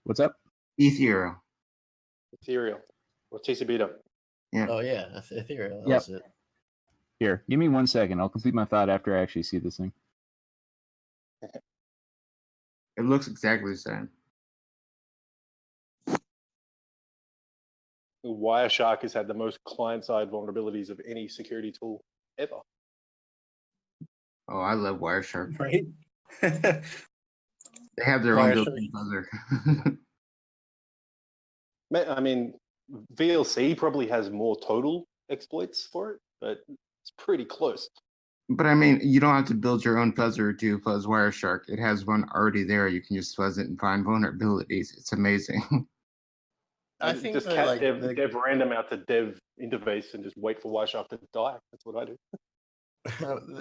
What's up? Ethereal. Ethereal. Or TCB. Yeah. Oh yeah, Ethereal. Yep. That's it. Here, give me 1 second. I'll complete my thought after I actually see this thing. It looks exactly the same. Wireshark has had the most client-side vulnerabilities of any security tool ever. Oh, I love Wireshark. Right? They have their own built-in buzzer. I mean, VLC probably has more total exploits for it, but it's pretty close. But I mean, you don't have to build your own fuzzer to fuzz Wireshark. It has one already there. You can just fuzz it and find vulnerabilities. It's amazing. I think just cat dev random out to dev interface and just wait for Wireshark to die. That's what I do.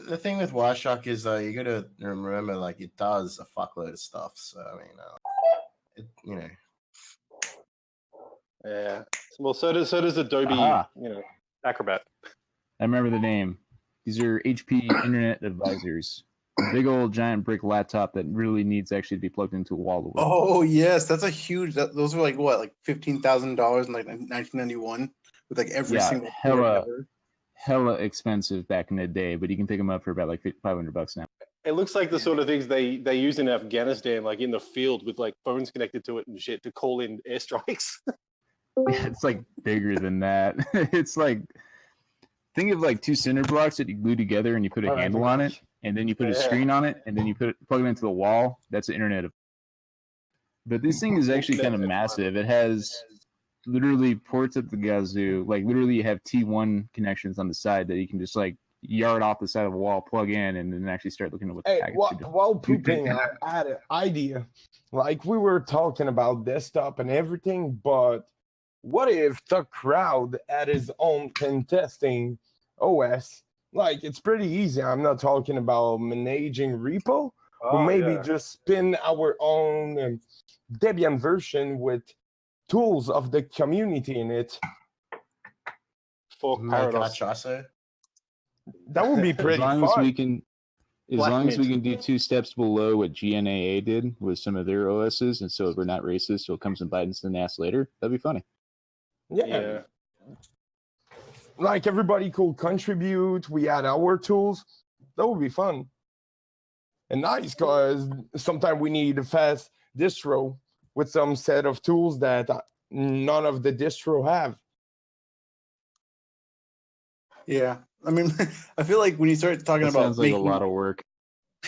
The thing with Wireshark is you got to remember, like, it does a fuckload of stuff. So I mean, Yeah. Well, so does Adobe. Aha. Acrobat. I remember the name. These are HP Internet Advisors. A big old giant brick laptop that really needs actually to be plugged into a wall to work. Oh yes, that's a huge. Those were like what, like $15,000 in like 1991 with like every single hella expensive back in the day, but you can pick them up for about like $500 now. It looks like the sort of things they use in Afghanistan, like in the field with like phones connected to it and shit to call in airstrikes. It's like bigger than that. It's like, think of like two cinder blocks that you glue together and you put a handle on it, and then you put a screen on it, and then you plug it into the wall. That's the internet. But this thing is actually kind of massive. It has literally ports at the gazoo. Like literally you have T1 connections on the side that you can just like yard off the side of the wall, plug in, and then actually start looking at what the packets are doing. While pooping, I had an idea. Like we were talking about desktop and everything, but what if ThugCrowd had his own pen testing OS? Like, it's pretty easy. I'm not talking about managing repo, but maybe just spin our own Debian version with tools of the community in it. For Paradox. That would be pretty fun. As long as we can do 2 steps below what GNAA did with some of their OSs, and so we're not racist, so it comes and bites us in the ass later, that'd be funny. Yeah. Like everybody could contribute. We had our tools. That would be fun. And nice, because sometimes we need a fast distro with some set of tools that none of the distro have. Yeah. I mean, I feel like when you start talking about sounds like a lot of work.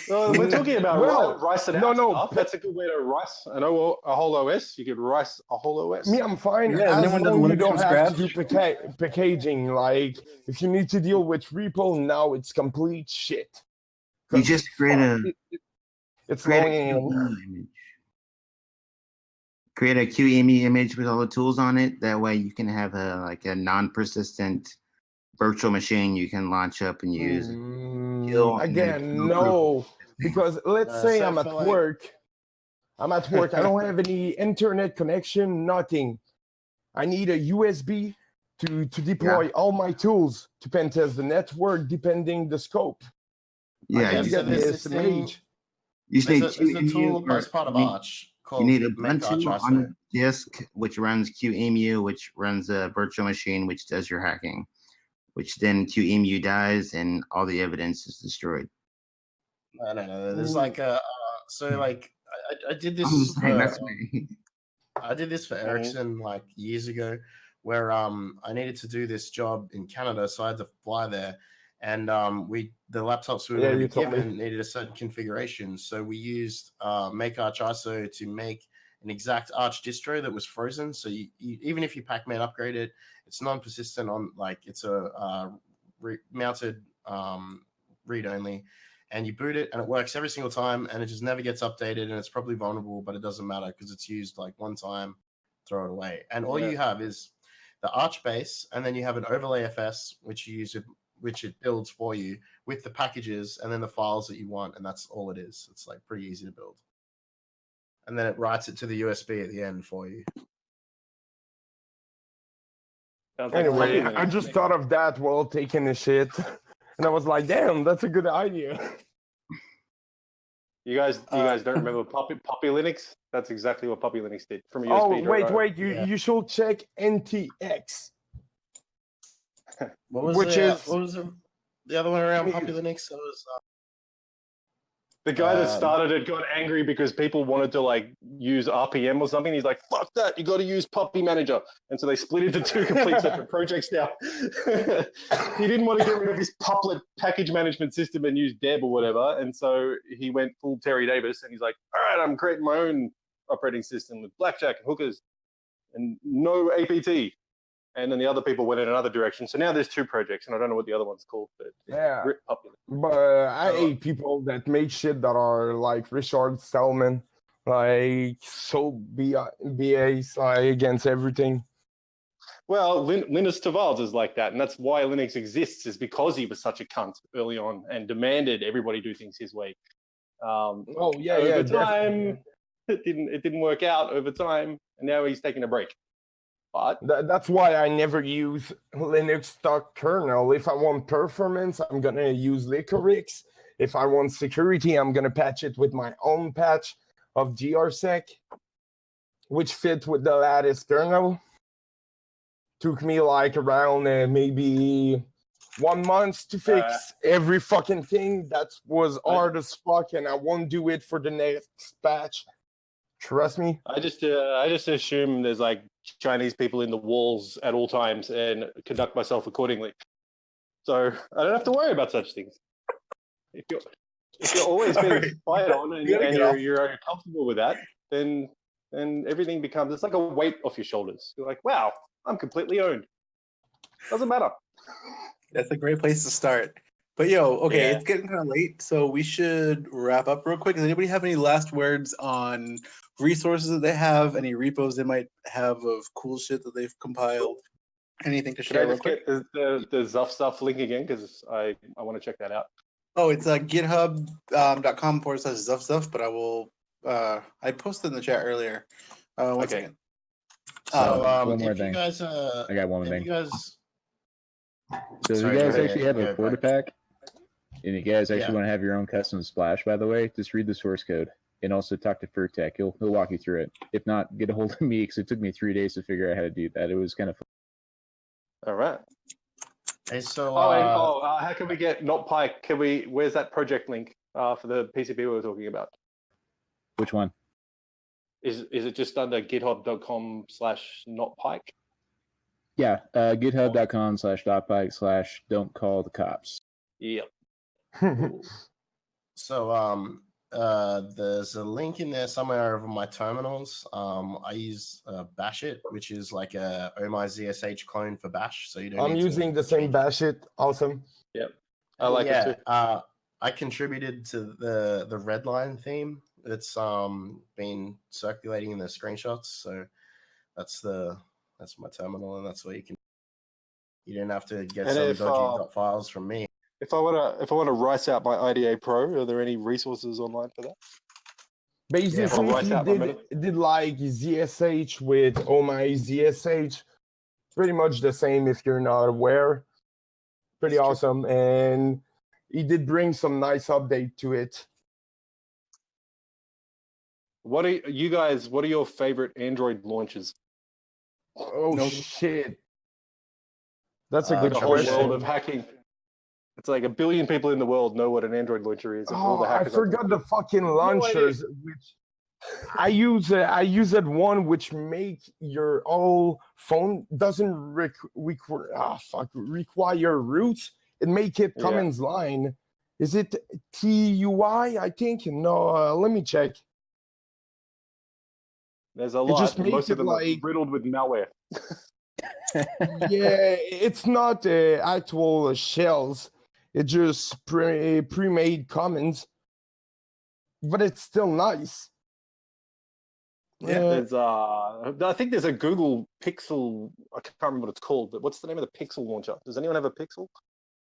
We're talking about rice and no. That's a good way to rice a whole OS. You could rice a whole OS. Me, I'm fine. Yeah, as long you don't have to scratch. do packaging. Like, if you need to deal with repo, now it's complete shit. You just create create a QEMU image with all the tools on it. That way you can have a non-persistent virtual machine you can launch up and use. Again, no, because let's say I'm at work. I don't have any internet connection, nothing. I need a USB to deploy all my tools to pen test the network, depending the scope. Yeah, I you, get there's the this thing. SMH. you There's need a, there's a QEMU tool or that's part of you need, Arch you called need Make Arch Ubuntu ISO. on disk, which runs QEMU, which runs a virtual machine, which does your hacking, which then QEMU dies and all the evidence is destroyed. I don't know. There's like a so like I did I'm this just saying for that's me. I did this for Ericsson like years ago, where I needed to do this job in Canada, so I had to fly there, and the laptops we were Yeah, going to you be told me. given needed a certain configuration, so we used Make Arch ISO to make an exact Arch distro that was frozen. So you even if you Pac-Man upgrade it, it's non-persistent on like it's a mounted read only. And you boot it and it works every single time and it just never gets updated and it's probably vulnerable, but it doesn't matter because it's used like one time, throw it away. And all you have is the Arch base, and then you have an overlay FS, which you use, which it builds for you with the packages and then the files that you want. And that's all it is. It's like pretty easy to build. And then it writes it to the USB at the end for you. Anyway, I just thought of that while taking a shit. And I was like, damn, that's a good idea. You guys don't remember Poppy Linux? That's exactly what Poppy Linux did from a USB Oh, drive. wait, you should check NTX. What was the other one around Poppy Linux? That was the guy that started it got angry because people wanted to like use RPM or something. He's like, "Fuck that! You got to use Poppy Manager," and so they split into two complete separate projects now. He didn't want to get rid of his Poplet package management system and use Deb or whatever, and so he went full Terry Davis, and he's like, "All right, I'm creating my own operating system with blackjack and hookers and no APT." And then the other people went in another direction. So now there's two projects, and I don't know what the other one's called, but Yeah. popular. But I hate people that make shit that are like Richard Stallman, like so BAs against everything. Well, Linus Torvalds is like that, and that's why Linux exists, is because he was such a cunt early on and demanded everybody do things his way. Over time, it didn't work out over time, and now he's taking a break. But that's why I never use Linux stock kernel. If I want performance, I'm gonna use Licorix. If I want security, I'm gonna patch it with my own patch of GRSec, which fit with the latest kernel. Took me like around maybe 1 month to fix every fucking thing. That was hard as fuck, and I won't do it for the next patch. Trust me. I just assume there's like Chinese people in the walls at all times and conduct myself accordingly. So I don't have to worry about such things. If you're always being spied on and you're comfortable with that, then everything becomes, it's like a weight off your shoulders. You're like, wow, I'm completely owned. Doesn't matter. That's a great place to start. But okay, it's getting kind of late, so we should wrap up real quick. Does anybody have any last words on resources that they have, any repos they might have of cool shit that they've compiled? Anything to share? Can I just get the Zuff stuff link again, because I want to check that out. Oh, it's github.com/Zuff, but I will. I posted in the chat earlier. One second. So one more if thing. you guys, I got one more thing. You guys, So if you guys actually have a quarter pack, and you guys actually want to have your own custom splash, by the way, just read the source code and also talk to Furtech. He'll walk you through it. If not, get a hold of me, because it took me 3 days to figure out how to do that. It was kind of fun. All right. Hey, so how can we get not Pike? Where's that project link for the PCB we were talking about? Which one? Is it just under github.com/notpike? Yeah, github.com/.pike/don't call the cops. Yep. So there's a link in there somewhere over my terminals. I use Bashit, which is like a OMI-ZSH clone for Bash. So you don't. I'm using the same Bashit. Awesome. Yep. I like it too. I contributed to the Redline theme. It's been circulating in the screenshots. So that's my terminal, and that's where you don't have to get some dodgy files from me. If I wanna write out my IDA Pro, are there any resources online for that? Basically, if you did like ZSH with OMI-ZSH, pretty much the same if you're not aware. Pretty awesome. And he did bring some nice update to it. What are you guys? What are your favorite Android launches? Oh shit, that's a good the whole question. world of hacking. It's like 1 billion people in the world know what an Android launcher is. And all the I hackers forgot the fucking launchers, which I use it one which make your whole phone doesn't require root. It make it Commons line. Is it TUI? I think no. Let me check. There's a lot. Just Most of them like, are riddled with malware. Yeah, it's not actual shells. It's just pre-made Commons, but it's still nice. Yeah, there's I think there's a Google Pixel. I can't remember what it's called, but what's the name of the Pixel launcher? Does anyone have a Pixel?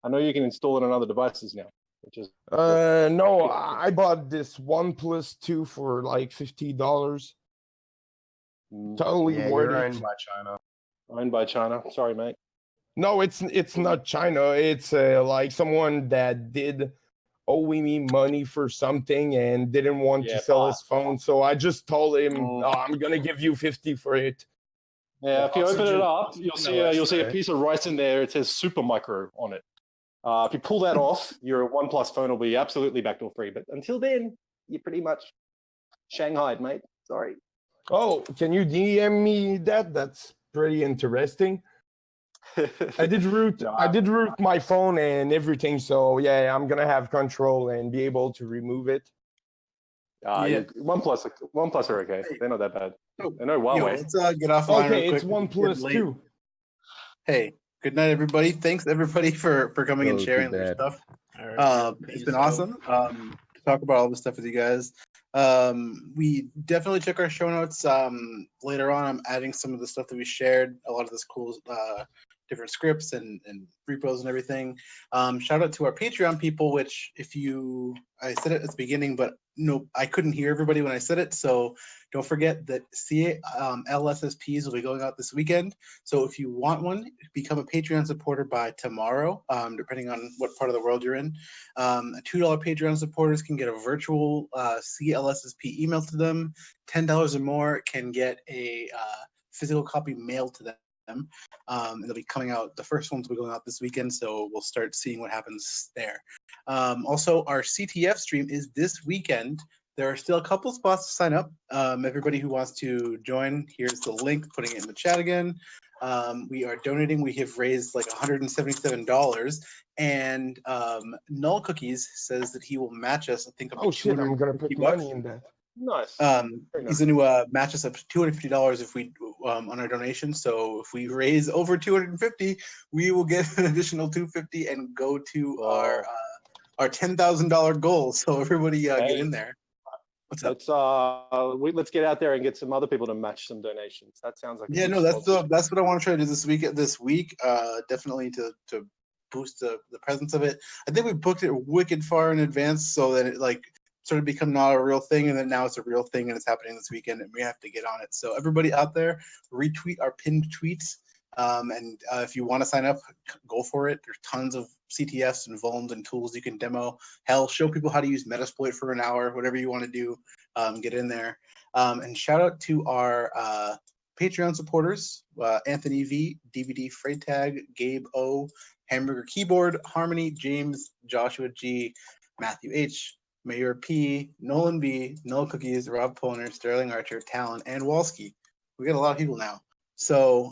I know you can install it on other devices now. Which is no, I bought this OnePlus 2 for like $50. Totally worth you're it. owned by China. Owned by China. Sorry, mate. No, it's not China. It's like someone that did owe me money for something and didn't want to sell his phone. So I just told him, I'm gonna give you 50 for it. Yeah, if you open it up, you'll see a piece of rice in there. It says Super Micro on it. If you pull that off, your OnePlus phone will be absolutely backdoor free. But until then, you're pretty much shanghaied, mate. Sorry. Oh, can you DM me that? That's pretty interesting. I did root my phone and everything, so yeah, I'm gonna have control and be able to remove it. OnePlus are okay. They're not that bad. They're no Huawei. Let's get off line Okay, real it's quick. OnePlus 2. Hey, good night, everybody. Thanks everybody for coming and sharing their stuff. It's been awesome to talk about all this stuff with you guys. We definitely check our show notes. Later on, I'm adding some of the stuff that we shared. A lot of this cool different scripts and repos and everything. Shout out to our Patreon people, which I said it at the beginning, but no, I couldn't hear everybody when I said it. So don't forget that LSSPs will be going out this weekend. So if you want one, become a Patreon supporter by tomorrow, depending on what part of the world you're in. $2 Patreon supporters can get a virtual CLSSP emailed to them. $10 or more can get a physical copy mailed to them. They'll be coming out. The first ones will be going out this weekend, so we'll start seeing what happens there. Also, our CTF stream is this weekend. There are still a couple spots to sign up. Everybody who wants to join, here's the link, putting it in the chat again. We are donating. We have raised like $177, and Null Cookies says that he will match us. I think. Oh shit! I'm gonna put money in that. Nice. He's going to match us up to $250 if we on our donation. So if we raise over $250, we will get an additional $250 and go to our $10,000 goal. So everybody get in there. What's up? Let's get out there and get some other people to match some donations. That sounds like that's what I want to try to do this week. Definitely to boost the presence of it. I think we booked it wicked far in advance so that it sort of become not a real thing, and then now it's a real thing and it's happening this weekend and we have to get on it. So everybody out there, retweet our pinned tweets. And if you want to sign up, go for it. There's tons of CTFs and vulns and tools you can demo. Hell, show people how to use Metasploit for an hour, whatever you want to do, get in there. And shout out to our Patreon supporters, Anthony V, DVD Freight Tag, Gabe O, Hamburger Keyboard, Harmony, James, Joshua G, Matthew H, Mayor P, Nolan B, Null Cookies, Rob Poner, Sterling Archer, Talon, and Walski. We got a lot of people now. So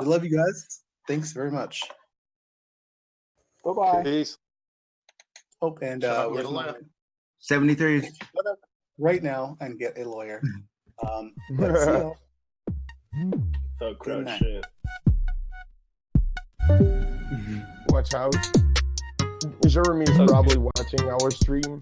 we love you guys. Thanks very much. Bye-bye. Peace. Hope and 73 right now and get a lawyer. But see y'all. ThugCrowd shit. Watch out. Jeremy's probably watching our stream.